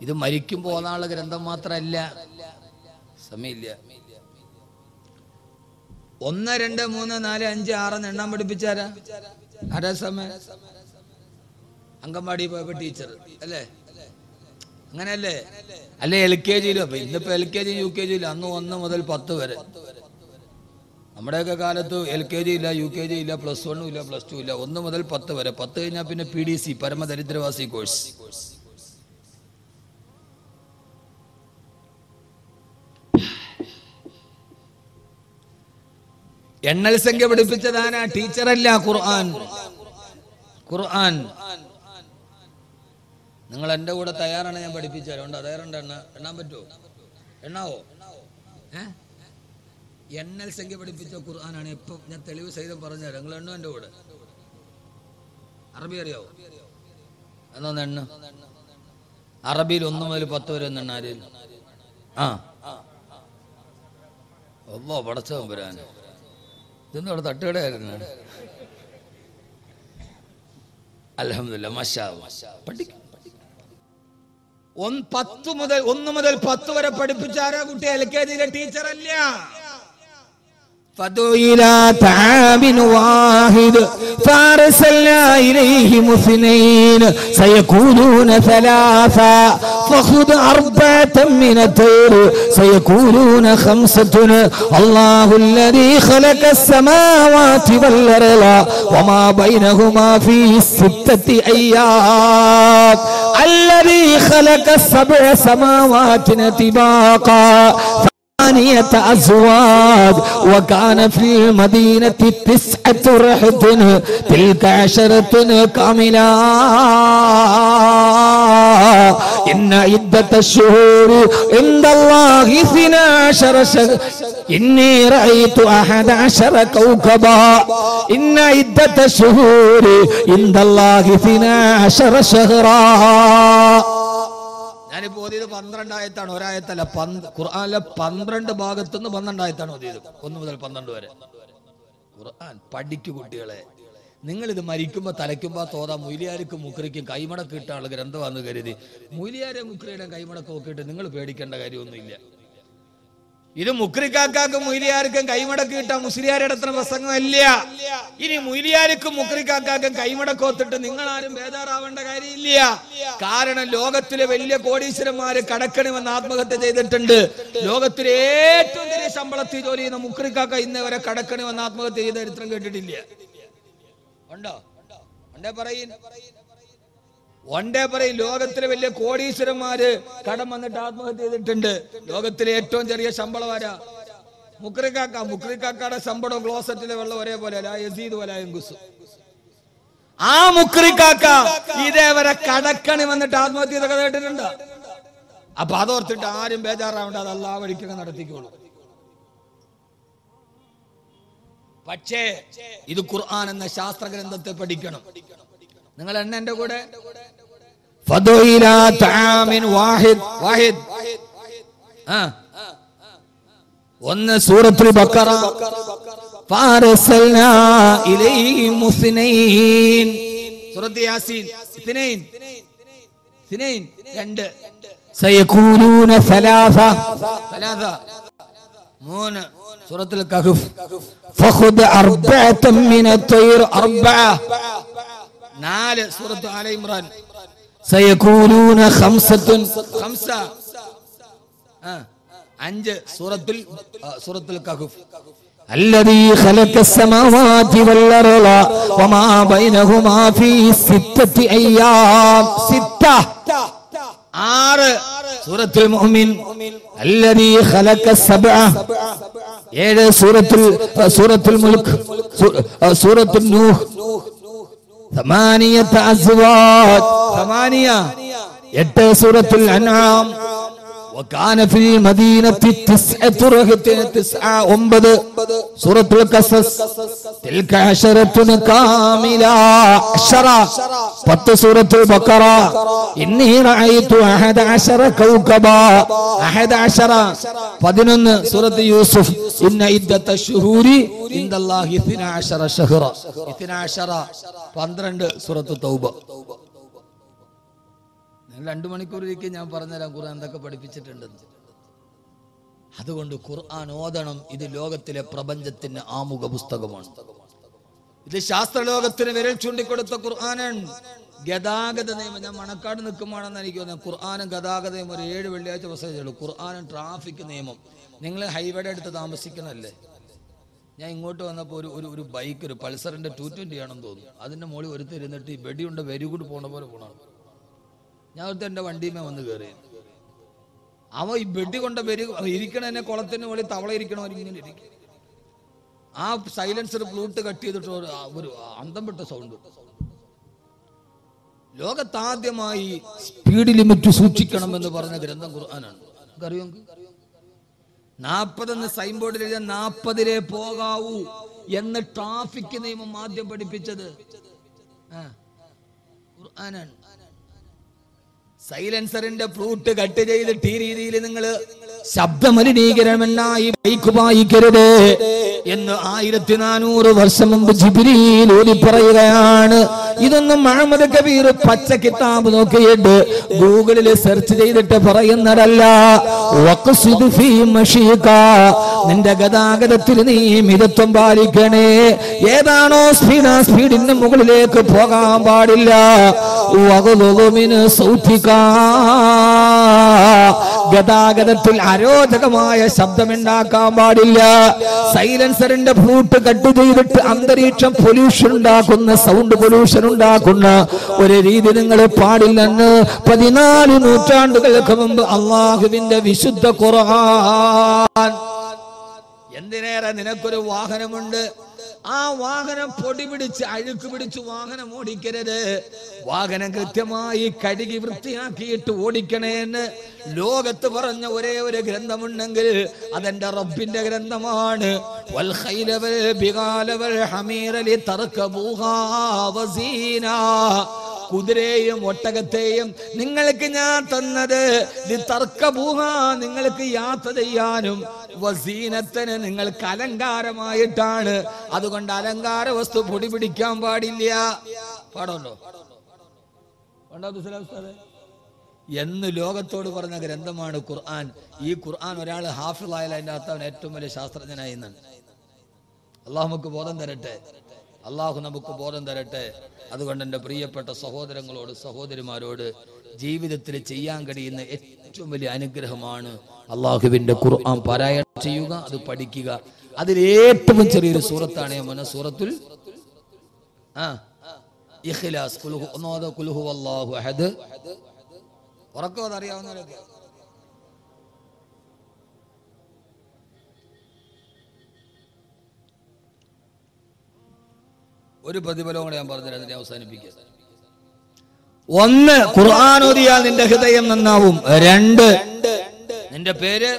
ഇത് മരിക്കുമ്പോൾ ഓതാനുള്ള ഗ്രന്ഥം മാത്രമല്ല. സമയമില്ല. 1 2 3 4 5 6 എണ്ണാൻ പഠിപ്പിച്ചാരാ? ആരാ സമയം? അംഗൻവാടി പോയപ്പോ ടീച്ചർ അല്ലേ? അങ്ങനെയല്ലേ? അല്ലെ LKG-യിലും. അപ്പൊ ഇന്നിപ്പോ LKG UKG ഇല്ല. അന്ന് 1 മുതൽ 10 വരെ. നമ്മുടെയൊക്കെ കാലത്ത് LKG ഇല്ല, UKG ഇല്ല, +1 ഇല്ല, +2 ഇല്ല. 1 മുതൽ 10 വരെ. 10 കഴിഞ്ഞാൽ പിന്നെ PDC പരമദരിദ്രവാസി കോഴ്സ്. എണ്ണൽ സംഖ്യ പഠിപ്പിച്ചതാനാ? ടീച്ചറല്ല, ഖുർആൻ. ഖുർആൻ. നിങ്ങൾ എൻ്റെ കൂടെ തയ്യാറാണ്? ഞാൻ പഠിപ്പിച്ചാൽ ഉണ്ട്. തയ്യാറുണ്ട്? എണ്ണാൻ പറ്റുമോ? എണ്ണാവോ? എണ്ണൽ സംഖ്യ പഠിപ്പിച്ച ഖുർആനാണ്. ഇപ്പം ഞാൻ തെളിവ് സഹിതം പറഞ്ഞുതരാം. നിങ്ങൾ എണ്ണോ എൻ്റെ കൂടെ? അറബി അറിയാവോ? എന്നൊന്ന് എണ്ണ. അറബിയിൽ 1 മുതൽ 10 വരെ ഒന്ന് എണ്ണാര്. ഒന്നോ പടച്ചവൻ വരാൻ. ഇതൊന്നും അവിടെ തട്ടുകടയായിരുന്നു. അൽഹംദുലില്ലാ, മാഷാ അല്ലാഹ്. പഠിക്കും. 1 മുതൽ 10 വരെ പഠിപ്പിച്ച ആരാ കുട്ടി? LKG ടീച്ചർ അല്ല. فدعوا إلى طعام واحد فأرسلنا إليهم 2 سيقولون 3 فخذ 4 من الطير سيقولون 5 الله الذي خلق السماوات والأرض وما بينهما في 6 أيام الذي خلق 7 سماوات طباقا 8 أزواج وكان في المدينة 9 رهط تلك 10 كاملة إن عدة الشهور عند الله 12 شهرا إني رأيت 11 كوكبا إن عدة الشهور عند الله 12 شهرا. ഞാനിപ്പോ ഓതിയത് 12 ആയത്താണ്, ഒരായത്തല്ല. ഖുർആനിലെ 12 ഭാഗത്തുനിന്ന് 12 ആയത്താണ് ഓതിയത്, 1 മുതൽ 12 വരെ. ഖുർആൻ പഠിക്കു കുട്ടികളെ. നിങ്ങളിത് മരിക്കുമ്പോ തലയ്ക്കുമ്പോ തോതാ മൊയ്ലിയാർക്കും മുക്രിക്കും കൈമടക്ക് കിട്ടാനുള്ള ഗ്രന്ഥമാണെന്ന് കരുതി മൊയ്ലിയാരെ മുക്രിയുടെ കൈമടക്ക് നോക്കിയിട്ട് നിങ്ങൾ പേടിക്കേണ്ട കാര്യമൊന്നുമില്ല. ഇത് മുക്രിക്കാക്കും മൊയ്ലിയാർക്കും കൈമടക്ക് കിട്ടാൻ മുസ്ലിയാരുടെ അത്ര പ്രസംഗമല്ല. ഇനി മൊയ്ലിയാർക്കും മുക്രിക്കാക്കും കൈമടക്കോത്തിട്ട് നിങ്ങൾ ആരും ബേജാറാവേണ്ട കാര്യമില്ല. കാരണം ലോകത്തിലെ വലിയ കോടീശ്വരന്മാര് കടക്കണി വന്ന് ആത്മഹത്യ ചെയ്തിട്ടുണ്ട്. ലോകത്തിലെ ഏറ്റവും ചെറിയ ശമ്പളത്തിൽ ജോലി ചെയ്യുന്ന മുക്രിക്കാക്ക ഇന്ന് വരെ കടക്കണി വന്ന് ആത്മഹത്യ ചെയ്ത ചരിത്രം കേട്ടിട്ടില്ല. ഉണ്ടോ? പറയും ലോകത്തിലെ വലിയ കോടീശ്വരന്മാര് കടം വന്നിട്ട് ആത്മഹത്യ ചെയ്തിട്ടുണ്ട്. ലോകത്തിലെ ഏറ്റവും ചെറിയ ശമ്പളം ആരാ? മുക്രിക്കാക്കയുടെ ശമ്പളം ക്ലോസറ്റിലെ വെള്ളം ഒരേപോലെ ആ മുക്രിക്കാക്ക ഇതേവരെ കടക്കണി വന്നിട്ട് ആത്മഹത്യ ചെയ്ത കഥ കേട്ടിട്ടുണ്ട്. അപ്പൊ അതോർത്തിട്ട് ആരും ബേജാറാവേണ്ട, അത് അല്ലാഹ് വഴിക്കൊക്കെ നടത്തിക്കോളൂ. പക്ഷേ ഇത് ഖുർആൻ എന്ന ശാസ്ത്ര ഗ്രന്ഥത്തെ പഠിക്കണം. നിങ്ങൾ എന്റെ കൂടെ فدعوا إلى طعام واحد 1 സൂറത്തുൽ ബഖറ فأرسلنا إليهم 2 സൂറത്ത് യാസീൻ 2 سيقولون 3 സൂറത്തുൽ കഹ്ഫ് فخذ 4 من الطير 4 സൂറത്ത് ആല ഇമ്രാൻ سيقولون 5 5 സൂറത്തുൽ കഹ്ഫ് الذي خلق السماوات والأرض وما بينهما في 6 أيام 6 സൂറത്തുൽ മുഅ്മിൻ الذي خلق 7 സൂറത്തുൽ മുൽക്ക് സൂറത്തുൽ നൂഹ് 8 أزواج 8 സൂറത്തുൽ അൻആം وكان في المدينة 9 رهط 9 سورة القصص تلك 10 كاملة 10 سورة البقرة إني رأيت 11 كوكبا 11 سورة يوسف إن عدة الشهور عند الله 12 شهرا 12 സൂറത്ത് തൗബ. 2 മണിക്കൂറിലേക്ക് ഞാൻ പറഞ്ഞുതരാം ഖുർആൻ എന്തൊക്കെ പഠിപ്പിച്ചിട്ടുണ്ടെന്ന്. അതുകൊണ്ട് ഖുർആൻ ഓതണം. ഇത് ലോകത്തിലെ പ്രപഞ്ചത്തിന്റെ ആമുഖ പുസ്തകമാണ്. ഇത് ശാസ്ത്രലോകത്തിന് വിരൽ ചൂണ്ടിക്കൊടുത്ത ഖുർആനാണ്. ഗതാഗത നിയമം, ഞാൻ മണക്കാട് നിൽക്കുമ്പോഴാണെന്ന് എനിക്ക് തോന്നുന്നത്, ഖുർആനും ഗതാഗത നിയമം ഒരു 7 വെള്ളിയാഴ്ച പുസ്തകമുള്ളൂ. ഖുർആനും ട്രാഫിക് നിയമം. നിങ്ങൾ ഹൈവേയുടെ അടുത്ത് താമസിക്കണല്ലേ? ഞാൻ ഇങ്ങോട്ട് വന്നപ്പോൾ ഒരു ബൈക്ക്, ഒരു പൾസറിന്റെ 220 ആണെന്ന് തോന്നുന്നു, അതിന്റെ മുകളിൽ ഒരുത്തിരുന്നിട്ട് ഈ വെടിയുണ്ട വെരി ഗുഡ് പോണ പോലെ പോകണം. ഞാൻ ഒരുത്ത എൻ്റെ വണ്ടിയുമേ വന്ന് കയറി. അവ ഈ വെടി കൊണ്ട ഇരിക്കണ കുളത്തിന് മുകളിൽ തവള ഇരിക്കണ ഇങ്ങനെ ഇരിക്കും. ആ സൈലൻസർ ഫ്ലൂട്ട് കട്ട് ചെയ്തിട്ട് ഒരു അന്തം വിട്ട സൗണ്ട്. ലോകത്താദ്യമായി സ്പീഡ് ലിമിറ്റ് സൂക്ഷിക്കണം എന്ന് പറഞ്ഞ ഗ്രന്ഥം ഖുർആനാണ്. അറിയോ? 40 എന്ന് സൈൻ ബോർഡിൽ എഴുതിയ 40 പോകാവൂ എന്ന് ട്രാഫിക് നിയമം ആദ്യം പഠിപ്പിച്ചത് ഖുർആനാണ്. സൈലൻസറിന്റെ ഫ്ലൂട്ട് കട്ട് ചെയ്തിട്ട് ഈ രീതിയിൽ നിങ്ങൾ ശബ്ദമലിനീകരണമെന്നായി ബൈക്ക് വായിക്കരുത്. എന്ന് 1400 വർഷം മുമ്പ് ജിബ്രീൽ ഓതി പറയുകയാണ്. ഇതൊന്നും മുഹമ്മദ് കബീർ പച്ച കിതാബ് നോക്കിയിട്ട് ഗൂഗിളിൽ സെർച്ച് ചെയ്തിട്ട് പറയുന്നതല്ല. വഖ്സിദ് ഫീ മശീക, നിന്റെ ഗതാഗതത്തിൽ നീ മിതത്വം പാലിക്കണേ. ഏതാണോ സ്പീഡ്, ആ സ്പീഡിന് മുകളിലേക്ക് പോകാൻ പാടില്ല. വഗ്ളുദ് മിൻ സൗതിക, ഗതാഗതത്തിൽ അരോചകമായ ശബ്ദമുണ്ടാക്കാൻ പാടില്ല. സൈലൻസറിന്റെ ഫ്ലൂട്ട് കട്ട് ചെയ്തിട്ട് അന്തരീക്ഷം പൊല്യൂഷൻ ഉണ്ടാക്കുന്ന, സൗണ്ട് പൊല്യൂഷൻ ഉണ്ടാക്കുന്ന ഒരു രീതി നിങ്ങൾ പാടില്ലെന്ന് 14 നൂറ്റാണ്ടുകൾക്ക് മുമ്പ് അള്ളാഹുവിന്റെ വിശുദ്ധ ഖുർആൻ. എന്തിനേറെ നിനക്കൊരു വാഹനമുണ്ട്, ആ വാഹനം പൊടി പിടിച്ച് അഴുക്ക് പിടിച്ച് വാഹനം ഓടിക്കരുത്. വാഹനം കൃത്യമായി കഴുകി വൃത്തിയാക്കിയിട്ട് ഓടിക്കണേന്ന് ലോകത്ത് പറഞ്ഞ ഒരേ ഒരു ഗ്രന്ഥമുണ്ടെങ്കിൽ അതെന്റെ റബ്ബിന്റെ ഗ്രന്ഥമാണ്. വൽ ഖൈല വൽ ബിഗാല വൽ ഹമീറ ലിതർകബൂഹാ വസീനാ, കുതിരയെയും ഒട്ടകത്തെയും നിങ്ങൾക്ക് ഞാൻ തന്നത് ലിതർകബൂഹാ, നിങ്ങൾക്ക് യാത്ര ചെയ്യാനും, വസീനത്തിന് നിങ്ങൾക്ക് അലങ്കാരമായിട്ടാണ്. അതുകൊണ്ട് അലങ്കാര വസ്തു പൊടി പിടിക്കാൻ പാടില്ല. പാടുണ്ടോ എന്ന് ലോകത്തോട് പറഞ്ഞ ഗ്രന്ഥമാണ് ഖുർആൻ. ഈ ഖുർആൻ ഒരാൾ ഹാഫിളായാൽ അതിൻ്റെ അകത്ത് അവൻ ഏറ്റവും വലിയ ശാസ്ത്രജ്ഞനായി എന്നാണ്. അള്ളാഹു നമുക്ക് ബോധം തരട്ടെ, അള്ളാഹു നമുക്ക് ബോധം തരട്ടെ. അതുകൊണ്ട് എൻ്റെ പ്രിയപ്പെട്ട സഹോദരങ്ങളോട് സഹോദരിമാരോട് ജീവിതത്തിൽ ചെയ്യാൻ കഴിയുന്ന ഏറ്റവും വലിയ അനുഗ്രഹമാണ് അള്ളാഹുവിൻ്റെ ഖുർആൻ പാരായണം ചെയ്യുക, അത് പഠിക്കുക. അതിൽ ഏറ്റവും ചെറിയൊരു സൂറത്താണ് സൂറത്തുൽ ഇഖ്ലാസ്. ഖുൽ ഹുവല്ലാഹു അഹദ്. ഉറക്കം അതറിയാവുന്നവരൊക്കെ ഒരു പ്രതിഫലവും കൂടെ ഞാൻ പറഞ്ഞുതരാം, അതിനെ അവസാനിപ്പിക്കുക. 1, ഖുർആൻ ഓതിയാൽ നിന്റെ ഹൃദയം നന്നാവും. 2, നിന്റെ പേര്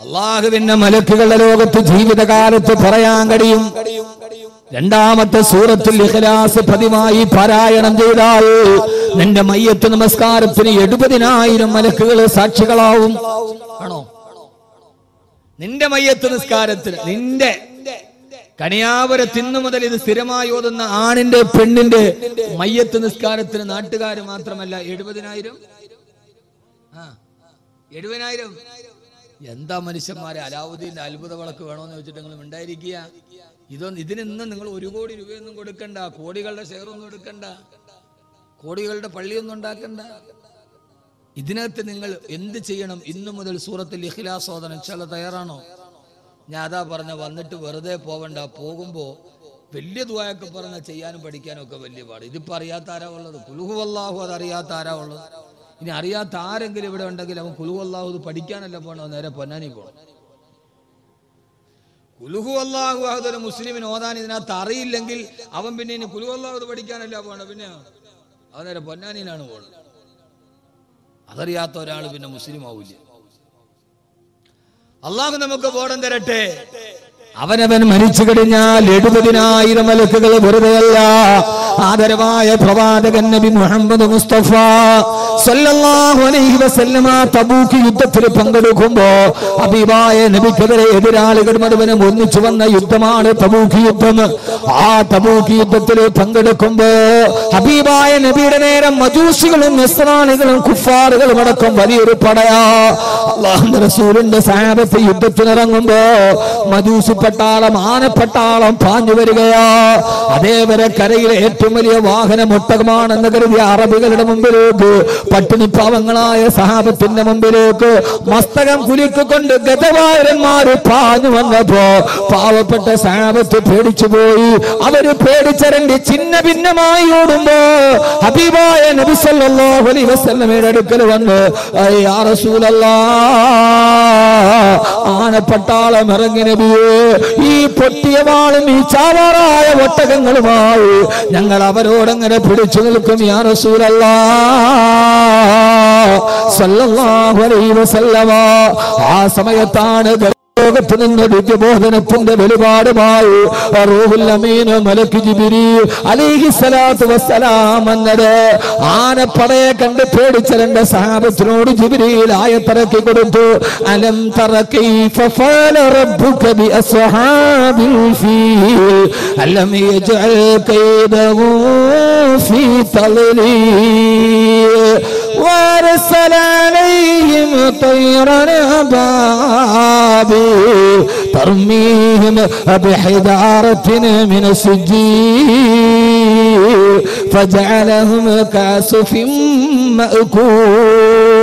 അള്ളാഹുവിന്റെ മലക്കുകളുടെ ലോകത്ത് ജീവിതകാലത്ത് പറയാൻ കഴിയും. 2-ാമത്തെ സൂറത്തുൽ ഇഖ്ലാസ് പതിവായി പാരായണം ചെയ്താൽ നിന്റെ മയ്യത്ത് നമസ്കാരത്തിന് 70,000 മലക്കുകൾ സാക്ഷികളാവും. ആണോ? നിന്റെ മയ്യത്ത് നിസ്കാരത്തിന്, നിന്റെ കണിയാപുരത്തിന്നു മുതൽ ഇത് സ്ഥിരമായി ഓതുന്ന ആണിന്റെ പെണ്ണിന്റെ മയ്യത്ത് നിസ്കാരത്തിന് നാട്ടുകാര് മാത്രമല്ല 70,000. 70,000. എന്താ മനുഷ്യന്മാരെ, അലാവുദ്ദീന്റെ അത്ഭുത വിളക്ക് വേണോന്ന് ചോദിച്ചിട്ട് നിങ്ങൾ ഉണ്ടായിരിക്കുക. ഇതിനൊന്നും നിങ്ങൾ 1 കോടി രൂപയൊന്നും കൊടുക്കണ്ട, കോടികളുടെ ഷെയറൊന്നും എടുക്കണ്ട, കോടികളുടെ പള്ളിയൊന്നും ഉണ്ടാക്കണ്ട. ഇതിനകത്ത് നിങ്ങൾ എന്ത് ചെയ്യണം? ഇന്നു മുതൽ സൂറത്തുൽ ഇഖ്ലാസ് ഓതണം. ഇൻഷാ അല്ലാഹ് തയ്യാറാണോ? ഞാൻ അതാ പറഞ്ഞ, വന്നിട്ട് വെറുതെ പോവണ്ട. പോകുമ്പോ വലിയ ദുആയൊക്കെ പറഞ്ഞ ചെയ്യാനും പഠിക്കാനും ഒക്കെ വലിയ പാട്. ഇതിപ്പോ അറിയാത്ത ആരാ ഉള്ളത്? ഖുൽ ഹുവല്ലാഹു, അത് അറിയാത്ത ആരാ ഉള്ളത്? ഇനി അറിയാത്ത ആരെങ്കിലും ഇവിടെ ഉണ്ടെങ്കിൽ അവൻ ഖുൽ ഹുവല്ലാഹു ഇത് പഠിക്കാനല്ല പോണോ, നേരെ പൊന്നാനി പോകണം. ഖുൽ ഹുവല്ലാഹു അഹദ് ഒരു മുസ്ലിമിന് ഓതാൻ ഇതിനകത്ത് അറിയില്ലെങ്കിൽ അവൻ പിന്നെ ഇനി ഖുൽ ഹുവല്ലാഹു ഇത് പഠിക്കാനല്ല പോകണം, പിന്നെ അവൻ നേരെ പൊന്നാനിയിലാണ് പോകുന്നത്. അതറിയാത്ത ഒരാൾ പിന്നെ മുസ്ലിം ആവില്ല. അള്ളാഹു നമുക്ക് ബോധം തരട്ടെ. അവനവൻ മരിച്ചു കഴിഞ്ഞാൽ 70,000 മലക്കുകൾ വെറുതെയല്ല. ആദരവായ പ്രവാചകൻ നബി മുഹമ്മദ് മുസ്തഫ സല്ലല്ലാഹു അലൈഹി വസല്ലമ തബൂക്ക് യുദ്ധത്തിൽ പങ്കെടുക്കുമ്പോ ഹബീബായ നബിക്കെതിരെ എതിരാളികൾ മുഴുവനും ഒന്നിച്ചു വന്ന യുദ്ധമാണ് തബൂക്ക് യുദ്ധം. ആ തബൂക്ക് യുദ്ധത്തിൽ പങ്കെടുക്കുമ്പോ ഹബീബായ നബിയുടെ നേരം മജൂസികളും നസ്രാനികളും കുഫാറുകളും അടക്കം വലിയൊരു പടയാ. അല്ലാഹുവിന്റെ റസൂലിന്റെ സഹാബത്ത് യുദ്ധത്തിനിറങ്ങുമ്പോ മജൂസി പട്ടാളം, ആനപ്പട്ടാളം പാഞ്ഞു വരികയാ. അതേവരെ കരയിലെ ഏറ്റവും വലിയ വാഹനം ഒട്ടകമാണെന്ന് കരുതിയ അറബികളുടെ മുമ്പിലേക്ക്, പട്ടിണിപ്പാവങ്ങളായ സഹാബത്തിന്റെ മുമ്പിലേക്ക് മസ്തകം കുലുക്കിക്കൊണ്ട് ഗതവാരന്മാര് പാഞ്ഞു വന്നപ്പോ പാവപ്പെട്ട സഹാബത്ത് പേടിച്ചുപോയി. അവര് പേടിച്ചരണ്ടി ചിന്ന ഭിന്നമായി ഓടുമ്പോ ഹബീബായ നബി സല്ലല്ലാഹു അലൈഹി വസല്ലമയുടെ അടുക്കൽ വന്ന്, യാ റസൂലല്ലാഹ്, ആനപ്പട്ടാളം ഇറങ്ങി നബിയേ, ഈ പൊട്ടിയ വാളും ഈ ചാവാറായ ഒട്ടകങ്ങളുമായി ഞങ്ങൾ അവരോടങ്ങനെ പിടിച്ചു നിൽക്കും യാ റസൂലല്ലാഹ് സല്ലല്ലാഹു അലൈഹി വസല്ലമ. ആ സമയത്താണ് ലോകത്ത് നിന്ന് ദിവ്യബോധനത്തിന്റെ വെളിപാടുമായി റൂഹുൽ അമീൻ മലക്ക് ജിബ്രീൽ അലൈഹിസ്സലാത്തു വസ്സലാം വന്നത്. ആനപ്പടയെ കണ്ട് പേടിച്ച രണ്ട് സഹാബത്തിനോട് ജിബ്രീൽ ആയത്തിറക്കി കൊടുത്തു. അലം തറ കൈഫ ഫഅല റബ്ബുക ബി അസ്ഹാബിൽ ഫീൽ അലം യജ്അൽ കൈദഹു ഫീ തളീൽ وارسل عليهم طيرا أبابيل ترميهم بحجارة من سجيل فجعلهم كعصف مأكول.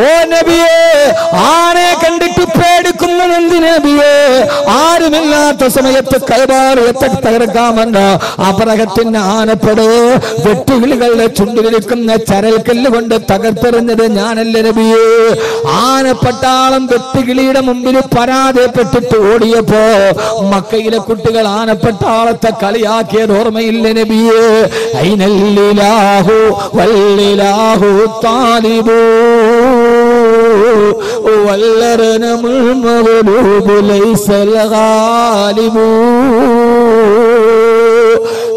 ഓ നബിയേ, ആരെ കണ്ടിട്ട് പേടിക്കുന്ന നബിയേ, ആരുമില്ലാത്ത സമയത്ത് കൈബാലയത്തെ തകർക്കാമെന്ന അപരഹത്തിന്റെ ആനപ്പെട് വെട്ടുകിളികളുടെ ചുണ്ടിലിരിക്കുന്ന ചരൽക്കല്ല് കൊണ്ട് തകർത്തെറിഞ്ഞത് ഞാനല്ല നബിയേ. ആനപ്പട്ടാളം വെട്ടുകിളിയുടെ മുമ്പിൽ പരാജയപ്പെട്ടിട്ട് ഓടിയപ്പോ മക്കയിലെ കുട്ടികൾ ആനപ്പട്ടാളത്തെ കളിയാക്കിയത് ഓർമ്മയില്ല നബിയേ. ഐനല്ലിലാഹു വല്ലിലാഹു താലിബൂ والأرنم المغلوب ليس الغالب.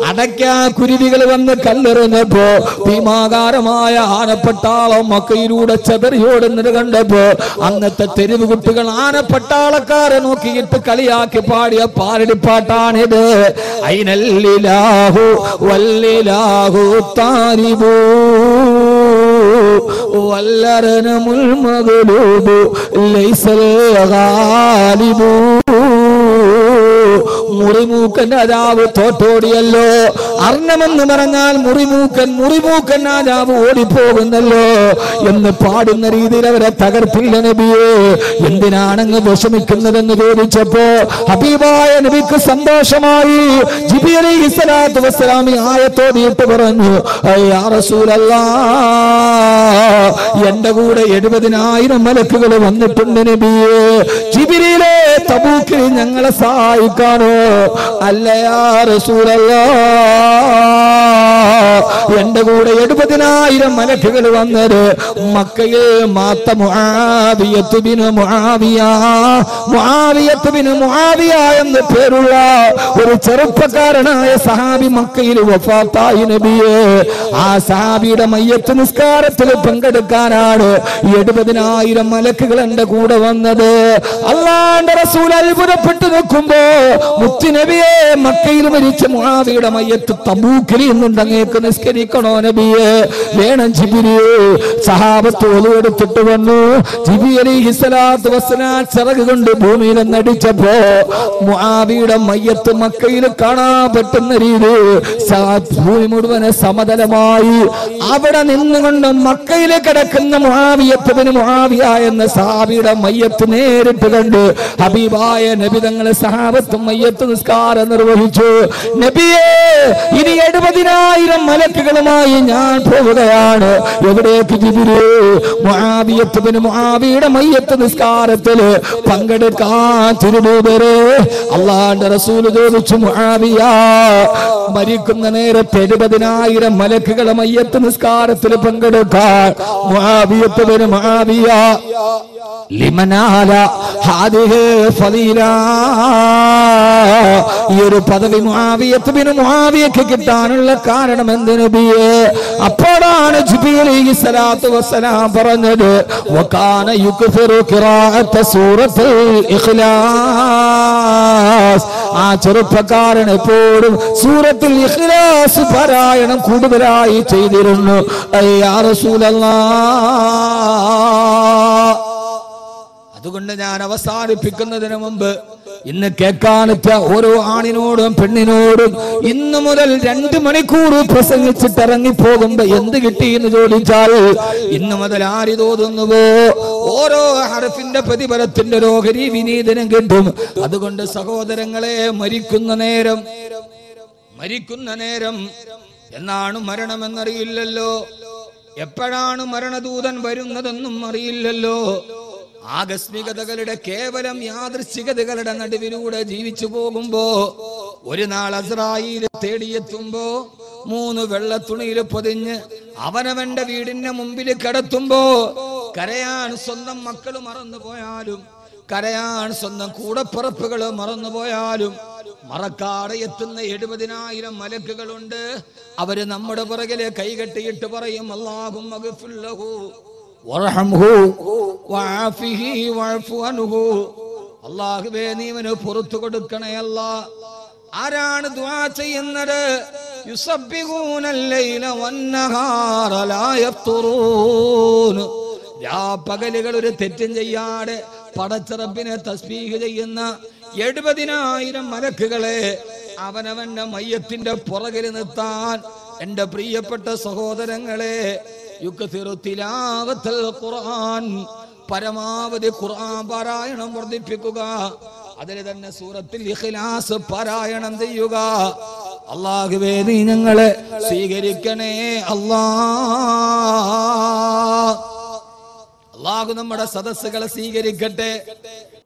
അടയ്ക്കാ കുരുവികൾ വന്ന് കല്ലെറിഞ്ഞപ്പോ ഭീമാകാരമായ ആനപ്പട്ടാളം മക്കയിലൂടെ ചെതറിയോടുന്നത് കണ്ടപ്പോ അന്നത്തെ തെരുവ് കുട്ടികൾ ആനപ്പട്ടാളക്കാരെ നോക്കിയിട്ട് കളിയാക്കി പാടിയ പാരടിപ്പാട്ടാണിത്. ഐനല്ലിലാഹു വല്ലിലാഹു താരിബൂ വല്ലറനമുൽ മഗ്ലൂബു ലൈസൽ ഗാലിബു. മുറിമൂക്കൻ രാജാവ് തോട്ടോടിയല്ലോ. അർണമെന്ന് പറഞ്ഞാൽ മുറിമൂക്കൻ, മുറിമൂക്കൻ രാജാവ് ഓടിപ്പോകുന്നല്ലോ എന്ന് പാടുന്ന രീതിയിൽ അവരെ തകർത്തില്ല നബിയെ. എന്തിനാണങ്ങ് വിഷമിക്കുന്നതെന്ന് ചോദിച്ചപ്പോ ഹബീബായ നബിക്ക് സന്തോഷമായി. ജിബ്രീൽ അലൈഹിസ്സലാത്തു വസ്സലാം ആയത്തോടിയിട്ട് പറഞ്ഞു, യാ റസൂലല്ലാഹ്, എന്റെ കൂടെ 70,000 മലക്കുകൾ വന്നിട്ടുണ്ട് നബിയെ. ജിബ്രീലേ, തബൂക്കിൽ ഞങ്ങളെ സഹായിക്കാനോ? അല്ല യാ റസൂലല്ലാഹ്, എന്റെ കൂടെ 70,000 മലക്കുകൾ വന്നത് മക്കയിൽ മാത്ത മുആവിയത്ത് ബിൻ മുആവിയ, മുആവിയത്ത് ബിൻ മുആവിയ എന്ന് പേരുള്ള ഒരു ചെറുപ്പക്കാരനായ സഹാബി മക്കയിൽ വഫാത്തായി നബിയെ. ആ സഹാബിയുടെ മയ്യത്ത് നിസ്കാരത്തിൽ പങ്കെടുക്കാനാണ് 70,000 മലക്കുകൾ എന്റെ കൂടെ വന്നത്. അല്ലാഹുവിന്റെ റസൂൽ അത്ഭുതപ്പെട്ടു നിൽക്കുമ്പോ മുത്തുനബിയെ, മക്കയിൽ മരിച്ച മുആവിയുടെ മയ്യത്ത് തബൂക്കിൽ നിന്നുണ്ട്, അങ്ങേക്ക് നിസ്കരിക്കണോ നബിയെ? വേണം ജിബ്രീൽ. സഹാബത്ത് ഒലുവെടുത്തിട്ട് വന്നു. ജിബ്രീൽ അലൈഹിസ്സലാത്തു വസ്സലാം ചിറക് കൊണ്ട് ഭൂമിയിൽ നടിച്ചപ്പോ മുആവിയുടെ മയ്യത്ത് മക്കയിൽ കാണാൻ പറ്റുന്ന രീതി ഭൂമി മുഴുവന് സമതലമായി. അവിടെ നിന്നുകൊണ്ട് മക്കയിൽ കിടക്കുന്ന മുആവിയത്ത് ബിൻ മുആവിയ എന്ന സഹാബിയുടെ മയ്യത്ത് നേരിട്ട് കണ്ട് ഹബീബായ നബി തങ്ങളെ സഹാബത്തും മയ്യത്ത് നിസ്കാരം നിർവഹിച്ചു. നബിയേ, ഇനി 70,000 മലക്കുകളുമായി ഞാൻ പോവുകയാണ്. എവിടേക്ക് ജിബ്രീൽ? മുആവിയത്ത് ബിൻ മുആവിയുടെ മയ്യത്ത് നിസ്കാരത്തിൽ പങ്കെടുക്കാൻ തിരുനൂബരെ. അല്ലാഹുവിന്റെ റസൂൽ ചോദിച്ചു, മുആവിയ, മരിക്കുന്ന നേരത്തെ 70,000 മലക്കുകളെ മയ്യത്ത് നിസ്കാരത്തിൽ പങ്കെടുക്കാൻ മുആവിയത്ത് ബിൻ മുആവിയ ലിമനാല ഹാദിഹി ഫളീല, ഈ ഒരു പദവി മുആവിയത്ത് ബിൻ മുആവിയക്ക് കിട്ടാനുള്ള കാരണം എന്ത് നബിയെ? അപ്പോഴാണ് ജിബ്രീൽ അലൈഹിസ്സലാത്തു വസ്സലാം പറഞ്ഞത്, വകാന യുക്ഫിറു ഖിറാഅത സൂറത്തുൽ ഇഖ്ലാസ്. ആ ചെറുപ്പക്കാരൻ എപ്പോഴും സൂറത്തുൽ ഇഖ്ലാസ് പാരായണം കൂടുതലായി ചെയ്തിരുന്നു. യാ റസൂലല്ലാഹ്, അതുകൊണ്ട് ഞാൻ അവസാനിപ്പിക്കുന്നതിന് മുമ്പ് ഇന്ന് കേൾക്കാനെത്ത ഓരോ ആണിനോടും പെണ്ണിനോടും ഇന്നു മുതൽ 2 മണിക്കൂർ പ്രസംഗിച്ചിട്ട് ഇറങ്ങിപ്പോകുമ്പോ എന്ത് കിട്ടി എന്ന് ചോദിച്ചാൽ, ഇന്നു മുതൽ ആര് തോന്നുന്നുവോ ഓരോ ഹർഫിന്റെ പ്രതിഫലത്തിന്റെ ഓഹരി വിനീതനം കിട്ടും. അതുകൊണ്ട് സഹോദരങ്ങളെ, മരിക്കുന്ന നേരം എന്നാണ് മരണമെന്നറിയില്ലല്ലോ, എപ്പോഴാണ് മരണദൂതൻ വരുന്നതെന്നും അറിയില്ലല്ലോ. ആകസ്മികതകളുടെ കേവലം യാദൃശ്ചികതകളുടെ നടുവിലൂടെ ജീവിച്ചു പോകുമ്പോ ഒരു നാൾ അസ്രായീൽ തേടിയെത്തുമ്പോ 3 വെള്ളത്തുണിയിൽ പൊതിഞ്ഞ് അവനവന്റെ വീടിന്റെ മുമ്പിൽ കിടത്തുമ്പോ കരയാൻ സ്വന്തം മക്കൾ മറന്നു പോയാലും കരയാൻ സ്വന്തം കൂടപ്പിറപ്പുകൾ മറന്നുപോയാലും മറക്കാതെ എത്തുന്ന 70,000 മലക്കുകളുണ്ട്. അവര് നമ്മുടെ പുറകിലെ കൈകെട്ടിയിട്ട് പറയും, അല്ലാഹുമ്മ ഗ്ഫിർ ലഹു വർഹംഹു വഅഫിഹി വഅഫു അൻഹു. അല്ലാഹുവേ, നീ അവന് പുറത്തു കൊടുക്കണേ അല്ലാ. ആരാണ് ദുആ ചെയ്യുന്നത്? യുസബ്ബിഹൂനൽ ലൈല വന്നഹാറ ലാ യഫ്തുറൂൻ. രാപ്പകലുകൾ ഒരു തെറ്റും ചെയ്യാതെ പടച്ച റബ്ബിനെ തസ്ബീഹ് ചെയ്യുന്ന 70,000 മലക്കുകളെ അവനവന്റെ മയ്യത്തിന്റെ പുറകിൽ നിർത്താൻ എന്റെ പ്രിയപ്പെട്ട സഹോദരങ്ങളെ, യുക്സിറു തിലാവത്തുൽ ഖുർആൻ, പരമാവധി ഖുർആൻ പാരായണം വർദ്ധിപ്പിക്കുക. അതിൽ തന്നെ സൂറത്തുൽ ഇഖ്ലാസ് പാരായണം ചെയ്യുക. അല്ലാഹുവേ, നീ ഞങ്ങളെ സ്വീകരിക്കണേ അല്ലാ. അല്ലാഹു നമ്മുടെ സദസ്സുകളെ സ്വീകരിക്കട്ടെ.